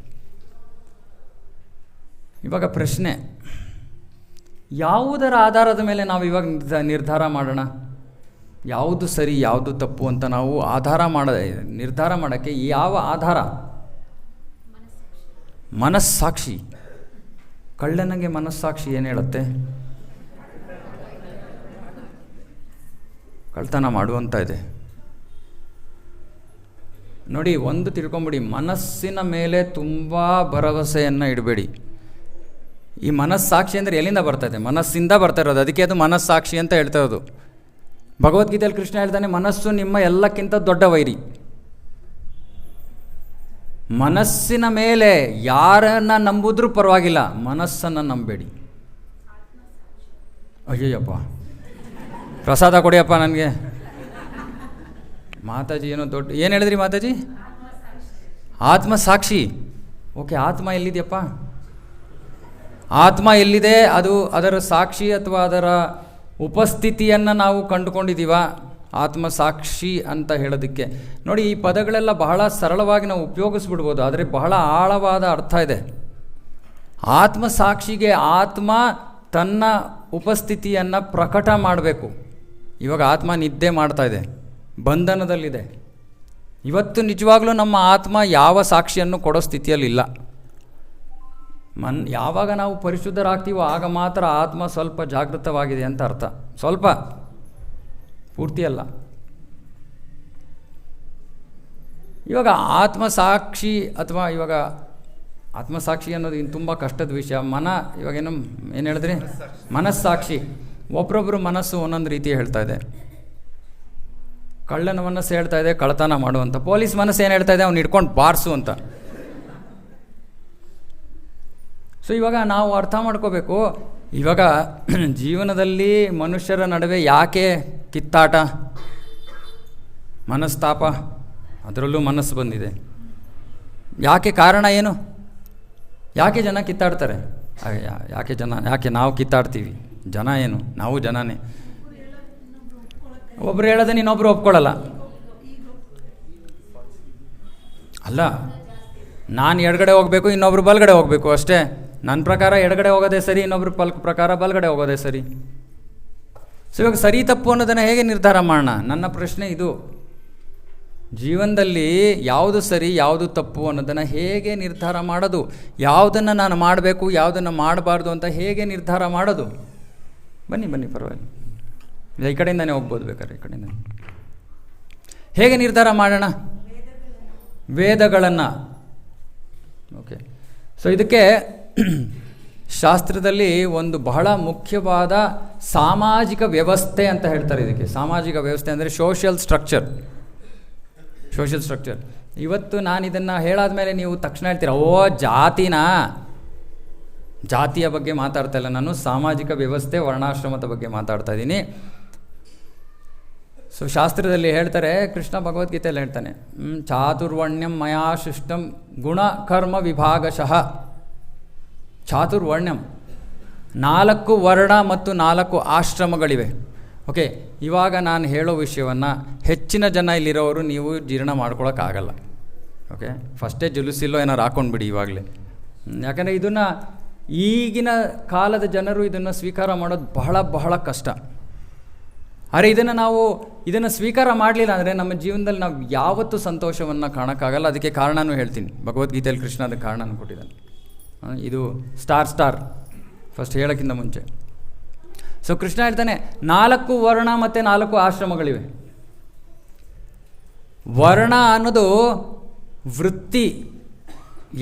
ಇವಾಗ ಪ್ರಶ್ನೆ, ಯಾವುದರ ಆಧಾರದ ಮೇಲೆ ನಾವು ಇವಾಗ ನಿರ್ಧಾರ ಮಾಡೋಣ? ಯಾವುದು ಸರಿ ಯಾವುದು ತಪ್ಪು ಅಂತ ನಾವು ನಿರ್ಧಾರ ಮಾಡೋಕ್ಕೆ ಯಾವ ಆಧಾರ? ಮನಸ್ಸಾಕ್ಷಿ. ಕಳ್ಳನಿಗೆ ಮನಸ್ಸಾಕ್ಷಿ ಏನು ಹೇಳುತ್ತೆ? ಕಳ್ತನ ಮಾಡುವಂತ ಇದೆ. ನೋಡಿ, ಒಂದು ತಿಳ್ಕೊಂಬಿಡಿ, ಮನಸ್ಸಿನ ಮೇಲೆ ತುಂಬ ಭರವಸೆಯನ್ನು ಇಡಬೇಡಿ. ಈ ಮನಸ್ಸಾಕ್ಷಿ ಅಂದರೆ ಎಲ್ಲಿಂದ ಬರ್ತದೆ? ಮನಸ್ಸಿಂದ ಬರ್ತಾ ಇರೋದು, ಅದಕ್ಕೆ ಅದು ಮನಸ್ಸಾಕ್ಷಿ ಅಂತ ಹೇಳ್ತಾ ಇರೋದು. ಭಗವದ್ಗೀತೆಯಲ್ಲಿ ಕೃಷ್ಣ ಹೇಳ್ತಾನೆ, ಮನಸ್ಸು ನಿಮ್ಮ ಎಲ್ಲಕ್ಕಿಂತ ದೊಡ್ಡ ವೈರಿ. ಮನಸ್ಸಿನ ಮೇಲೆ ಯಾರನ್ನ ನಂಬುದ್ರೂ ಪರವಾಗಿಲ್ಲ, ಮನಸ್ಸನ್ನು ನಂಬೇಡಿ. ಅಯ್ಯಯ್ಯಪ್ಪ, ಪ್ರಸಾದ ಕೊಡಿಯಪ್ಪ ನನಗೆ. ಮಾತಾಜಿ ಏನು ಹೇಳಿದ್ರಿ ಮಾತಾಜಿ? ಆತ್ಮಸಾಕ್ಷಿ. ಓಕೆ, ಆತ್ಮ ಎಲ್ಲಿದೆಯಪ್ಪ? ಆತ್ಮ ಎಲ್ಲಿದೆ? ಅದು ಅದರ ಸಾಕ್ಷಿ ಅಥವಾ ಅದರ ಉಪಸ್ಥಿತಿಯನ್ನು ನಾವು ಕಂಡುಕೊಂಡಿದ್ದೀವ ಆತ್ಮಸಾಕ್ಷಿ ಅಂತ ಹೇಳೋದಕ್ಕೆ? ನೋಡಿ, ಈ ಪದಗಳೆಲ್ಲ ಬಹಳ ಸರಳವಾಗಿ ನಾವು ಉಪಯೋಗಿಸ್ಬಿಡ್ಬೋದು, ಆದರೆ ಬಹಳ ಆಳವಾದ ಅರ್ಥ ಇದೆ. ಆತ್ಮಸಾಕ್ಷಿಗೆ ಆತ್ಮ ತನ್ನ ಉಪಸ್ಥಿತಿಯನ್ನು ಪ್ರಕಟ ಮಾಡಬೇಕು. ಇವಾಗ ಆತ್ಮ ನಿದ್ದೆ ಮಾಡ್ತಾ ಇದೆ, ಬಂಧನದಲ್ಲಿದೆ. ಇವತ್ತು ನಿಜವಾಗ್ಲೂ ನಮ್ಮ ಆತ್ಮ ಯಾವ ಸಾಕ್ಷಿಯನ್ನು ಕೊಡೋ ಸ್ಥಿತಿಯಲ್ಲಿಲ್ಲ. ಯಾವಾಗ ನಾವು ಪರಿಶುದ್ಧರಾಗ್ತೀವೋ ಆಗ ಮಾತ್ರ ಆತ್ಮ ಸ್ವಲ್ಪ ಜಾಗೃತವಾಗಿದೆ ಅಂತ ಅರ್ಥ. ಸ್ವಲ್ಪ, ಪೂರ್ತಿ ಅಲ್ಲ. ಇವಾಗ ಆತ್ಮಸಾಕ್ಷಿ ಅಥವಾ ಇವಾಗ ಆತ್ಮಸಾಕ್ಷಿ ಅನ್ನೋದು ಇನ್ನು ತುಂಬ ಕಷ್ಟದ ವಿಷಯ. ಇವಾಗೇನು ಹೇಳಿದ್ರಿ? ಮನಸ್ಸಾಕ್ಷಿ. ಒಬ್ಬರೊಬ್ಬರು ಮನಸ್ಸು ಒಂದೊಂದು ರೀತಿ ಹೇಳ್ತಾ ಇದೆ. ಕಳ್ಳನ ಮನಸ್ಸು ಹೇಳ್ತಾ ಇದೆ ಕಳ್ಳತನ ಮಾಡುವಂತ. ಪೊಲೀಸ್ ಮನಸ್ಸು ಏನು ಹೇಳ್ತಾ ಇದೆ? ಅವ್ನು ಹಿಡ್ಕೊಂಡು ಬಾರಿಸು ಅಂತ. ಸೊ ಇವಾಗ ನಾವು ಅರ್ಥ ಮಾಡ್ಕೋಬೇಕು, ಇವಾಗ ಜೀವನದಲ್ಲಿ ಮನುಷ್ಯರ ನಡುವೆ ಯಾಕೆ ಕಿತ್ತಾಟ, ಮನಸ್ತಾಪ, ಅದರಲ್ಲೂ ಮನಸ್ಸು ಬಂದಿದೆ. ಯಾಕೆ? ಕಾರಣ ಏನು? ಯಾಕೆ ಜನ ಕಿತ್ತಾಡ್ತಾರೆ? ಯಾಕೆ ನಾವು ಕಿತ್ತಾಡ್ತೀವಿ? ಜನ ಏನು? ನಾವು ಜನನೇ. ಒಬ್ರು ಹೇಳೋದನ್ನ ಇನ್ನೊಬ್ರು ಒಪ್ಕೊಳ್ಳಲ್ಲ. ಅಲ್ಲ, ನಾನು ಎಡಗಡೆ ಹೋಗಬೇಕು, ಇನ್ನೊಬ್ರು ಬಲಗಡೆ ಹೋಗಬೇಕು ಅಷ್ಟೇ. ನನ್ನ ಪ್ರಕಾರ ಎಡಗಡೆ ಹೋಗೋದೇ ಸರಿ, ಇನ್ನೊಬ್ರು ಪ್ರಕಾರ ಬಲಗಡೆ ಹೋಗೋದೇ ಸರಿ. ಸೊ ಇವಾಗ ಸರಿ ತಪ್ಪು ಅನ್ನೋದನ್ನು ಹೇಗೆ ನಿರ್ಧಾರ ಮಾಡೋಣ? ನನ್ನ ಪ್ರಶ್ನೆ ಇದು. ಜೀವನದಲ್ಲಿ ಯಾವುದು ಸರಿ ಯಾವುದು ತಪ್ಪು ಅನ್ನೋದನ್ನು ಹೇಗೆ ನಿರ್ಧಾರ ಮಾಡೋದು? ಯಾವುದನ್ನು ನಾನು ಮಾಡಬೇಕು ಯಾವುದನ್ನು ಮಾಡಬಾರ್ದು ಅಂತ ಹೇಗೆ ನಿರ್ಧಾರ ಮಾಡೋದು? ಬನ್ನಿ ಪರವಾಗಿಲ್ಲ, ಈ ಕಡೆಯಿಂದನೇ ಹೋಗ್ಬೋದು, ಬೇಕಾದ್ರೆ ಈ ಕಡೆಯಿಂದ. ಹೇಗೆ ನಿರ್ಧಾರ ಮಾಡೋಣ? ವೇದಗಳನ್ನು. ಓಕೆ, ಸೊ ಇದಕ್ಕೆ ಶಾಸ್ತ್ರದಲ್ಲಿ ಒಂದು ಬಹಳ ಮುಖ್ಯವಾದ ಸಾಮಾಜಿಕ ವ್ಯವಸ್ಥೆ ಅಂತ ಹೇಳ್ತಾರೆ. ಇದಕ್ಕೆ ಸಾಮಾಜಿಕ ವ್ಯವಸ್ಥೆ ಅಂದರೆ ಸೋಷಿಯಲ್ ಸ್ಟ್ರಕ್ಚರ್. ಇವತ್ತು ನಾನು ಇದನ್ನು ಹೇಳಾದ ಮೇಲೆ ನೀವು ತಕ್ಷಣ ಹೇಳ್ತೀರ, ಓ ಜಾತಿಯ ಬಗ್ಗೆ ಮಾತಾಡ್ತಾ ಇಲ್ಲ ನಾನು, ಸಾಮಾಜಿಕ ವ್ಯವಸ್ಥೆ ವರ್ಣಾಶ್ರಮದ ಬಗ್ಗೆ ಮಾತಾಡ್ತಾ ಇದ್ದೀನಿ. ಸೊ ಶಾಸ್ತ್ರದಲ್ಲಿ ಹೇಳ್ತಾರೆ, ಕೃಷ್ಣ ಭಗವದ್ಗೀತೆಯಲ್ಲಿ ಹೇಳ್ತಾನೆ, ಚಾತುರ್ವರ್ಣ್ಯಂ ಮಯಾ ಸೃಷ್ಟಂ ಗುಣ ಕರ್ಮ ವಿಭಾಗಶಃ. ಚಾತುರ್ವರ್ಣ್ಯಂ, 4 ವರ್ಣ ಮತ್ತು 4 ಆಶ್ರಮಗಳಿವೆ. ಓಕೆ, ಇವಾಗ ನಾನು ಹೇಳೋ ವಿಷಯವನ್ನು ಹೆಚ್ಚಿನ ಜನ ಇಲ್ಲಿರೋರು ನೀವು ಜೀರ್ಣ ಮಾಡ್ಕೊಳಕ್ಕಾಗಲ್ಲ. ಓಕೆ, ಫಸ್ಟೇ ಜುಲುಸಿಲ್ಲೋ ಏನಾರು ಹಾಕ್ಕೊಂಡ್ಬಿಡಿ ಇವಾಗಲೇ. ಯಾಕಂದರೆ ಇದನ್ನು ಈಗಿನ ಕಾಲದ ಜನರು ಇದನ್ನು ಸ್ವೀಕಾರ ಮಾಡೋದು ಬಹಳ ಬಹಳ ಕಷ್ಟ. ಆದರೆ ಇದನ್ನು ಸ್ವೀಕಾರ ಮಾಡಲಿಲ್ಲ ಅಂದರೆ ನಮ್ಮ ಜೀವನದಲ್ಲಿ ನಾವು ಯಾವತ್ತೂ ಸಂತೋಷವನ್ನು ಕಾಣೋಕ್ಕಾಗಲ್ಲ. ಅದಕ್ಕೆ ಕಾರಣನೂ ಹೇಳ್ತೀನಿ. ಭಗವದ್ಗೀತೆಯಲ್ಲಿ ಕೃಷ್ಣ ಅದಕ್ಕೆ ಕಾರಣನೂ ಕೊಟ್ಟಿದ್ದಾನೆ. ಇದು ಸ್ಟಾರ್ ಫಸ್ಟ್ ಹೇಳೋಕ್ಕಿಂತ ಮುಂಚೆ. ಸೊ ಕೃಷ್ಣ ಹೇಳ್ತಾನೆ, 4 ವರ್ಣ ಮತ್ತು 4 ಆಶ್ರಮಗಳಿವೆ. ವರ್ಣ ಅನ್ನೋದು ವೃತ್ತಿ,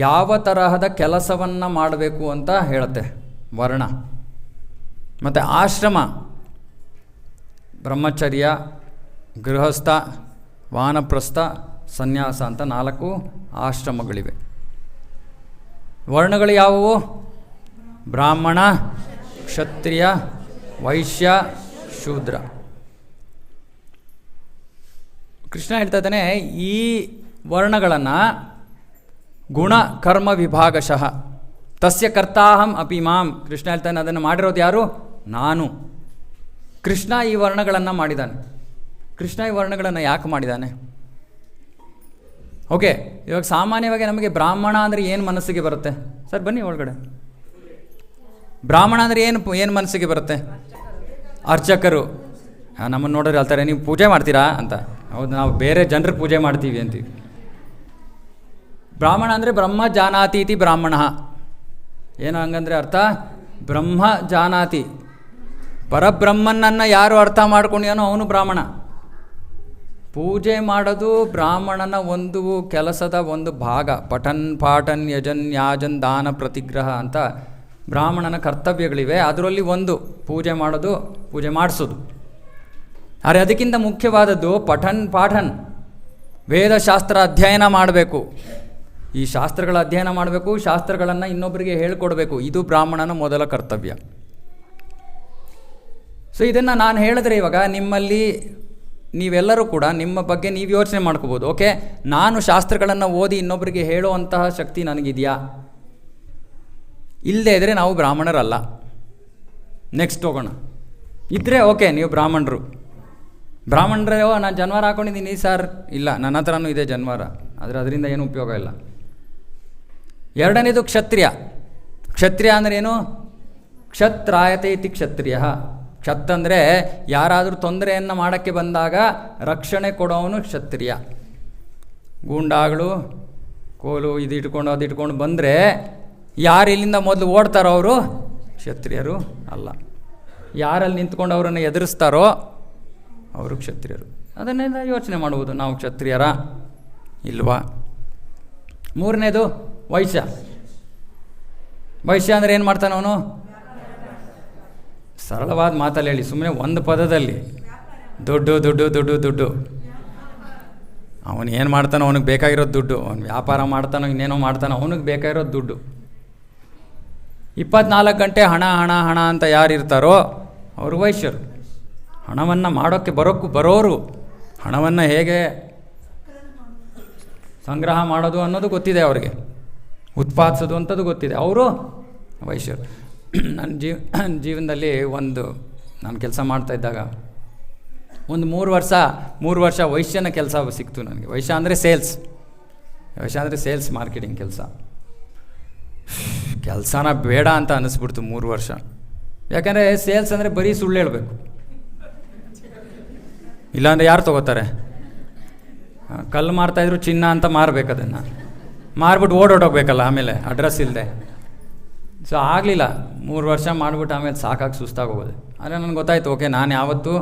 ಯಾವ ತರಹದ ಕೆಲಸವನ್ನು ಮಾಡಬೇಕು ಅಂತ ಹೇಳುತ್ತೆ ವರ್ಣ. ಮತ್ತು ಆಶ್ರಮ, ಬ್ರಹ್ಮಚರ್ಯ, ಗೃಹಸ್ಥ, ವಾನಪ್ರಸ್ಥ, ಸನ್ಯಾಸ ಅಂತ 4 ಆಶ್ರಮಗಳಿವೆ. ವರ್ಣಗಳು ಯಾವುವು? ಬ್ರಾಹ್ಮಣ, ಕ್ಷತ್ರಿಯ, ವೈಶ್ಯ, ಶೂದ್ರ. ಕೃಷ್ಣ ಹೇಳ್ತಾ ಇದ್ದಾನೆ, ಈ ವರ್ಣಗಳನ್ನು ಗುಣ ಕರ್ಮ ವಿಭಾಗಶಃ ತಸ್ಯ ಕರ್ತಾಹಂ ಅಪಿ ಮಾಂ. ಕೃಷ್ಣ ಹೇಳ್ತಾನೆ, ಅದನ್ನು ಮಾಡಿರೋದು ಯಾರು? ನಾನು. ಕೃಷ್ಣ ಈ ವರ್ಣಗಳನ್ನು ಮಾಡಿದ್ದಾನೆ. ಕೃಷ್ಣ ಈ ವರ್ಣಗಳನ್ನು ಯಾಕೆ ಮಾಡಿದ್ದಾನೆ? ಓಕೆ, ಇವಾಗ ಸಾಮಾನ್ಯವಾಗಿ ನಮಗೆ ಬ್ರಾಹ್ಮಣ ಅಂದರೆ ಏನು ಮನಸ್ಸಿಗೆ ಬರುತ್ತೆ? ಸರ್ ಬನ್ನಿ ಒಳಗಡೆ. ಬ್ರಾಹ್ಮಣ ಅಂದರೆ ಏನು ಮನಸ್ಸಿಗೆ ಬರುತ್ತೆ? ಅರ್ಚಕರು. ನಮ್ಮನ್ನು ನೋಡಿದ್ರೆ ಹೇಳ್ತಾರೆ, ನೀವು ಪೂಜೆ ಮಾಡ್ತೀರಾ ಅಂತ. ಹೌದು, ನಾವು ಬೇರೆ ಜನರು ಪೂಜೆ ಮಾಡ್ತೀವಿ ಅಂತೀವಿ. ಬ್ರಾಹ್ಮಣ ಅಂದರೆ ಬ್ರಹ್ಮ ಜಾನಾತಿ ಇತಿ ಬ್ರಾಹ್ಮಣ. ಏನು ಹಂಗಂದ್ರೆ ಅರ್ಥ? ಬ್ರಹ್ಮ ಜಾನಾತಿ, ಪರಬ್ರಹ್ಮನನ್ನು ಯಾರು ಅರ್ಥ ಮಾಡ್ಕೊಂಡ್ಯಾನೋ ಅವನು ಬ್ರಾಹ್ಮಣ. ಪೂಜೆ ಮಾಡೋದು ಬ್ರಾಹ್ಮಣನ ಒಂದು ಕೆಲಸದ ಒಂದು ಭಾಗ. ಪಠನ್ ಪಾಠನ್ ಯಜನ್ ಯಾಜನ್ ದಾನ ಪ್ರತಿಗ್ರಹ ಅಂತ ಬ್ರಾಹ್ಮಣನ ಕರ್ತವ್ಯಗಳಿವೆ. ಅದರಲ್ಲಿ ಒಂದು ಪೂಜೆ ಮಾಡೋದು, ಪೂಜೆ ಮಾಡಿಸೋದು. ಆದರೆ ಅದಕ್ಕಿಂತ ಮುಖ್ಯವಾದದ್ದು ಪಾಠನ್, ವೇದಶಾಸ್ತ್ರ ಅಧ್ಯಯನ ಮಾಡಬೇಕು. ಈ ಶಾಸ್ತ್ರಗಳ ಅಧ್ಯಯನ ಮಾಡಬೇಕು, ಶಾಸ್ತ್ರಗಳನ್ನು ಇನ್ನೊಬ್ಬರಿಗೆ ಹೇಳ್ಕೊಡ್ಬೇಕು. ಇದು ಬ್ರಾಹ್ಮಣನ ಮೊದಲ ಕರ್ತವ್ಯ. ಸೊ ಇದನ್ನು ನಾನು ಹೇಳಿದ್ರೆ ಇವಾಗ ನಿಮ್ಮಲ್ಲಿ ನೀವೆಲ್ಲರೂ ಕೂಡ ನಿಮ್ಮ ಬಗ್ಗೆ ನೀವು ಯೋಚನೆ ಮಾಡ್ಕೋಬೋದು. ಓಕೆ, ನಾನು ಶಾಸ್ತ್ರಗಳನ್ನು ಓದಿ ಇನ್ನೊಬ್ಬರಿಗೆ ಹೇಳುವಂತಹ ಶಕ್ತಿ ನನಗಿದೆಯಾ? ಇಲ್ಲದೇ ಇದ್ದರೆ ನಾವು ಬ್ರಾಹ್ಮಣರಲ್ಲ. ನೆಕ್ಸ್ಟ್ ಹೋಗೋಣ. ಇದ್ದರೆ ಓಕೆ, ನೀವು ಬ್ರಾಹ್ಮಣರು. ಬ್ರಾಹ್ಮಣರೇ, ನಾನು ಜನ್ವಾರ ಹಾಕ್ಕೊಂಡಿದ್ದೀನಿ ಸರ್. ಇಲ್ಲ, ನನ್ನ ಹತ್ರನೂ ಇದೆ ಜನ್ವಾರ, ಆದರೆ ಅದರಿಂದ ಏನೂ ಉಪಯೋಗ ಇಲ್ಲ. ಎರಡನೇದು ಕ್ಷತ್ರಿಯ. ಕ್ಷತ್ರಿಯ ಅಂದರೆ ಏನು? ಕ್ಷತ್ರಾಯತೆ ಇತಿ ಕ್ಷತ್ರಿಯ. ಕ್ಷತ್ ಅಂದರೆ ಯಾರಾದರೂ ತೊಂದರೆಯನ್ನು ಮಾಡೋಕ್ಕೆ ಬಂದಾಗ ರಕ್ಷಣೆ ಕೊಡೋವನು ಕ್ಷತ್ರಿಯ. ಗೂಂಡಾಗಳು ಕೋಲು ಇದು ಇಟ್ಕೊಂಡು ಅದು ಇಟ್ಕೊಂಡು ಬಂದರೆ ಯಾರು ಇಲ್ಲಿಂದ ಮೊದಲು ಓಡ್ತಾರೋ ಅವರು ಕ್ಷತ್ರಿಯರು ಅಲ್ಲ. ಯಾರಲ್ಲಿ ನಿಂತ್ಕೊಂಡು ಅವರನ್ನು ಎದುರಿಸ್ತಾರೋ ಅವರು ಕ್ಷತ್ರಿಯರು. ಅದನ್ನೆಲ್ಲ ಯೋಚನೆ ಮಾಡುವುದು, ನಾವು ಕ್ಷತ್ರಿಯರ ಇಲ್ವಾ. ಮೂರನೇದು ವೈಶ್ಯ. ವೈಶ್ಯ ಅಂದರೆ ಏನು ಮಾಡ್ತಾನೆ ಅವನು? ಸರಳವಾದ ಮಾತಲ್ಲಿ ಹೇಳಿ, ಸುಮ್ಮನೆ ಒಂದು ಪದದಲ್ಲಿ, ದುಡ್ಡು ದುಡ್ಡು ದುಡ್ಡು ದುಡ್ಡು. ಅವನು ಏನು ಮಾಡ್ತಾನೋ ಅವನಿಗೆ ಬೇಕಾಗಿರೋದು ದುಡ್ಡು. ಅವನು ವ್ಯಾಪಾರ ಮಾಡ್ತಾನೋ ಇನ್ನೇನೋ ಮಾಡ್ತಾನೋ, ಅವನಿಗೆ ಬೇಕಾಗಿರೋದು ದುಡ್ಡು. 24 ಗಂಟೆ ಹಣ ಹಣ ಹಣ ಅಂತ ಯಾರು ಇರ್ತಾರೋ ಅವರು ವೈಶ್ಯರು. ಹಣವನ್ನು ಮಾಡೋಕ್ಕೆ ಬರೋರು, ಹಣವನ್ನು ಹೇಗೆ ಸಂಗ್ರಹ ಮಾಡೋದು ಅನ್ನೋದು ಗೊತ್ತಿದೆ ಅವರಿಗೆ, ಉತ್ಪಾದಿಸೋದು ಅಂಥದ್ದು ಗೊತ್ತಿದೆ, ಅವರು ವೈಶ್ಯರು. ನನ್ನ ಜೀವನದಲ್ಲಿ ನಾನು ಕೆಲಸ ಮಾಡ್ತಾಯಿದ್ದಾಗ ಒಂದು 3 ವರ್ಷ ವೈಶ್ಯನ ಕೆಲಸ ಸಿಕ್ತು ನನಗೆ. ವೈಶ್ಯ ಅಂದರೆ ಸೇಲ್ಸ್ ಮಾರ್ಕೆಟಿಂಗ್ ಕೆಲಸನ ಬೇಡ ಅಂತ ಅನ್ನಿಸ್ಬಿಡ್ತು 3 ವರ್ಷ. ಯಾಕಂದರೆ ಸೇಲ್ಸ್ ಅಂದರೆ ಬರೀ ಸುಳ್ಳು ಹೇಳಬೇಕು, ಇಲ್ಲಾಂದರೆ ಯಾರು ತೊಗೋತಾರೆ? ಕಲ್ಲು ಮಾರ್ತಾಯಿದ್ರು ಚಿನ್ನ ಅಂತ ಮಾರಬೇಕು, ಅದನ್ನು ಮಾರ್ಬಿಟ್ಟು ಓಡೋಗ್ಬೇಕಲ್ಲ ಆಮೇಲೆ ಅಡ್ರೆಸ್ ಇಲ್ಲದೆ. ಸೊ ಆಗಲಿಲ್ಲ, 3 ವರ್ಷ ಮಾಡಿಬಿಟ್ಟು ಆಮೇಲೆ ಸಾಕಾಗಿ ಸುಸ್ತಾಗಿ ಹೋಗೋದು. ಆದರೆ ನನಗೆ ಗೊತ್ತಾಯಿತು, ಓಕೆ, ನಾನು ಯಾವತ್ತೂ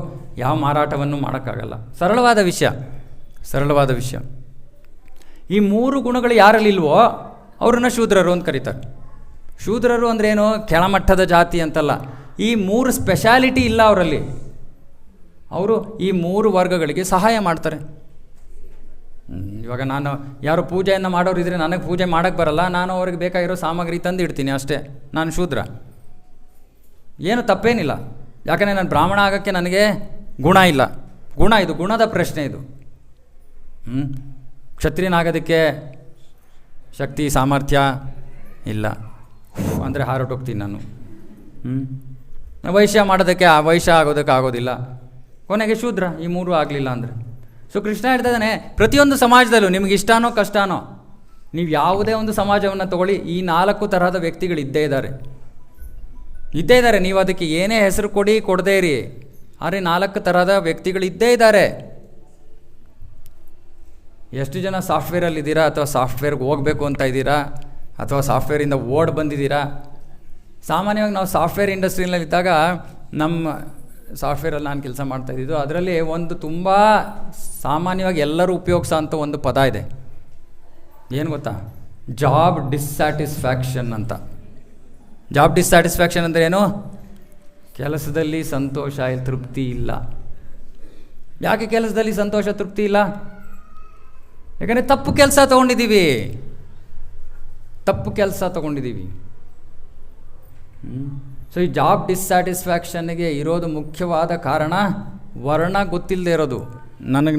ಯಾವ ಮಾರಾಟವನ್ನು ಮಾಡೋಕ್ಕಾಗಲ್ಲ. ಸರಳವಾದ ವಿಷಯ. ಈ 3 ಗುಣಗಳು ಯಾರಲ್ಲಿಲ್ವೋ ಅವ್ರನ್ನ ಶೂದ್ರರು ಅಂತ ಕರೀತಾರೆ. ಶೂದ್ರರು ಅಂದ್ರೆ ಏನು? ಕೆಳಮಟ್ಟದ ಜಾತಿ ಅಂತಲ್ಲ. ಈ 3 ಸ್ಪೆಷಾಲಿಟಿ ಇಲ್ಲ ಅವರಲ್ಲಿ. ಅವರು ಈ 3 ವರ್ಗಗಳಿಗೆ ಸಹಾಯ ಮಾಡ್ತಾರೆ. ಇವಾಗ ನಾನು ಯಾರು ಪೂಜೆಯನ್ನು ಮಾಡೋರಿದ್ರೆ ನನಗೆ ಪೂಜೆ ಮಾಡೋಕ್ಕೆ ಬರಲ್ಲ, ನಾನು ಅವ್ರಿಗೆ ಬೇಕಾಗಿರೋ ಸಾಮಗ್ರಿ ತಂದು ಇಡ್ತೀನಿ ಅಷ್ಟೇ, ನಾನು ಶೂದ್ರ. ಏನು ತಪ್ಪೇನಿಲ್ಲ, ಯಾಕಂದರೆ ನಾನು ಬ್ರಾಹ್ಮಣ ಆಗೋಕ್ಕೆ ನನಗೆ ಗುಣ ಇಲ್ಲ. ಇದು ಗುಣದ ಪ್ರಶ್ನೆ ಇದು. ಕ್ಷತ್ರಿಯನಾಗೋದಕ್ಕೆ ಶಕ್ತಿ ಸಾಮರ್ಥ್ಯ ಇಲ್ಲ ಅಂದರೆ ಹಾರಟೋಗ್ತೀನಿ ನಾನು. ವೈಶ್ಯ ಆಗೋದಕ್ಕೆ ಆಗೋದಿಲ್ಲ, ಕೊನೆಗೆ ಶೂದ್ರ. ಈ 3 ಆಗಲಿಲ್ಲ ಅಂದರೆ. ಸೊ ಕೃಷ್ಣ ಹೇಳ್ತಾ ಇದ್ದಾನೆ, ಪ್ರತಿಯೊಂದು ಸಮಾಜದಲ್ಲೂ ನಿಮ್ಗೆ ಇಷ್ಟನೋ ಕಷ್ಟನೋ, ನೀವು ಯಾವುದೇ ಒಂದು ಸಮಾಜವನ್ನು ತಗೊಳ್ಳಿ, ಈ 4 ತರಹದ ವ್ಯಕ್ತಿಗಳು ಇದ್ದೇ ಇದ್ದಾರೆ. ನೀವು ಅದಕ್ಕೆ ಏನೇ ಹೆಸರು ಕೊಡದೇ ಇರಿ, ಆದರೆ 4 ತರಹದ ವ್ಯಕ್ತಿಗಳು ಇದ್ದೇ ಇದ್ದಾರೆ. ಎಷ್ಟು ಜನ ಸಾಫ್ಟ್ವೇರಲ್ಲಿದ್ದೀರಾ, ಅಥವಾ ಸಾಫ್ಟ್ವೇರ್ಗೆ ಹೋಗಬೇಕು ಅಂತ ಇದ್ದೀರಾ, ಅಥವಾ ಸಾಫ್ಟ್ವೇರಿಂದ ಬಂದಿದ್ದೀರಾ? ಸಾಮಾನ್ಯವಾಗಿ ನಾವು ಸಾಫ್ಟ್ವೇರ್ ಇಂಡಸ್ಟ್ರಿನಲ್ಲಿದ್ದಾಗ, ನಮ್ಮ ಸಾಫ್ಟ್ವೇರಲ್ಲಿ ನಾನು ಕೆಲಸ ಮಾಡ್ತಾಯಿದ್ದು, ಅದರಲ್ಲಿ ಒಂದು ತುಂಬ ಸಾಮಾನ್ಯವಾಗಿ ಎಲ್ಲರೂ ಉಪಯೋಗಿಸೋ ಅಂಥ ಒಂದು ಪದ ಇದೆ. ಏನು ಗೊತ್ತಾ? ಜಾಬ್ ಡಿಸ್ಸ್ಯಾಟಿಸ್ಫ್ಯಾಕ್ಷನ್ ಅಂತ. ಜಾಬ್ ಡಿಸ್ಸ್ಯಾಟಿಸ್ಫ್ಯಾಕ್ಷನ್ ಅಂದರೆ ಏನು? ಕೆಲಸದಲ್ಲಿ ಸಂತೋಷ ತೃಪ್ತಿ ಇಲ್ಲ. ಯಾಕೆ ಕೆಲಸದಲ್ಲಿ ಸಂತೋಷ ತೃಪ್ತಿ ಇಲ್ಲ? ಯಾಕಂದರೆ ತಪ್ಪು ಕೆಲಸ ತೊಗೊಂಡಿದ್ದೀವಿ. ಸೊ ಈ ಜಾಬ್ ಡಿಸ್ಸ್ಯಾಟಿಸ್ಫ್ಯಾಕ್ಷನ್ಗೆ ಇರೋದು ಮುಖ್ಯವಾದ ಕಾರಣ ವರ್ಣ ಗೊತ್ತಿಲ್ಲದೆ ಇರೋದು.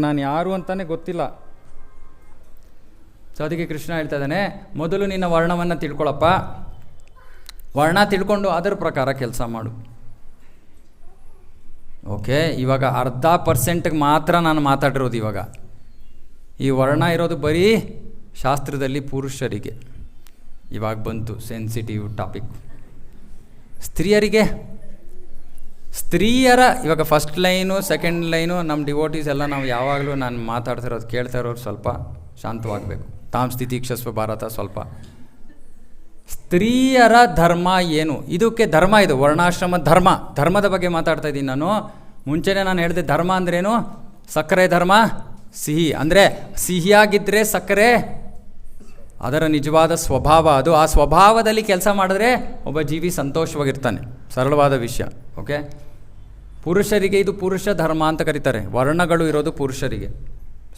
ನಾನು ಯಾರು ಅಂತಲೇ ಗೊತ್ತಿಲ್ಲ. ಸೊ ಅದಕ್ಕೆ ಕೃಷ್ಣ ಹೇಳ್ತಾ ಇದ್ದಾನೆ, ಮೊದಲು ನಿನ್ನ ವರ್ಣವನ್ನು ತಿಳ್ಕೊಳ್ಳಪ್ಪ. ವರ್ಣ ತಿಳ್ಕೊಂಡು ಅದರ ಪ್ರಕಾರ ಕೆಲಸ ಮಾಡು. ಓಕೆ, ಇವಾಗ 0.5% ಮಾತ್ರ ನಾನು ಮಾತಾಡಿರೋದು. ಇವಾಗ ಈ ವರ್ಣ ಇರೋದು ಬರೀ ಶಾಸ್ತ್ರದಲ್ಲಿ ಪುರುಷರಿಗೆ. ಇವಾಗ ಬಂತು ಸೆನ್ಸಿಟಿವ್ ಟಾಪಿಕ್. ಸ್ತ್ರೀಯರ ಇವಾಗ ಫಸ್ಟ್ ಲೈನು ಸೆಕೆಂಡ್ ಲೈನು ನಮ್ಮ ಡಿವೋಟೀಸ್ ಎಲ್ಲ ನಾವು ಯಾವಾಗಲೂ ನಾನು ಮಾತಾಡ್ತಿರೋದು ಕೇಳ್ತಾ ಇರೋರು ಸ್ವಲ್ಪ ಶಾಂತವಾಗಬೇಕು. ತಾಮ್ ಸ್ಥಿತಿಕ್ಷಸ್ವ ಭಾರತ. ಸ್ವಲ್ಪ ಸ್ತ್ರೀಯರ ಧರ್ಮ ಏನು, ಇದಕ್ಕೆ ಧರ್ಮ, ಇದು ವರ್ಣಾಶ್ರಮ ಧರ್ಮದ ಬಗ್ಗೆ ಮಾತಾಡ್ತಾ ಇದ್ದೀನಿ ನಾನು. ಮುಂಚೆನೇ ನಾನು ಹೇಳಿದೆ ಧರ್ಮ ಅಂದ್ರೇನು, ಸಕ್ಕರೆ ಧರ್ಮ ಸಿಹಿ, ಅಂದರೆ ಸಿಹಿಯಾಗಿದ್ದರೆ ಸಕ್ಕರೆ ಅದರ ನಿಜವಾದ ಸ್ವಭಾವ. ಅದು ಆ ಸ್ವಭಾವದಲ್ಲಿ ಕೆಲಸ ಮಾಡಿದ್ರೆ ಒಬ್ಬ ಜೀವಿ ಸಂತೋಷವಾಗಿರ್ತಾನೆ. ಸರಳವಾದ ವಿಷಯ. ಓಕೆ, ಪುರುಷರಿಗೆ ಇದು ಪುರುಷ ಧರ್ಮ ಅಂತ ಕರೀತಾರೆ. ವರ್ಣಗಳು ಇರೋದು ಪುರುಷರಿಗೆ,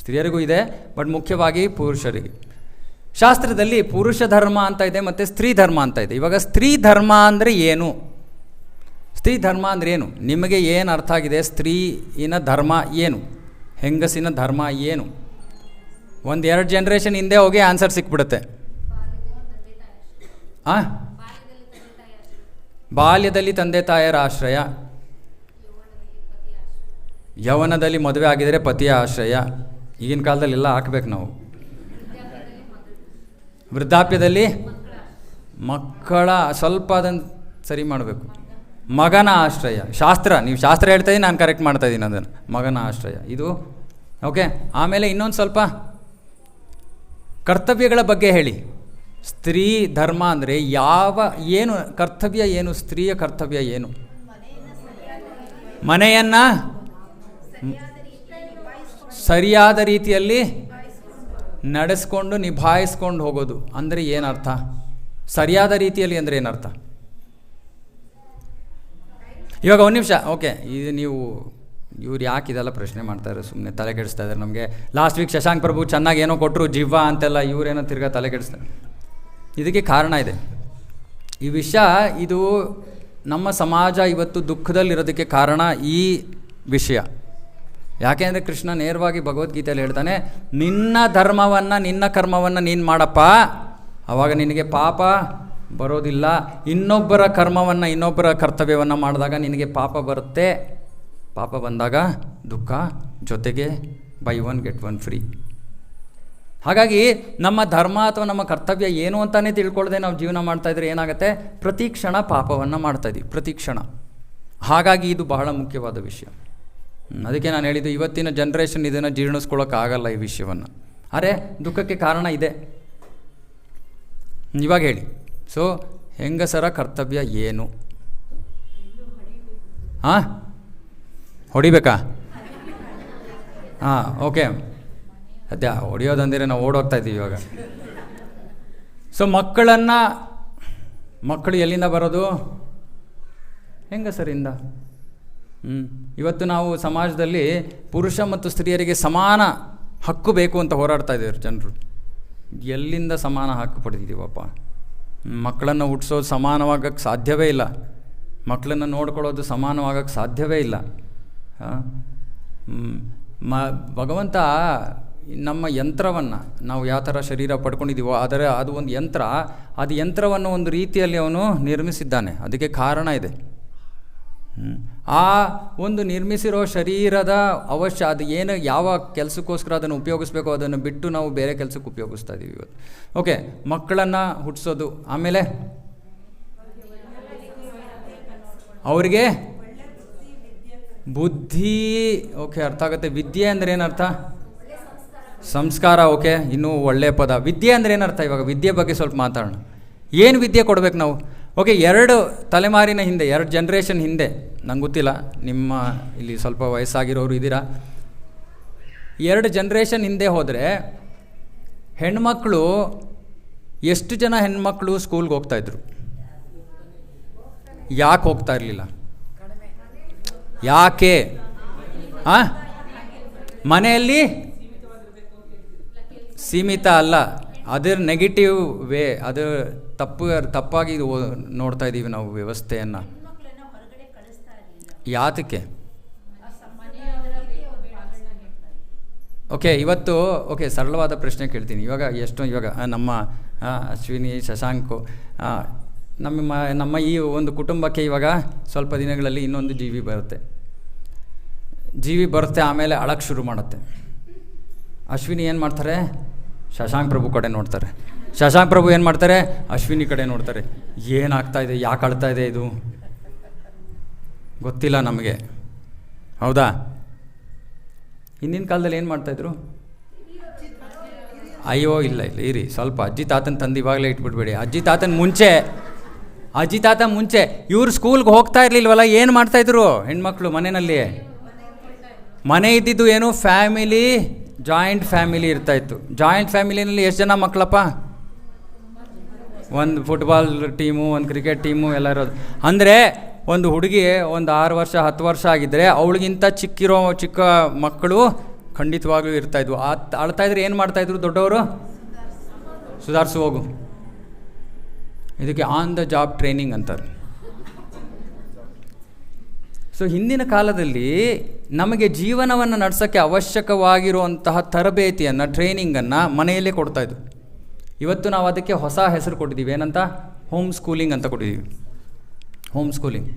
ಸ್ತ್ರೀಯರಿಗೂ ಇದೆ, ಬಟ್ ಮುಖ್ಯವಾಗಿ ಪುರುಷರಿಗೆ. ಶಾಸ್ತ್ರದಲ್ಲಿ ಪುರುಷ ಧರ್ಮ ಅಂತ ಇದೆ ಮತ್ತು ಸ್ತ್ರೀ ಧರ್ಮ ಅಂತ ಇದೆ. ಇವಾಗ ಸ್ತ್ರೀ ಧರ್ಮ ಅಂದರೆ ಏನು, ಸ್ತ್ರೀ ಧರ್ಮ ಅಂದರೆ ಏನು, ನಿಮಗೆ ಏನು ಅರ್ಥ ಆಗಿದೆ? ಸ್ತ್ರೀಯಿನ ಧರ್ಮ ಏನು, ಹೆಂಗಸಿನ ಧರ್ಮ ಏನು? 1-2 ಜನ್ರೇಷನ್ ಹಿಂದೆ ಹೋಗಿ ಆನ್ಸರ್ ಸಿಕ್ಬಿಡುತ್ತೆ. ಬಾಲ್ಯದಲ್ಲಿ ತಂದೆ ತಾಯರ ಆಶ್ರಯ, ಯೌವನದಲ್ಲಿ ಮದುವೆ ಆಗಿದರೆ ಪತಿಯ ಆಶ್ರಯ. ಈಗಿನ ಕಾಲದಲ್ಲಿ ಎಲ್ಲ ಹಾಕ್ಬೇಕು ನಾವು. ವೃದ್ಧಾಪ್ಯದಲ್ಲಿ ಮಕ್ಕಳ, ಸ್ವಲ್ಪ ಅದನ್ನು ಸರಿ ಮಾಡಬೇಕು, ಮಗನ ಆಶ್ರಯ. ನೀವು ಶಾಸ್ತ್ರ ಹೇಳ್ತಾ ಇದ್ದೀನಿ, ನಾನು ಕರೆಕ್ಟ್ ಮಾಡ್ತಾ ಇದ್ದೀನಿ ಅದನ್ನು. ಮಗನ ಆಶ್ರಯ ಇದು. ಓಕೆ, ಆಮೇಲೆ ಇನ್ನೊಂದು ಸ್ವಲ್ಪ ಕರ್ತವ್ಯಗಳ ಬಗ್ಗೆ ಹೇಳಿ. ಸ್ತ್ರೀ ಧರ್ಮ ಅಂದರೆ ಏನು ಕರ್ತವ್ಯ, ಏನು ಸ್ತ್ರೀಯ ಕರ್ತವ್ಯ ಏನು? ಮನೆಯನ್ನು ಸರಿಯಾದ ರೀತಿಯಲ್ಲಿ ನಡೆಸ್ಕೊಂಡು ನಿಭಾಯಿಸ್ಕೊಂಡು ಹೋಗೋದು ಅಂದರೆ ಏನರ್ಥ? ಸರಿಯಾದ ರೀತಿಯಲ್ಲಿ ಅಂದರೆ ಏನರ್ಥ? ಇವಾಗ ಒಂದು ನಿಮಿಷ. ಓಕೆ, ಇದು ಇವ್ರು ಯಾಕೆ ಇದೆಲ್ಲ ಪ್ರಶ್ನೆ ಮಾಡ್ತಾರೆ, ಸುಮ್ಮನೆ ತಲೆ ಕೆಡಿಸ್ತಾ ಇದ್ದಾರೆ ನಮಗೆ. ಲಾಸ್ಟ್ ವೀಕ್ ಶಶಾಂಕ್ ಪ್ರಭು ಚೆನ್ನಾಗಿ ಏನೋ ಕೊಟ್ಟರು, ಜಿವ್ವ ಅಂತೆಲ್ಲ, ಇವರೇನೋ ತಿರ್ಗಾ ತಲೆ ಕೆಡಿಸ್ತಾರೆ. ಇದಕ್ಕೆ ಕಾರಣ ಇದೆ. ಈ ವಿಷಯ, ಇದು ನಮ್ಮ ಸಮಾಜ ಇವತ್ತು ದುಃಖದಲ್ಲಿರೋದಕ್ಕೆ ಕಾರಣ ಈ ವಿಷಯ. ಯಾಕೆ ಅಂದರೆ ಕೃಷ್ಣ ನೇರವಾಗಿ ಭಗವದ್ಗೀತೆಯಲ್ಲಿ ಹೇಳ್ತಾನೆ, ನಿನ್ನ ಧರ್ಮವನ್ನು ನಿನ್ನ ಕರ್ಮವನ್ನು ನೀನು ಮಾಡಪ್ಪ, ಆವಾಗ ನಿನಗೆ ಪಾಪ ಬರೋದಿಲ್ಲ. ಇನ್ನೊಬ್ಬರ ಕರ್ಮವನ್ನು ಇನ್ನೊಬ್ಬರ ಕರ್ತವ್ಯವನ್ನು ಮಾಡಿದಾಗ ನಿನಗೆ ಪಾಪ ಬರುತ್ತೆ. ಪಾಪ ಬಂದಾಗ ದುಃಖ, ಜೊತೆಗೆ ಬೈ 1 get 1 ಫ್ರೀ. ಹಾಗಾಗಿ ನಮ್ಮ ಧರ್ಮ ಅಥವಾ ನಮ್ಮ ಕರ್ತವ್ಯ ಏನು ಅಂತಲೇ ತಿಳ್ಕೊಳ್ಳದೆ ನಾವು ಜೀವನ ಮಾಡ್ತಾಯಿದ್ರೆ ಏನಾಗುತ್ತೆ? ಪ್ರತಿ ಕ್ಷಣ ಪಾಪವನ್ನು ಮಾಡ್ತಾಯಿದ್ದೀವಿ, ಪ್ರತಿ ಕ್ಷಣ. ಹಾಗಾಗಿ ಇದು ಬಹಳ ಮುಖ್ಯವಾದ ವಿಷಯ. ಅದಕ್ಕೆ ನಾನು ಹೇಳಿದ್ದು, ಇವತ್ತಿನ ಜನ್ರೇಷನ್ ಇದನ್ನು ಜೀರ್ಣಿಸ್ಕೊಳ್ಳೋಕ್ಕಾಗಲ್ಲ ಈ ವಿಷಯವನ್ನು. ಅರೆ, ದುಃಖಕ್ಕೆ ಕಾರಣ ಇದೆ. ಇವಾಗ ಹೇಳಿ, ಸೊ ಹೆಂಗಸರ ಕರ್ತವ್ಯ ಏನು? ಹೊಡಿಬೇಕಾ? ಓಕೆ, ಅದೇ ಹೊಡಿಯೋದಂದರೆ ನಾವು ಓಡೋಗ್ತಾ ಇದ್ದೀವಿ ಇವಾಗ. ಸೊ ಮಕ್ಕಳು ಎಲ್ಲಿಂದ ಬರೋದು? ಹೆಂಗಸರಿಂದ. ಇವತ್ತು ನಾವು ಸಮಾಜದಲ್ಲಿ ಪುರುಷ ಮತ್ತು ಸ್ತ್ರೀಯರಿಗೆ ಸಮಾನ ಹಕ್ಕು ಬೇಕು ಅಂತ ಹೋರಾಡ್ತಾ ಇದ್ದೀವಿ ಜನರು. ಎಲ್ಲಿಂದ ಸಮಾನ ಹಕ್ಕು ಪಡೆದಿದ್ದೀವಪ್ಪ? ಮಕ್ಕಳನ್ನು ಹುಟ್ಟಿಸೋದು ಸಮಾನವಾಗಕ್ಕೆ ಸಾಧ್ಯವೇ ಇಲ್ಲ. ಮಕ್ಕಳನ್ನು ನೋಡ್ಕೊಳ್ಳೋದು ಸಮಾನವಾಗಕ್ಕೆ ಸಾಧ್ಯವೇ ಇಲ್ಲ. ಭಗವಂತ ನಮ್ಮ ಯಂತ್ರವನ್ನು ನಾವು ಯಾವ ಥರ ಶರೀರ ಪಡ್ಕೊಂಡಿದ್ದೀವೋ ಅದು ಒಂದು ಯಂತ್ರ. ಅದು ಯಂತ್ರವನ್ನು ಒಂದು ರೀತಿಯಲ್ಲಿ ಅವನು ನಿರ್ಮಿಸಿದ್ದಾನೆ. ಅದಕ್ಕೆ ಕಾರಣ ಇದೆ. ಆ ಒಂದು ನಿರ್ಮಿಸಿರೋ ಶರೀರದ ಅದು ಏನು, ಯಾವ ಕೆಲಸಕ್ಕೋಸ್ಕರ ಅದನ್ನು ಉಪಯೋಗಿಸ್ಬೇಕೋ ಅದನ್ನು ಬಿಟ್ಟು ನಾವು ಬೇರೆ ಕೆಲಸಕ್ಕೆ ಉಪಯೋಗಿಸ್ತಾ ಇದ್ದೀವಿ ಇವತ್ತು. ಓಕೆ, ಮಕ್ಕಳನ್ನು ಹುಟ್ಟಿಸೋದು, ಆಮೇಲೆ ಅವರಿಗೆ ಬುದ್ಧಿ. ಓಕೆ, ಅರ್ಥ ಆಗುತ್ತೆ. ವಿದ್ಯೆ ಅಂದರೆ ಏನರ್ಥ? ಸಂಸ್ಕಾರ. ಓಕೆ, ಇನ್ನೂ ಒಳ್ಳೆಯ ಪದ. ವಿದ್ಯೆ ಅಂದರೆ ಏನರ್ಥ? ಇವಾಗ ವಿದ್ಯೆ ಬಗ್ಗೆ ಸ್ವಲ್ಪ ಮಾತಾಡೋಣ. ಏನು ವಿದ್ಯೆ ಕೊಡಬೇಕು ನಾವು? ಓಕೆ, 2 ತಲೆಮಾರಿನ ಹಿಂದೆ, 2 ಜನ್ರೇಷನ್ ಹಿಂದೆ, ನಂಗೆ ಗೊತ್ತಿಲ್ಲ, ನಿಮ್ಮ ಇಲ್ಲಿ ಸ್ವಲ್ಪ ವಯಸ್ಸಾಗಿರೋರು ಇದ್ದೀರಾ, 2 ಜನ್ರೇಷನ್ ಹಿಂದೆ ಹೋದರೆ ಹೆಣ್ಮಕ್ಳು, ಎಷ್ಟು ಜನ ಹೆಣ್ಮಕ್ಳು ಸ್ಕೂಲ್ಗೆ ಹೋಗ್ತಾಯಿದ್ರು? ಯಾಕೆ ಹೋಗ್ತಾ ಇರಲಿಲ್ಲ? ಯಾಕೆ? ಮನೆಯಲ್ಲಿ ಸೀಮಿತ ಅಲ್ಲ, ಅದರ ನೆಗೆಟಿವ್ ವೇ, ಅದು ತಪ್ಪಾಗಿ ನೋಡ್ತಾ ಇದ್ದೀವಿ ನಾವು ವ್ಯವಸ್ಥೆಯನ್ನು. ಯಾತಕ್ಕೆ? ಓಕೆ, ಇವತ್ತು ಸರಳವಾದ ಪ್ರಶ್ನೆ ಕೇಳ್ತೀನಿ. ಇವಾಗ ನಮ್ಮ ಅಶ್ವಿನಿ, ಶಶಾಂಕು, ನಮ್ಮ ಈ ಒಂದು ಕುಟುಂಬಕ್ಕೆ ಇವಾಗ ಸ್ವಲ್ಪ ದಿನಗಳಲ್ಲಿ ಇನ್ನೊಂದು ಜೀವಿ ಬರುತ್ತೆ. ಆಮೇಲೆ ಅಳಕ್ಕೆ ಶುರು ಮಾಡುತ್ತೆ. ಅಶ್ವಿನಿ ಏನು ಮಾಡ್ತಾರೆ? ಶಶಾಂಕ್ ಪ್ರಭು ಕಡೆ ನೋಡ್ತಾರೆ. ಶಶಾಂಕ್ ಪ್ರಭು ಏನು ಮಾಡ್ತಾರೆ, ಅಶ್ವಿನಿ ಕಡೆ ನೋಡ್ತಾರೆ, ಏನಾಗ್ತಾ ಇದೆ, ಯಾಕೆ ಅಳ್ತಾ ಇದೆ ಇದು ಗೊತ್ತಿಲ್ಲ ನಮಗೆ, ಹೌದಾ? ಹಿಂದಿನ ಕಾಲದಲ್ಲಿ ಏನು ಮಾಡ್ತಾಯಿದ್ರು? ಅಯ್ಯೋ ಇಲ್ಲ ಇರಿ, ಸ್ವಲ್ಪ ಅಜ್ಜಿ ತಾತನ ತಂದು ಇವಾಗಲೇ ಇಟ್ಬಿಡ್ಬೇಡಿ. ಅಜ್ಜಿ ತಾತ ಮುಂಚೆ ಇವ್ರು ಸ್ಕೂಲ್ಗೆ ಹೋಗ್ತಾ ಇರಲಿಲ್ವಲ್ಲ, ಏನು ಮಾಡ್ತಾಯಿದ್ರು ಹೆಣ್ಮಕ್ಳು ಮನೆಯಲ್ಲಿ? ಮನೆ ಇದ್ದಿದ್ದು ಏನು, ಫ್ಯಾಮಿಲಿ, ಜಾಯಿಂಟ್ ಫ್ಯಾಮಿಲಿ ಇರ್ತಾಯಿತ್ತು. ಜಾಯಿಂಟ್ ಫ್ಯಾಮಿಲಿನಲ್ಲಿ ಎಷ್ಟು ಜನ ಮಕ್ಕಳಪ್ಪ? ಒಂದು ಫುಟ್ಬಾಲ್ ಟೀಮು, ಒಂದು ಕ್ರಿಕೆಟ್ ಟೀಮು ಎಲ್ಲ ಇರೋದು. ಅಂದರೆ ಒಂದು ಹುಡುಗಿ ಒಂದು 6 ವರ್ಷ 10 ವರ್ಷ ಆಗಿದ್ದರೆ ಅವಳಿಗಿಂತ ಚಿಕ್ಕ ಮಕ್ಕಳು ಖಂಡಿತವಾಗ್ಲೂ ಇರ್ತಾಯಿದ್ವು. ಅಳ್ತಾಯಿದ್ರೆ ಏನು ಮಾಡ್ತಾಯಿದ್ರು ದೊಡ್ಡವರು? ಸುಧಾರಿಸು ಹೋಗು. ಇದಕ್ಕೆ ಆನ್ ದ ಜಾಬ್ ಟ್ರೈನಿಂಗ್ ಅಂತಾರೆ. ಸೊ ಹಿಂದಿನ ಕಾಲದಲ್ಲಿ ನಮಗೆ ಜೀವನವನ್ನು ನಡೆಸೋಕ್ಕೆ ಅವಶ್ಯಕವಾಗಿರುವಂತಹ ತರಬೇತಿಯನ್ನು, ಟ್ರೈನಿಂಗನ್ನು ಮನೆಯಲ್ಲೇ ಕೊಡ್ತಾಯಿದ್ರು. ಇವತ್ತು ನಾವು ಅದಕ್ಕೆ ಹೊಸ ಹೆಸರು ಕೊಟ್ಟಿದ್ದೀವಿ. ಏನಂತ? ಹೋಮ್ ಸ್ಕೂಲಿಂಗ್ ಅಂತ ಕೊಟ್ಟಿದ್ದೀವಿ. Home schooling.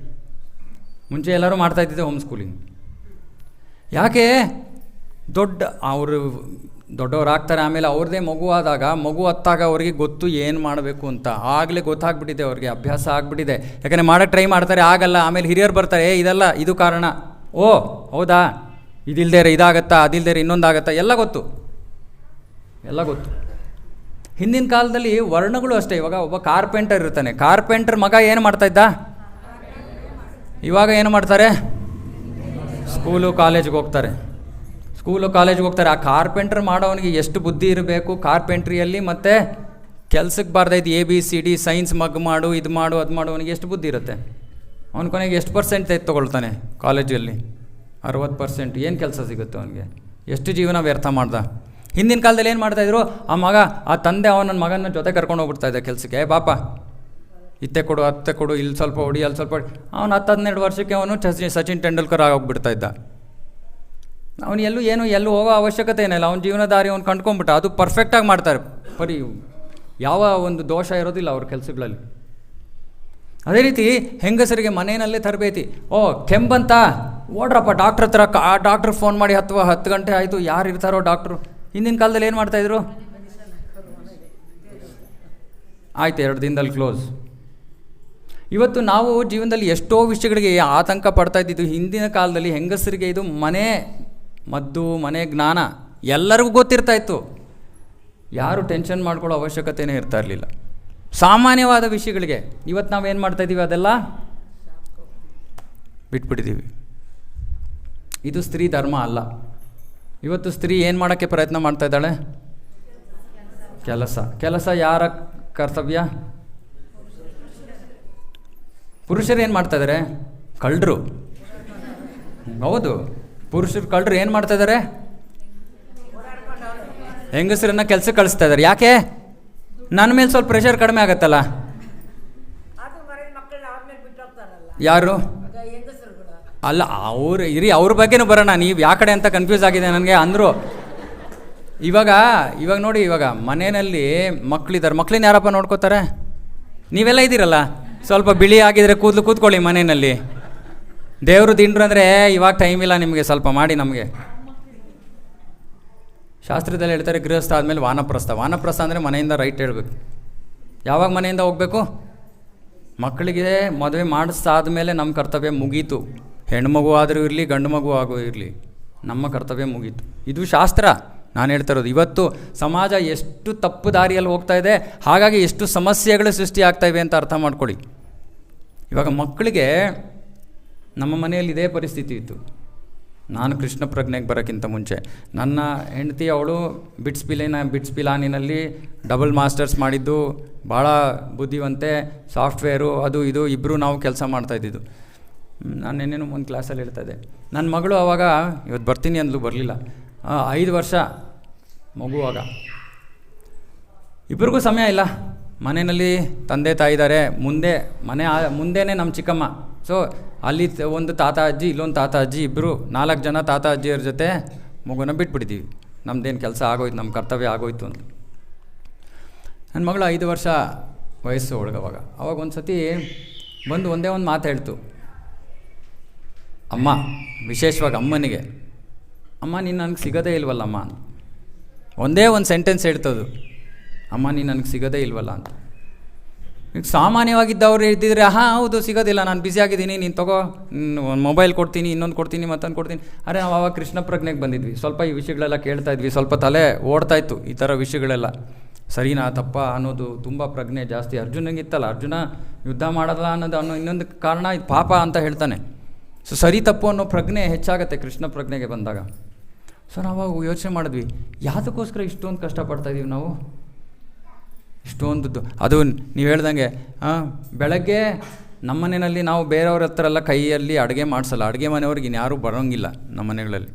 ಮುಂಚೆ ಎಲ್ಲರೂ ಮಾಡ್ತಾಯಿದ್ದಿದ್ದೆ ಹೋಮ್ ಸ್ಕೂಲಿಂಗ್. ಯಾಕೆ? ಅವರು ದೊಡ್ಡವರಾಗ್ತಾರೆ, ಆಮೇಲೆ ಅವ್ರದ್ದೇ ಮಗು ಹತ್ತಾಗ ಅವ್ರಿಗೆ ಗೊತ್ತು ಏನು ಮಾಡಬೇಕು ಅಂತ. ಆಗಲೇ ಗೊತ್ತಾಗ್ಬಿಟ್ಟಿದೆ ಅವ್ರಿಗೆ, ಅಭ್ಯಾಸ ಆಗಿಬಿಟ್ಟಿದೆ. ಯಾಕಂದರೆ ಮಾಡೋಕ್ಕೆ ಟ್ರೈ ಮಾಡ್ತಾರೆ, ಆಗಲ್ಲ. ಆಮೇಲೆ ಹಿರಿಯರು ಬರ್ತಾರೆ, ಇದಲ್ಲ ಇದು ಕಾರಣ, ಓ ಹೌದಾ, ಇದಿಲ್ದೇರೆ ಇದಾಗತ್ತಾ, ಅದಿಲ್ದೇರೆ ಇನ್ನೊಂದಾಗತ್ತಾ, ಎಲ್ಲ ಗೊತ್ತು. ಹಿಂದಿನ ಕಾಲದಲ್ಲಿ ವರ್ಣಗಳು ಅಷ್ಟೇ. ಇವಾಗ ಒಬ್ಬ ಕಾರ್ಪೆಂಟರ್ ಇರ್ತಾನೆ, ಕಾರ್ಪೆಂಟರ್ ಮಗ ಏನು ಮಾಡ್ತಾಯಿದ್ದ? ಇವಾಗ ಏನು ಮಾಡ್ತಾರೆ? ಸ್ಕೂಲು ಕಾಲೇಜ್ಗೆ ಹೋಗ್ತಾರೆ. ಆ ಕಾರ್ಪೆಂಟರ್ ಮಾಡೋವನಿಗೆ ಎಷ್ಟು ಬುದ್ಧಿ ಇರಬೇಕು ಕಾರ್ಪೆಂಟ್ರಿಯಲ್ಲಿ, ಮತ್ತು ಕೆಲ್ಸಕ್ಕೆ ಬಾರ್ದೈದು ABCD ಸೈನ್ಸ್ ಮಗ್ ಮಾಡು, ಇದು ಮಾಡು, ಅದು ಮಾಡು, ಅವನಿಗೆ ಎಷ್ಟು ಬುದ್ಧಿ ಇರುತ್ತೆ? ಅವನ ಕೊನೆಗೆ ಎಷ್ಟು % ತೊಗೊಳ್ತಾನೆ ಕಾಲೇಜಲ್ಲಿ? 60%. ಏನು ಕೆಲಸ ಸಿಗುತ್ತೆ ಅವನಿಗೆ? ಎಷ್ಟು ಜೀವನ ವ್ಯರ್ಥ ಮಾಡ್ದ? ಹಿಂದಿನ ಕಾಲದಲ್ಲಿ ಏನು ಮಾಡ್ತಾಯಿದ್ರು? ಆ ತಂದೆ ಅವನ ಮಗನ ಜೊತೆ ಕರ್ಕೊಂಡು ಹೋಗ್ಬಿಡ್ತಾಯಿದ್ದ ಕೆಲಸಕ್ಕೆ. ಬಾಪ ಇತ್ತೆ ಕೊಡು, ಅತ್ತೆ ಕೊಡು, ಇಲ್ಲಿ ಸ್ವಲ್ಪ ಹೊಡಿ, ಅಲ್ಲಿ ಸ್ವಲ್ಪ ಹೊಡಿ. ಅವನು 10-12 ವರ್ಷಕ್ಕೆ ಅವನು ಸಚಿನ್ ತೆಂಡೂಲ್ಕರ್ ಆಗೋಗ್ಬಿಡ್ತಾ ಇದ್ದ. ಅವನು ಎಲ್ಲೂ ಹೋಗೋ ಅವಶ್ಯಕತೆ ಏನಿಲ್ಲ. ಅವನ ಜೀವನ ದಾರಿ ಅವ್ನು ಕಂಡ್ಕೊಂಡ್ಬಿಟ್ಟ. ಅದು ಪರ್ಫೆಕ್ಟಾಗಿ ಮಾಡ್ತಾರೆ, ಯಾವ ಒಂದು ದೋಷ ಇರೋದಿಲ್ಲ ಅವ್ರ ಕೆಲಸಗಳಲ್ಲಿ. ಅದೇ ರೀತಿ ಹೆಂಗಸರಿಗೆ ಮನೆಯಲ್ಲೇ ತರಬೇತಿ. ಕೆಂಬಂತ ಓಡ್ರಪ್ಪ ಡಾಕ್ಟ್ರ್ ಹತ್ರ. ಡಾಕ್ಟ್ರ್ ಫೋನ್ ಮಾಡಿ 10 ಗಂಟೆ ಆಯಿತು, ಯಾರು ಇರ್ತಾರೋ ಡಾಕ್ಟ್ರು. ಹಿಂದಿನ ಕಾಲದಲ್ಲಿ ಏನು ಮಾಡ್ತಾಯಿದ್ರು? ಆಯ್ತು, 2 ದಿನದಲ್ಲಿ ಕ್ಲೋಸ್. ಇವತ್ತು ನಾವು ಜೀವನದಲ್ಲಿ ಎಷ್ಟೋ ವಿಷಯಗಳಿಗೆ ಆತಂಕ ಪಡ್ತಾ ಇದ್ದಿದ್ದು ಹಿಂದಿನ ಕಾಲದಲ್ಲಿ ಹೆಂಗಸರಿಗೆ ಇದು ಮನೆ ಮದ್ದು, ಮನೆ ಜ್ಞಾನ ಎಲ್ಲರಿಗೂ ಗೊತ್ತಿರ್ತಾ ಇತ್ತು. ಯಾರು ಟೆನ್ಷನ್ ಮಾಡ್ಕೊಳ್ಳೋ ಅವಶ್ಯಕತೆಯೇ ಇರ್ತಾ ಇರಲಿಲ್ಲ ಸಾಮಾನ್ಯವಾದ ವಿಷಯಗಳಿಗೆ. ಇವತ್ತು ನಾವೇನು ಮಾಡ್ತಾಯಿದ್ದೀವಿ? ಅದೆಲ್ಲ ಬಿಟ್ಬಿಟ್ಟಿದ್ದೀವಿ. ಇದು ಸ್ತ್ರೀ ಧರ್ಮ ಅಲ್ಲ. ಇವತ್ತು ಸ್ತ್ರೀ ಏನು ಮಾಡೋಕ್ಕೆ ಪ್ರಯತ್ನ ಮಾಡ್ತಾ ಇದ್ದಾಳೆ? ಕೆಲಸ ಯಾರ ಕರ್ತವ್ಯ? ಪುರುಷರು ಏನು ಮಾಡ್ತಾಯಿದ್ದಾರೆ? ಕಳ್ಳರು. ಹೌದು, ಪುರುಷರು ಕಳ್ಳರು ಏನು ಮಾಡ್ತಾಯಿದ್ದಾರೆ? ಹೆಂಗಸರನ್ನ ಕೆಲಸಕ್ಕೆ ಕಳಿಸ್ತಾ ಇದ್ದಾರೆ. ಯಾಕೆ? ನನ್ನ ಮೇಲೆ ಸ್ವಲ್ಪ ಪ್ರೆಷರ್ ಕಡಿಮೆ ಆಗತ್ತಲ್ಲ. ಯಾರು? ಅಲ್ಲ, ಅವ್ರ ಬಗ್ಗೆನೂ ಬರೋಣ. ನೀವು ಯಾವ ಕಡೆ ಅಂತ ಕನ್ಫ್ಯೂಸ್ ಆಗಿದೆ ನನಗೆ ಅಂದರು. ಇವಾಗ ನೋಡಿ, ಇವಾಗ ಮನೆಯಲ್ಲಿ ಮಕ್ಕಳಿದ್ದಾರೆ. ಮಕ್ಕಳನ್ನ ಯಾರಪ್ಪ ನೋಡ್ಕೋತಾರೆ? ನೀವೆಲ್ಲ ಇದ್ದೀರಲ್ಲ, ಸ್ವಲ್ಪ ಬಿಳಿ ಆಗಿದ್ರೆ ಕೂತ್ಕೊಳ್ಳಿ ಮನೆಯಲ್ಲಿ. ದೇವರು ದಿಂಡ್ರು ಅಂದರೆ ಇವಾಗ ಟೈಮ್ ಇಲ್ಲ ನಿಮಗೆ, ಸ್ವಲ್ಪ ಮಾಡಿ ನಮಗೆ. ಶಾಸ್ತ್ರದಲ್ಲಿ ಹೇಳ್ತಾರೆ, ಗೃಹಸ್ಥ ಆದಮೇಲೆ ವಾನಪ್ರಸ್ಥ. ವಾನಪ್ರಸ್ಥ ಅಂದರೆ ಮನೆಯಿಂದ ರೈಟ್ ಹೇಳಬೇಕು. ಯಾವಾಗ ಮನೆಯಿಂದ ಹೋಗಬೇಕು? ಮಕ್ಕಳಿಗೆ ಮದುವೆ ಮಾಡಿಸಾದ್ಮೇಲೆ ನಮ್ಮ ಕರ್ತವ್ಯ ಮುಗೀತು. ಹೆಣ್ಮಗು ಆದರೂ ಇರಲಿ, ಗಂಡು ಮಗು ಆಗೋ ಇರಲಿ, ನಮ್ಮ ಕರ್ತವ್ಯ ಮುಗೀತು. ಇದು ಶಾಸ್ತ್ರ ನಾನು ಹೇಳ್ತಾ ಇರೋದು. ಇವತ್ತು ಸಮಾಜ ಎಷ್ಟು ತಪ್ಪು ದಾರಿಯಲ್ಲಿ ಹೋಗ್ತಾ ಇದೆ, ಹಾಗಾಗಿ ಎಷ್ಟು ಸಮಸ್ಯೆಗಳು ಸೃಷ್ಟಿ ಆಗ್ತಾಯಿವೆ ಅಂತ ಅರ್ಥ ಮಾಡ್ಕೊಳ್ಳಿ. ಇವಾಗ ಮಕ್ಕಳಿಗೆ ನಮ್ಮ ಮನೆಯಲ್ಲಿ ಇದೇ ಪರಿಸ್ಥಿತಿ ಇತ್ತು. ನಾನು ಕೃಷ್ಣ ಪ್ರಜ್ಞೆಗೆ ಬರೋಕ್ಕಿಂತ ಮುಂಚೆ ನನ್ನ ಹೆಂಡತಿ ಅವಳು ಬಿಟ್ಸ್ ಪಿಲಾನಿನಲ್ಲಿ ಡಬಲ್ ಮಾಸ್ಟರ್ಸ್ ಮಾಡಿದ್ದು, ಭಾಳ ಬುದ್ಧಿವಂತೆ, ಸಾಫ್ಟ್ವೇರು ಅದು ಇದು ಇಬ್ಬರು ನಾವು ಕೆಲಸ ಮಾಡ್ತಾಯಿದ್ದಿದ್ದು. ನಾನು ಏನೇನೋ ಒಂದು ಕ್ಲಾಸಲ್ಲಿ ಹೇಳ್ತಾಯಿದ್ದೆ. ನನ್ನ ಮಗಳು ಆವಾಗ ಇವತ್ತು ಬರ್ತೀನಿ ಅಂದ್ಲು, ಬರಲಿಲ್ಲ. 5 ವರ್ಷ ಮಗುವಾಗ ಇಬ್ಬರಿಗೂ ಸಮಯ ಇಲ್ಲ. ಮನೆಯಲ್ಲಿ ತಂದೆ ತಾಯಿ ಇದ್ದಾರೆ, ಮುಂದೆನೇ ನಮ್ಮ ಚಿಕ್ಕಮ್ಮ. ಸೊ ಅಲ್ಲಿ ಒಂದು ತಾತ ಅಜ್ಜಿ, ಇಲ್ಲೊಂದು ತಾತ ಅಜ್ಜಿ, ಇಬ್ಬರು 4 ಜನ ತಾತ ಅಜ್ಜಿಯರ ಜೊತೆ ಮಗುನ ಬಿಟ್ಬಿಟ್ಟಿದ್ದೀವಿ. ನಮ್ಮದೇನು ಕೆಲಸ ಆಗೋಯ್ತು, ನಮ್ಮ ಕರ್ತವ್ಯ ಆಗೋಯ್ತು ಅಂತ. ನನ್ನ ಮಗಳು 5 ವರ್ಷ ವಯಸ್ಸು ಒಳಗವಾಗ ಒಂದು ಸತಿ ಬಂದು ಒಂದೇ ಒಂದು ಮಾತು ಹೇಳ್ತು. ಅಮ್ಮ, ವಿಶೇಷವಾಗಿ ಅಮ್ಮನಿಗೆ, ಅಮ್ಮ ನೀನು ನನಗೆ ಸಿಗೋದೇ ಇಲ್ವಲ್ಲಮ್ಮ. ಒಂದೇ ಒಂದು ಸೆಂಟೆನ್ಸ್ ಹೇಳ್ತದು. ಅಮ್ಮ ನೀನು ನನಗೆ ಸಿಗೋದೇ ಇಲ್ವಲ್ಲ ಅಂತ. ಈಗ ಸಾಮಾನ್ಯವಾಗಿದ್ದವ್ರು ಇದ್ದಿದ್ರೆ ಹೌದು ಸಿಗೋದಿಲ್ಲ, ನಾನು ಬ್ಯುಸಿ ಆಗಿದ್ದೀನಿ, ನೀನು ತಗೋ, ಒಂದು ಮೊಬೈಲ್ ಕೊಡ್ತೀನಿ, ಇನ್ನೊಂದು ಕೊಡ್ತೀನಿ, ಮತ್ತೊಂದು ಕೊಡ್ತೀನಿ. ಅರೆ ನಾವು ಆವಾಗ ಕೃಷ್ಣ ಪ್ರಜ್ಞೆಗೆ ಬಂದಿದ್ವಿ, ಸ್ವಲ್ಪ ಈ ವಿಷಯಗಳೆಲ್ಲ ಕೇಳ್ತಾ ಇದ್ವಿ, ಸ್ವಲ್ಪ ತಲೆ ಓಡ್ತಾಯಿತ್ತು ಈ ಥರ ವಿಷಯಗಳೆಲ್ಲ. ಸರಿನಾ ತಪ್ಪ ಅನ್ನೋದು ತುಂಬ ಪ್ರಜ್ಞೆ ಜಾಸ್ತಿ. ಅರ್ಜುನಿಗಿತ್ತಲ್ಲ, ಅರ್ಜುನ ಯುದ್ಧ ಮಾಡಲ್ಲ ಅನ್ನೋ ಇನ್ನೊಂದು ಕಾರಣ ಇದು ಪಾಪ ಅಂತ ಹೇಳ್ತಾನೆ. ಸೊ ಸರಿ ತಪ್ಪು ಅನ್ನೋ ಪ್ರಜ್ಞೆ ಹೆಚ್ಚಾಗತ್ತೆ ಕೃಷ್ಣ ಪ್ರಜ್ಞೆಗೆ ಬಂದಾಗ. ಸೊ ನಾವು ಯೋಚನೆ ಮಾಡಿದ್ವಿ, ಯಾವುದಕ್ಕೋಸ್ಕರ ಇಷ್ಟೊಂದು ಕಷ್ಟಪಡ್ತಾಯಿದ್ದೀವಿ ನಾವು, ಇಷ್ಟೊಂದದ್ದು. ಅದು ನೀವು ಹೇಳ್ದಂಗೆ ಬೆಳಗ್ಗೆ ನಮ್ಮ ಮನೆಯಲ್ಲಿ ನಾವು ಬೇರೆಯವ್ರ ಹತ್ರ ಎಲ್ಲ ಕೈಯಲ್ಲಿ ಅಡುಗೆ ಮಾಡಿಸಲ್ಲ, ಅಡುಗೆ ಮನೆಯವ್ರಿಗೆ ಇನ್ಯಾರೂ ಬರೋಂಗಿಲ್ಲ ನಮ್ಮ ಮನೆಗಳಲ್ಲಿ.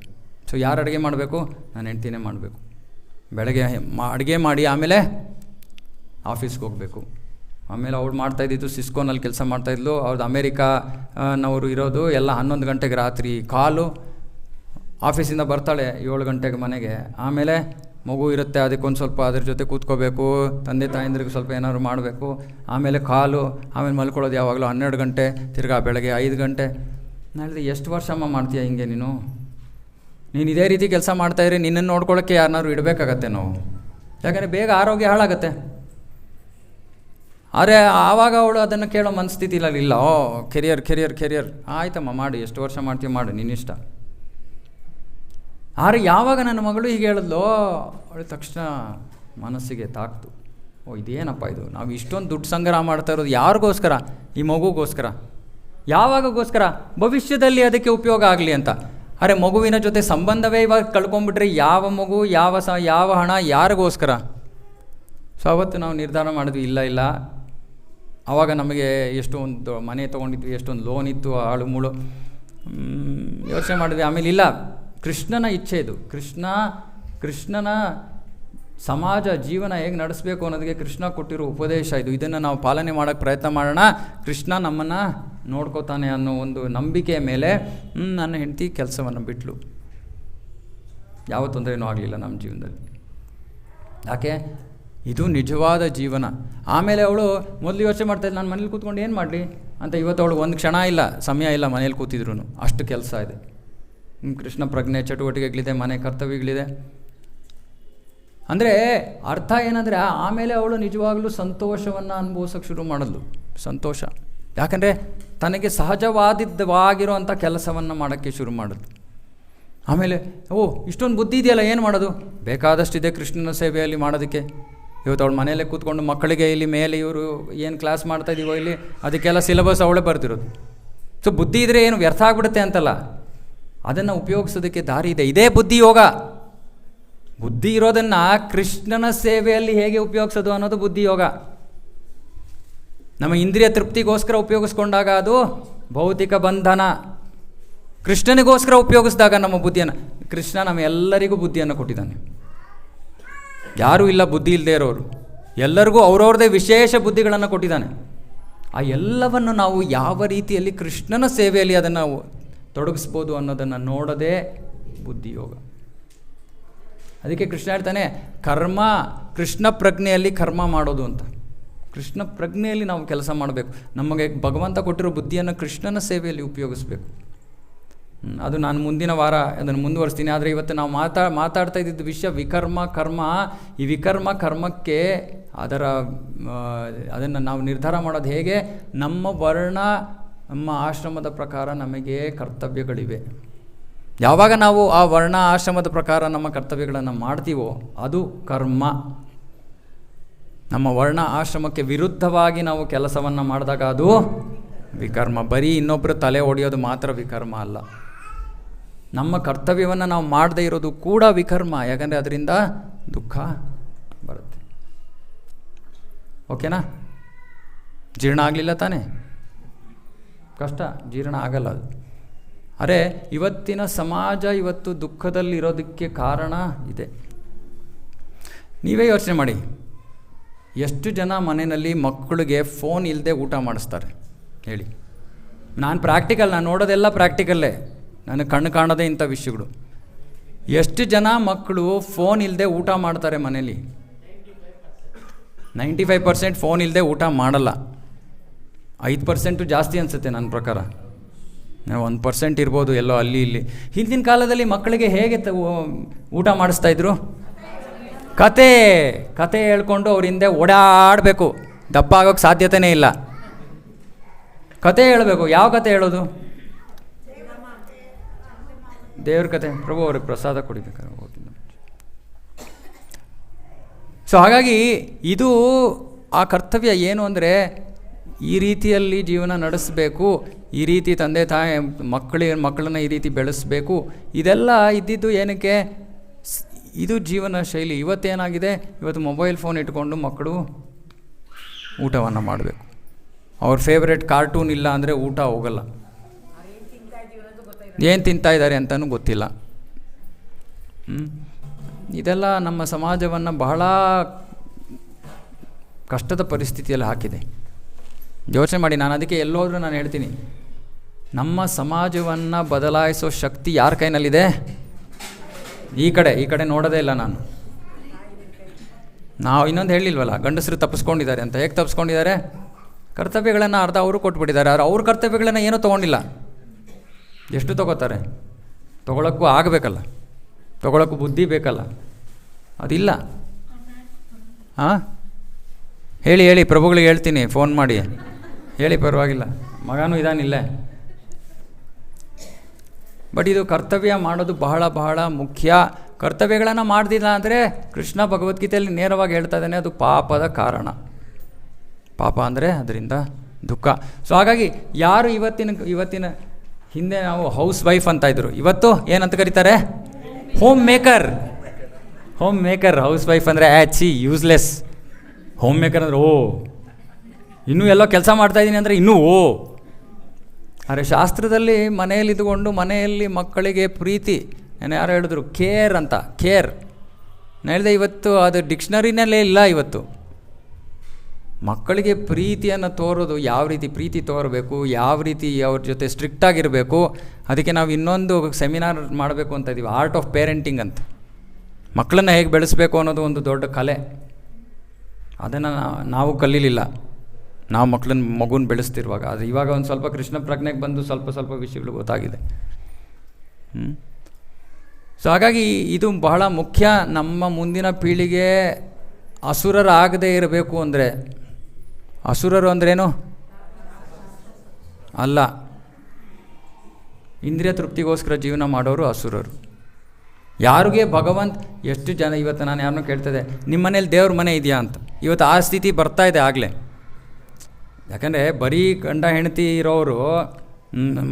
ಸೊ ಯಾರು ಅಡುಗೆ ಮಾಡಬೇಕು? ನಾನು ಹೆಂಡ್ತಿನೇ ಮಾಡಬೇಕು. ಬೆಳಗ್ಗೆ ಅಡುಗೆ ಮಾಡಿ ಆಮೇಲೆ ಆಫೀಸ್ಗೆ ಹೋಗಬೇಕು. ಆಮೇಲೆ ಅವ್ಳು ಮಾಡ್ತಾಯಿದ್ದು ಸಿಸ್ಕೋನಲ್ಲಿ ಕೆಲಸ ಮಾಡ್ತಾಯಿದ್ಲು, ಅವ್ರದ್ದು ಅಮೇರಿಕಾನವರು ಇರೋದು ಎಲ್ಲ 11 ಗಂಟೆಗೆ ರಾತ್ರಿ ಕಾಲು. ಆಫೀಸಿಂದ ಬರ್ತಾಳೆ 7 ಗಂಟೆಗೆ ಮನೆಗೆ. ಆಮೇಲೆ ಮಗು ಇರುತ್ತೆ, ಅದಕ್ಕೊಂದು ಸ್ವಲ್ಪ ಅದ್ರ ಜೊತೆ ಕೂತ್ಕೋಬೇಕು, ತಂದೆ ತಾಯಂದ್ರಿಗೆ ಸ್ವಲ್ಪ ಏನಾದ್ರು ಮಾಡಬೇಕು. ಆಮೇಲೆ ಕಾಲು, ಆಮೇಲೆ ಮಲ್ಕೊಳ್ಳೋದು ಯಾವಾಗಲೂ 12 ಗಂಟೆ, ತಿರ್ಗಾ ಬೆಳಗ್ಗೆ 5 ಗಂಟೆ. ನಾನು ಹೇಳಿದೆ, ಎಷ್ಟು ವರ್ಷಮ್ಮ ಮಾಡ್ತೀಯ ಹಿಂಗೆ ನೀನು ಇದೇ ರೀತಿ ಕೆಲಸ ಮಾಡ್ತಾಯಿದ್ರೆ ನಿನ್ನನ್ನು ನೋಡ್ಕೊಳ್ಳೋಕ್ಕೆ ಯಾರನ್ನಾರು ಇಡಬೇಕಾಗತ್ತೆ ನಾವು, ಯಾಕಂದರೆ ಬೇಗ ಆರೋಗ್ಯ ಹಾಳಾಗತ್ತೆ. ಆದರೆ ಆವಾಗ ಅವಳು ಅದನ್ನು ಕೇಳೋ ಮನಸ್ಥಿತಿಲಲ್ಲಿ ಇಲ್ಲ. ಕೆರಿಯರ್ ಆಯ್ತಮ್ಮ ಮಾಡು, ಎಷ್ಟು ವರ್ಷ ಮಾಡ್ತೀವಿ ಮಾಡು, ನಿನ್ನಿಷ್ಟ. ಆದರೆ ಯಾವಾಗ ನನ್ನ ಮಗಳು ಹೀಗೆ ಹೇಳಿದ್ಲೋ ಅವಳು ತಕ್ಷಣ ಮನಸ್ಸಿಗೆ ತಾಕ್ತು, ಇದೇನಪ್ಪ ಇದು, ನಾವು ಇಷ್ಟೊಂದು ದುಡ್ಡು ಸಂಗ್ರಹ ಮಾಡ್ತಾ ಇರೋದು ಯಾರಿಗೋಸ್ಕರ? ಈ ಮಗುಗೋಸ್ಕರ. ಯಾವಾಗಗೋಸ್ಕರ? ಭವಿಷ್ಯದಲ್ಲಿ ಅದಕ್ಕೆ ಉಪಯೋಗ ಆಗಲಿ ಅಂತ. ಅರೆ ಮಗುವಿನ ಜೊತೆ ಸಂಬಂಧವೇ ಇವಾಗ ಕಳ್ಕೊಂಡ್ಬಿಟ್ರೆ ಯಾವ ಮಗು, ಯಾವ ಹಣ ಯಾರಿಗೋಸ್ಕರ? ಸೊ ಅವತ್ತು ನಾವು ನಿರ್ಧಾರ ಮಾಡಿದ್ವಿ, ಇಲ್ಲ ಆವಾಗ ನಮಗೆ ಎಷ್ಟೊಂದು ಮನೆ ತೊಗೊಂಡಿದ್ವಿ, ಎಷ್ಟೊಂದು ಲೋನ್ ಇತ್ತು, ಆಳು ಮೂಳು ಯೋಚನೆ ಮಾಡಿದ್ವಿ. ಆಮೇಲೆ ಇಲ್ಲ, ಕೃಷ್ಣನ ಇಚ್ಛೆ ಇದು, ಕೃಷ್ಣನ ಸಮಾಜ ಜೀವನ ಹೇಗೆ ನಡೆಸಬೇಕು ಅನ್ನೋದಕ್ಕೆ ಕೃಷ್ಣ ಕೊಟ್ಟಿರೋ ಉಪದೇಶ ಇದು. ಇದನ್ನು ನಾವು ಪಾಲನೆ ಮಾಡೋಕ್ಕೆ ಪ್ರಯತ್ನ ಮಾಡೋಣ, ಕೃಷ್ಣ ನಮ್ಮನ್ನು ನೋಡ್ಕೋತಾನೆ ಅನ್ನೋ ಒಂದು ನಂಬಿಕೆಯ ಮೇಲೆ ನನ್ನ ಹೆಂಡತಿ ಕೆಲಸವನ್ನು ಬಿಟ್ಟಳು. ಯಾವ ತೊಂದರೆನೂ ಆಗಲಿಲ್ಲ ನಮ್ಮ ಜೀವನದಲ್ಲಿ. ಯಾಕೆ? ಇದು ನಿಜವಾದ ಜೀವನ. ಆಮೇಲೆ ಅವಳು ಮೊದಲು ಯೋಚನೆ ಮಾಡ್ತಾಯಿದ್ದೆ, ನಾನು ಮನೇಲಿ ಕೂತ್ಕೊಂಡು ಏನು ಮಾಡಲಿ ಅಂತ. ಇವತ್ತು ಅವಳು ಒಂದು ಕ್ಷಣ ಇಲ್ಲ, ಸಮಯ ಇಲ್ಲ ಮನೇಲಿ ಕೂತಿದ್ರು, ಅಷ್ಟು ಕೆಲಸ ಇದೆ. ಕೃಷ್ಣ ಪ್ರಜ್ಞೆ ಚಟುವಟಿಕೆಗಳಿದೆ, ಮನೆ ಕರ್ತವ್ಯಗಳಿದೆ. ಅಂದರೆ ಅರ್ಥ ಏನಂದರೆ ಆಮೇಲೆ ಅವಳು ನಿಜವಾಗ್ಲೂ ಸಂತೋಷವನ್ನು ಅನುಭವಿಸೋಕ್ಕೆ ಶುರು ಮಾಡಿದ್ಲು. ಸಂತೋಷ, ಯಾಕಂದರೆ ತನಗೆ ಸಹಜವಾಗಿರೋ ಅಂಥ ಕೆಲಸವನ್ನು ಮಾಡೋಕ್ಕೆ ಶುರು ಮಾಡಿದ್ಲು. ಆಮೇಲೆ ಇಷ್ಟೊಂದು ಬುದ್ಧಿ ಇದೆಯಲ್ಲ, ಏನು ಮಾಡೋದು? ಬೇಕಾದಷ್ಟಿದೆ ಕೃಷ್ಣನ ಸೇವೆಯಲ್ಲಿ ಮಾಡೋದಕ್ಕೆ. ಇವತ್ತು ಅವಳು ಮನೆಯಲ್ಲೇ ಕೂತ್ಕೊಂಡು ಮಕ್ಕಳಿಗೆ ಇಲ್ಲಿ ಮೇಲೆ ಇವರು ಏನು ಕ್ಲಾಸ್ ಮಾಡ್ತಾಯಿದ್ದೀವೋ ಇಲ್ಲಿ ಅದಕ್ಕೆಲ್ಲ ಸಿಲೆಬಸ್ ಅವಳೇ ಬರ್ತಿರೋದು. ಸೊ ಬುದ್ಧಿ ಇದ್ದರೆ ಏನು ವ್ಯರ್ಥ ಆಗಿಬಿಡುತ್ತೆ ಅಂತಲ್ಲ, ಅದನ್ನು ಉಪಯೋಗಿಸೋದಕ್ಕೆ ದಾರಿ ಇದೆ. ಇದೇ ಬುದ್ಧಿ ಯೋಗ. ಬುದ್ಧಿ ಇರೋದನ್ನು ಕೃಷ್ಣನ ಸೇವೆಯಲ್ಲಿ ಹೇಗೆ ಉಪಯೋಗಿಸೋದು ಅನ್ನೋದು ಬುದ್ಧಿ ಯೋಗ. ನಮ್ಮ ಇಂದ್ರಿಯ ತೃಪ್ತಿಗೋಸ್ಕರ ಉಪಯೋಗಿಸ್ಕೊಂಡಾಗ ಅದು ಭೌತಿಕ ಬಂಧನ. ಕೃಷ್ಣನಿಗೋಸ್ಕರ ಉಪಯೋಗಿಸಿದಾಗ ನಮ್ಮ ಬುದ್ಧಿಯನ್ನು, ಕೃಷ್ಣ ನಮ್ಮೆಲ್ಲರಿಗೂ ಬುದ್ಧಿಯನ್ನು ಕೊಟ್ಟಿದ್ದಾನೆ. ಯಾರೂ ಇಲ್ಲ ಬುದ್ಧಿ ಇಲ್ಲದೆ ಇರೋರು, ಎಲ್ಲರಿಗೂ ಅವ್ರವ್ರದ್ದೇ ವಿಶೇಷ ಬುದ್ಧಿಗಳನ್ನು ಕೊಟ್ಟಿದ್ದಾನೆ. ಆ ಎಲ್ಲವನ್ನು ನಾವು ಯಾವ ರೀತಿಯಲ್ಲಿ ಕೃಷ್ಣನ ಸೇವೆಯಲ್ಲಿ ಅದನ್ನು ತೊಡಗಿಸ್ಬೋದು ಅನ್ನೋದನ್ನು ನೋಡೋದೇ ಬುದ್ಧಿಯೋಗ. ಅದಕ್ಕೆ ಕೃಷ್ಣ ಹೇಳ್ತಾನೆ, ಕೃಷ್ಣ ಪ್ರಜ್ಞೆಯಲ್ಲಿ ಕರ್ಮ ಮಾಡೋದು ಅಂತ. ಕೃಷ್ಣ ಪ್ರಜ್ಞೆಯಲ್ಲಿ ನಾವು ಕೆಲಸ ಮಾಡಬೇಕು. ನಮಗೆ ಭಗವಂತ ಕೊಟ್ಟಿರೋ ಬುದ್ಧಿಯನ್ನು ಕೃಷ್ಣನ ಸೇವೆಯಲ್ಲಿ ಉಪಯೋಗಿಸ್ಬೇಕು. ಅದು ನಾನು ಮುಂದಿನ ವಾರ ಅದನ್ನು ಮುಂದುವರಿಸ್ತೀನಿ. ಆದರೆ ಇವತ್ತು ನಾವು ಮಾತಾಡ್ತಾ ಇದ್ದಿದ್ದು ವಿಷಯ ವಿಕರ್ಮ ಕರ್ಮ. ಈ ವಿಕರ್ಮ ಕರ್ಮಕ್ಕೆ ಅದನ್ನು ನಾವು ನಿರ್ಧಾರ ಮಾಡೋದು ಹೇಗೆ? ನಮ್ಮ ವರ್ಣ, ನಮ್ಮ ಆಶ್ರಮದ ಪ್ರಕಾರ ನಮಗೆ ಕರ್ತವ್ಯಗಳಿವೆ. ಯಾವಾಗ ನಾವು ಆ ವರ್ಣ ಆಶ್ರಮದ ಪ್ರಕಾರ ನಮ್ಮ ಕರ್ತವ್ಯಗಳನ್ನು ಮಾಡ್ತೀವೋ ಅದು ಕರ್ಮ. ನಮ್ಮ ವರ್ಣ ಆಶ್ರಮಕ್ಕೆ ವಿರುದ್ಧವಾಗಿ ನಾವು ಕೆಲಸವನ್ನು ಮಾಡಿದಾಗ ಅದು ವಿಕರ್ಮ. ಬರೀ ಇನ್ನೊಬ್ಬರು ತಲೆ ಹೊಡೆಯೋದು ಮಾತ್ರ ವಿಕರ್ಮ ಅಲ್ಲ. ನಮ್ಮ ಕರ್ತವ್ಯವನ್ನು ನಾವು ಮಾಡದೇ ಇರೋದು ಕೂಡ ವಿಕರ್ಮ, ಯಾಕಂದರೆ ಅದರಿಂದ ದುಃಖ ಬರುತ್ತೆ. ಓಕೆನಾ? ಜೀರ್ಣ ಆಗಲಿಲ್ಲ ತಾನೇ? ಕಷ್ಟ, ಜೀರ್ಣ ಆಗಲ್ಲ ಅದು. ಅರೆ ಇವತ್ತಿನ ಸಮಾಜ ಇವತ್ತು ದುಃಖದಲ್ಲಿರೋದಕ್ಕೆ ಕಾರಣ ಇದೆ. ನೀವೇ ಯೋಚನೆ ಮಾಡಿ, ಎಷ್ಟು ಜನ ಮನೆಯಲ್ಲಿ ಮಕ್ಕಳಿಗೆ ಫೋನ್ ಇಲ್ಲದೆ ಊಟ ಮಾಡಿಸ್ತಾರೆ ಹೇಳಿ? ನಾನು ನೋಡೋದೆಲ್ಲ ಪ್ರಾಕ್ಟಿಕಲ್ಲೇ, ನನಗೆ ಕಣ್ಣು ಕಾಣೋದೇ ಇಂಥ ವಿಷಯಗಳು. ಎಷ್ಟು ಜನ ಮಕ್ಕಳು ಫೋನ್ ಇಲ್ಲದೆ ಊಟ ಮಾಡ್ತಾರೆ ಮನೇಲಿ? 95% ಫೋನ್ ಇಲ್ಲದೆ ಊಟ ಮಾಡಲ್ಲ. 5% ಜಾಸ್ತಿ ಅನಿಸುತ್ತೆ ನನ್ನ ಪ್ರಕಾರ. 1% ಇರ್ಬೋದು ಎಲ್ಲೋ ಅಲ್ಲಿ ಇಲ್ಲಿ. ಹಿಂದಿನ ಕಾಲದಲ್ಲಿ ಮಕ್ಕಳಿಗೆ ಹೇಗೆ ಊಟ ಮಾಡಿಸ್ತಾಯಿದ್ರು? ಕತೆ ಹೇಳ್ಕೊಂಡು ಅವ್ರ ಹಿಂದೆ ಓಡಾಡಬೇಕು, ದಪ್ಪ ಆಗೋಕ್ಕೆ ಸಾಧ್ಯತೆಯೇ ಇಲ್ಲ. ಕತೆ ಹೇಳಬೇಕು. ಯಾವ ಕತೆ ಹೇಳೋದು? ದೇವ್ರ ಕತೆ. ಪ್ರಭು ಅವ್ರಿಗೆ ಪ್ರಸಾದ ಕೊಡಿಬೇಕಾದ್ರೆ. ಸೊ ಹಾಗಾಗಿ ಇದು ಆ ಕರ್ತವ್ಯ ಏನು ಅಂದರೆ, ಈ ರೀತಿಯಲ್ಲಿ ಜೀವನ ನಡೆಸಬೇಕು, ಈ ರೀತಿ ತಂದೆ ತಾಯಿ ಮಕ್ಕಳನ್ನ ಈ ರೀತಿ ಬೆಳೆಸಬೇಕು. ಇದೆಲ್ಲ ಇದ್ದಿದ್ದು ಏನಕ್ಕೆ? ಇದು ಜೀವನ ಶೈಲಿ. ಇವತ್ತೇನಾಗಿದೆ, ಇವತ್ತು ಮೊಬೈಲ್ ಫೋನ್ ಇಟ್ಕೊಂಡು ಮಕ್ಕಳು ಊಟವನ್ನು ಮಾಡಬೇಕು. ಅವ್ರ ಫೇವ್ರೆಟ್ ಕಾರ್ಟೂನ್ ಇಲ್ಲ ಅಂದರೆ ಊಟ ಹೋಗಲ್ಲ. ಏನು ತಿಂತಾಯಿದ್ದಾರೆ ಅಂತಲೂ ಗೊತ್ತಿಲ್ಲ. ಇದೆಲ್ಲ ನಮ್ಮ ಸಮಾಜವನ್ನು ಬಹಳ ಕಷ್ಟದ ಪರಿಸ್ಥಿತಿಯಲ್ಲಿ ಹಾಕಿದೆ. ಯೋಚನೆ ಮಾಡಿ. ನಾನು ಅದಕ್ಕೆ ಎಲ್ಲೋದ್ರೂ ನಾನು ಹೇಳ್ತೀನಿ, ನಮ್ಮ ಸಮಾಜವನ್ನು ಬದಲಾಯಿಸೋ ಶಕ್ತಿ ಯಾರ ಕೈನಲ್ಲಿದೆ? ಈ ಕಡೆ ನೋಡೋದೇ ಇಲ್ಲ ನಾನು. ನಾವು ಇನ್ನೊಂದು ಹೇಳಿಲ್ವಲ್ಲ, ಗಂಡಸರು ತಪ್ಪಿಸ್ಕೊಂಡಿದ್ದಾರೆ ಅಂತ. ಹೇಗೆ ತಪ್ಪಿಸ್ಕೊಂಡಿದ್ದಾರೆ? ಕರ್ತವ್ಯಗಳನ್ನು ಅರ್ಧ ಅವರು ಕೊಟ್ಬಿಟ್ಟಿದ್ದಾರೆ. ಅವ್ರ ಕರ್ತವ್ಯಗಳನ್ನು ಏನೂ ತೊಗೊಂಡಿಲ್ಲ. ಎಷ್ಟು ತೊಗೋತಾರೆ? ತೊಗೊಳಕ್ಕೂ ಆಗಬೇಕಲ್ಲ, ತೊಗೊಳಕ್ಕೂ ಬುದ್ಧಿ ಬೇಕಲ್ಲ, ಅದಿಲ್ಲ. ಹಾಂ, ಹೇಳಿ ಪ್ರಭುಗಳಿಗೆ ಹೇಳ್ತೀನಿ, ಫೋನ್ ಮಾಡಿ ಹೇಳಿ, ಪರವಾಗಿಲ್ಲ, ಮಗನೂ ಇದಾನಿಲ್ಲೇ. ಬಟ್ ಇದು ಕರ್ತವ್ಯ ಮಾಡೋದು ಬಹಳ ಬಹಳ ಮುಖ್ಯ. ಕರ್ತವ್ಯಗಳನ್ನು ಮಾಡ್ದಿಲ್ಲ ಅಂದರೆ ಕೃಷ್ಣ ಭಗವದ್ಗೀತೆಯಲ್ಲಿ ನೇರವಾಗಿ ಹೇಳ್ತಾ ಇದ್ದಾನೆ, ಅದು ಪಾಪದ ಕಾರಣ. ಪಾಪ ಅಂದರೆ ಅದರಿಂದ ದುಃಖ. ಸೊ ಹಾಗಾಗಿ ಯಾರು ಇವತ್ತಿನ ಹಿಂದೆ ನಾವು ಹೌಸ್ ವೈಫ್ ಅಂತ ಇದ್ರು, ಇವತ್ತು ಏನಂತ ಕರೀತಾರೆ? Home maker. ಹೌಸ್ ವೈಫ್ ಅಂದರೆ ಯೂಸ್ಲೆಸ್. ಹೋಮ್ ಮೇಕರ್ ಅಂದರೆ ಇನ್ನೂ ಎಲ್ಲೋ ಕೆಲಸ ಮಾಡ್ತಾಯಿದ್ದೀನಿ ಅಂದರೆ ಇನ್ನೂ ಆದರೆ ಶಾಸ್ತ್ರದಲ್ಲಿ ಮನೆಯಲ್ಲಿ ಇದ್ಕೊಂಡು ಮನೆಯಲ್ಲಿ ಮಕ್ಕಳಿಗೆ ಪ್ರೀತಿ, ನಾನು ಯಾರು ಹೇಳಿದ್ರು ಕೇರ್ ಅಂತ. ನಾನು ಹೇಳಿದೆ ಇವತ್ತು ಅದು ಡಿಕ್ಷನರಿನಲ್ಲೇ ಇಲ್ಲ. ಇವತ್ತು ಮಕ್ಕಳಿಗೆ ಪ್ರೀತಿಯನ್ನು ತೋರೋದು, ಯಾವ ರೀತಿ ಪ್ರೀತಿ ತೋರಬೇಕು, ಯಾವ ರೀತಿ ಅವ್ರ ಜೊತೆ ಸ್ಟ್ರಿಕ್ಟಾಗಿರಬೇಕು, ಅದಕ್ಕೆ ನಾವು ಇನ್ನೊಂದು ಸೆಮಿನಾರ್ ಮಾಡಬೇಕು ಅಂತ ಇದ್ದೀವಿ, ಆರ್ಟ್ ಆಫ್ ಪೇರೆಂಟಿಂಗ್ ಅಂತ. ಮಕ್ಕಳನ್ನು ಹೇಗೆ ಬೆಳೆಸಬೇಕು ಅನ್ನೋದು ಒಂದು ದೊಡ್ಡ ಕಲೆ. ಅದನ್ನು ನಾವು ಕಲೀಲಿಲ್ಲ, ನಾವು ಮಗುನ ಬೆಳೆಸ್ತಿರುವಾಗ. ಅದು ಇವಾಗ ಒಂದು ಸ್ವಲ್ಪ ಕೃಷ್ಣ ಪ್ರಜ್ಞೆಗೆ ಬಂದು ಸ್ವಲ್ಪ ವಿಷಯಗಳು ಗೊತ್ತಾಗಿದೆ. ಸೊ ಹಾಗಾಗಿ ಇದು ಬಹಳ ಮುಖ್ಯ. ನಮ್ಮ ಮುಂದಿನ ಪೀಳಿಗೆ ಅಸುರರಾಗದೇ ಇರಬೇಕು ಅಂದರೆ, ಅಸುರರು ಅಂದ್ರೇನು? ಅಲ್ಲ, ಇಂದ್ರಿಯ ತೃಪ್ತಿಗೋಸ್ಕರ ಜೀವನ ಮಾಡೋರು ಅಸುರರು. ಯಾರಿಗೆ ಭಗವಂತ, ಎಷ್ಟು ಜನ ಇವತ್ತು ನಾನು ಯಾರನ್ನೂ ಕೇಳ್ತಿದ್ದೆ, ನಿಮ್ಮ ಮನೇಲಿ ದೇವ್ರ ಮನೆ ಇದೆಯಾ ಅಂತ. ಇವತ್ತು ಆ ಸ್ಥಿತಿ ಬರ್ತಾ ಇದೆ ಆಗಲೇ. ಯಾಕಂದರೆ ಬರೀ ಗಂಡ ಹೆಂಡತಿ ಇರೋರು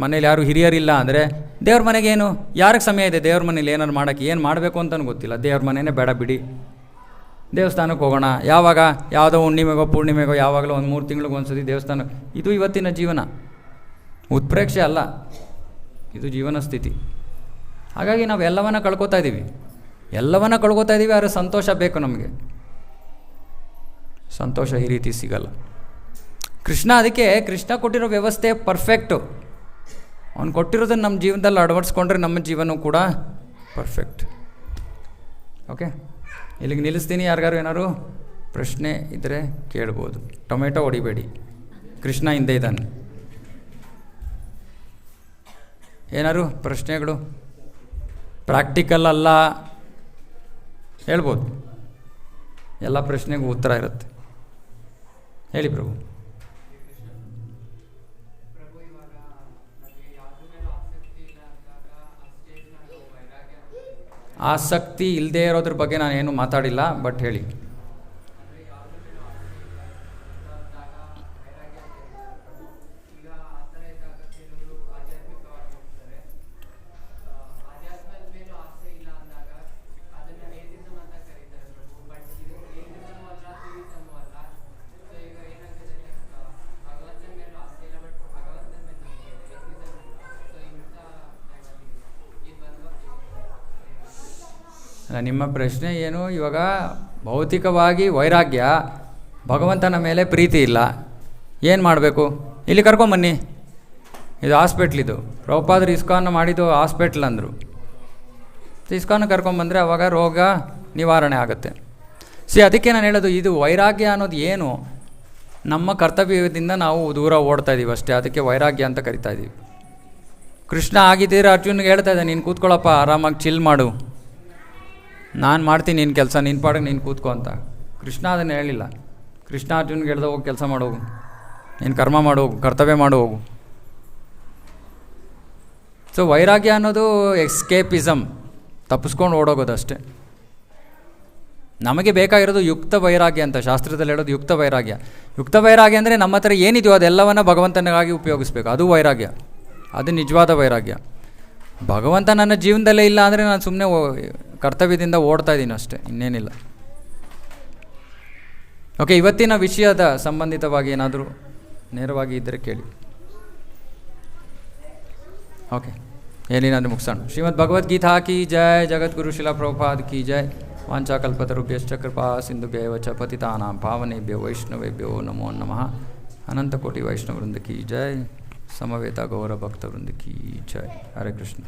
ಮನೇಲಿ ಯಾರು ಹಿರಿಯರಿಲ್ಲ ಅಂದರೆ ದೇವ್ರ ಮನೆಗೇನು, ಯಾರಿಗೆ ಸಮಯ ಇದೆ ದೇವ್ರ ಮನೇಲಿ ಏನಾರು ಮಾಡೋಕ್ಕೆ? ಏನು ಮಾಡಬೇಕು ಅಂತಲೂ ಗೊತ್ತಿಲ್ಲ. ದೇವ್ರ ಮನೆಯೇ ಬೇಡ ಬಿಡಿ, ದೇವಸ್ಥಾನಕ್ಕೆ ಹೋಗೋಣ. ಯಾವಾಗ? ಯಾವುದೋ ಹುಣ್ಣಿಮೆಗೋ ಪೂರ್ಣಿಮೆಗೋ ಯಾವಾಗಲೋ ಒಂದು 3 ತಿಂಗಳಿಗೆ ಒಂದ್ಸತಿ ದೇವಸ್ಥಾನ. ಇದು ಇವತ್ತಿನ ಜೀವನ, ಉತ್ಪ್ರೇಕ್ಷೆ ಅಲ್ಲ, ಇದು ಜೀವನ ಸ್ಥಿತಿ. ಹಾಗಾಗಿ ನಾವು ಎಲ್ಲವನ್ನ ಕಳ್ಕೊತಾ ಇದ್ದೀವಿ. ಆದರೆ ಸಂತೋಷ ಬೇಕು ನಮಗೆ. ಸಂತೋಷ ಈ ರೀತಿ ಸಿಗಲ್ಲ. ಅದಕ್ಕೆ ಕೃಷ್ಣ ಕೊಟ್ಟಿರೋ ವ್ಯವಸ್ಥೆ ಪರ್ಫೆಕ್ಟು. ಅವನು ಕೊಟ್ಟಿರೋದನ್ನು ನಮ್ಮ ಜೀವನದಲ್ಲಿ ಅಳವಡಿಸ್ಕೊಂಡ್ರೆ ನಮ್ಮ ಜೀವನ ಕೂಡ ಪರ್ಫೆಕ್ಟ್. ಓಕೆ, ಇಲ್ಲಿಗೆ ನಿಲ್ಲಿಸ್ತೀನಿ. ಯಾರಿಗಾರು ಏನಾದ್ರು ಪ್ರಶ್ನೆ ಇದ್ದರೆ ಕೇಳ್ಬೋದು. ಟೊಮೆಟೊ ಹೊಡಿಬೇಡಿ, ಕೃಷ್ಣ ಹಿಂದೆ ಇದ್ದಾನೆ. ಏನಾದ್ರು ಪ್ರಶ್ನೆಗಳು? ಪ್ರಾಕ್ಟಿಕಲ್ ಅಲ್ಲ, ಹೇಳ್ಬೋದು. ಎಲ್ಲ ಪ್ರಶ್ನೆಗೂ ಉತ್ತರ ಇರುತ್ತೆ. ಹೇಳಿ ಪ್ರಭು. ಆಸಕ್ತಿ ಇಲ್ಲದೆ ಇರೋದ್ರ ಬಗ್ಗೆ ನಾನು ಏನು ಮಾತಾಡಿಲ್ಲ, ಬಟ್ ಹೇಳಿ. ನಿಮ್ಮ ಪ್ರಶ್ನೆ ಏನು? ಇವಾಗ ಭೌತಿಕವಾಗಿ ವೈರಾಗ್ಯ, ಭಗವಂತನ ಮೇಲೆ ಪ್ರೀತಿ ಇಲ್ಲ, ಏನು ಮಾಡಬೇಕು? ಇಲ್ಲಿ ಕರ್ಕೊಂಬನ್ನಿ, ಇದು ಹಾಸ್ಪಿಟ್ಲಿದು. ಪ್ರಭುಪಾದರು ಇಸ್ಕಾನ್ ಮಾಡಿದ್ದು ಹಾಸ್ಪಿಟ್ಲ್ ಅಂದರು. ಇಸ್ಕಾನ್ ಕರ್ಕೊಂಬಂದರೆ ಅವಾಗ ರೋಗ ನಿವಾರಣೆ ಆಗುತ್ತೆ. ಅದಕ್ಕೆ ನಾನು ಹೇಳೋದು, ಇದು ವೈರಾಗ್ಯ ಅನ್ನೋದು ಏನು? ನಮ್ಮ ಕರ್ತವ್ಯದಿಂದ ನಾವು ದೂರ ಓಡ್ತಾ ಇದ್ದೀವಿ ಅಷ್ಟೇ. ಅದಕ್ಕೆ ವೈರಾಗ್ಯ ಅಂತ ಕರಿತಾ ಇದ್ದೀವಿ. ಕೃಷ್ಣ ಆಗಿದ್ದೀರ ಅರ್ಜುನ್ಗೆ ಹೇಳ್ತಾ ಇದ್ದೆ, ನೀನು ಕೂತ್ಕೊಳ್ಳಪ್ಪ, ಆರಾಮಾಗಿ ಚಿಲ್ ಮಾಡು. ನಾನು ಮಾಡ್ತೀನಿ ನಿನ್ನ ಕೆಲಸ, ನಿನ್ನ ಪಾಡಿಗೆ ನೀನು ಕೂತ್ಕೋ ಅಂತ. ಕೃಷ್ಣ ಅದನ್ನು ಹೇಳಿಲ್ಲ. ಕೃಷ್ಣ ಅರ್ಜುನ್ಗೆ ಹೇಳ್ದ ಹೋಗಿ ಕೆಲಸ ಮಾಡೋಗು, ನೀನು ಕರ್ಮ ಮಾಡೋಗು, ಕರ್ತವ್ಯ ಮಾಡೋಗು. ಸೊ ವೈರಾಗ್ಯ ಅನ್ನೋದು ಎಸ್ಕೇಪಿಸಮ್, ತಪ್ಪಿಸ್ಕೊಂಡು ಓಡೋಗೋದು ಅಷ್ಟೇ. ನಮಗೆ ಬೇಕಾಗಿರೋದು ಯುಕ್ತ ವೈರಾಗ್ಯ ಅಂತ ಶಾಸ್ತ್ರದಲ್ಲಿ ಹೇಳೋದು. ಯುಕ್ತ ವೈರಾಗ್ಯ, ಯುಕ್ತ ವೈರಾಗ್ಯ ಅಂದರೆ ನಮ್ಮ ಹತ್ರ ಏನಿದೆಯೋ ಅದೆಲ್ಲವನ್ನು ಭಗವಂತನಿಗಾಗಿ ಉಪಯೋಗಿಸ್ಬೇಕು, ಅದು ವೈರಾಗ್ಯ, ಅದು ನಿಜವಾದ ವೈರಾಗ್ಯ. ಭಗವಂತ ನನ್ನ ಜೀವನದಲ್ಲೇ ಇಲ್ಲ ಅಂದರೆ ನಾನು ಸುಮ್ಮನೆ ಕರ್ತವ್ಯದಿಂದ ಓಡ್ತಾ ಇದ್ದೀನಿ ಅಷ್ಟೇ, ಇನ್ನೇನಿಲ್ಲ. ಓಕೆ, ಇವತ್ತಿನ ವಿಷಯದ ಸಂಬಂಧಿತವಾಗಿ ಏನಾದರೂ ನೇರವಾಗಿ ಇದ್ದರೆ ಕೇಳಿ. ಓಕೆ, ಏನೇನಾದರೂ ಮುಗಿಸೋಣ. ಶ್ರೀಮದ್ ಭಗವದ್ಗೀತಾ ಕಿ ಜಯ, ಜಗದ್ಗುರು ಶಿಲಾ ಪ್ರಭುಪಾದ್ ಕಿ ಜಯ. ವಾಂಛಾಕಲ್ಪತರುಭ್ಯಶ್ಚ ಕೃಪಾ ಸಿಂಧುಭ್ಯೇವ ಚ ಪತಿತಾನಾಂ ಪಾವನೇಭ್ಯೋ ವೈಷ್ಣವೇಭ್ಯೋ ನಮೋ ನಮಃ. ಅನಂತಕೋಟಿ ವೈಷ್ಣವವೃಂದ ಕಿ ಜಯ. ಸಮವೇತ ಗೌರ ಭಕ್ತವೃಂದ ಕಿ ಜಯ. ಹರೇ ಕೃಷ್ಣ.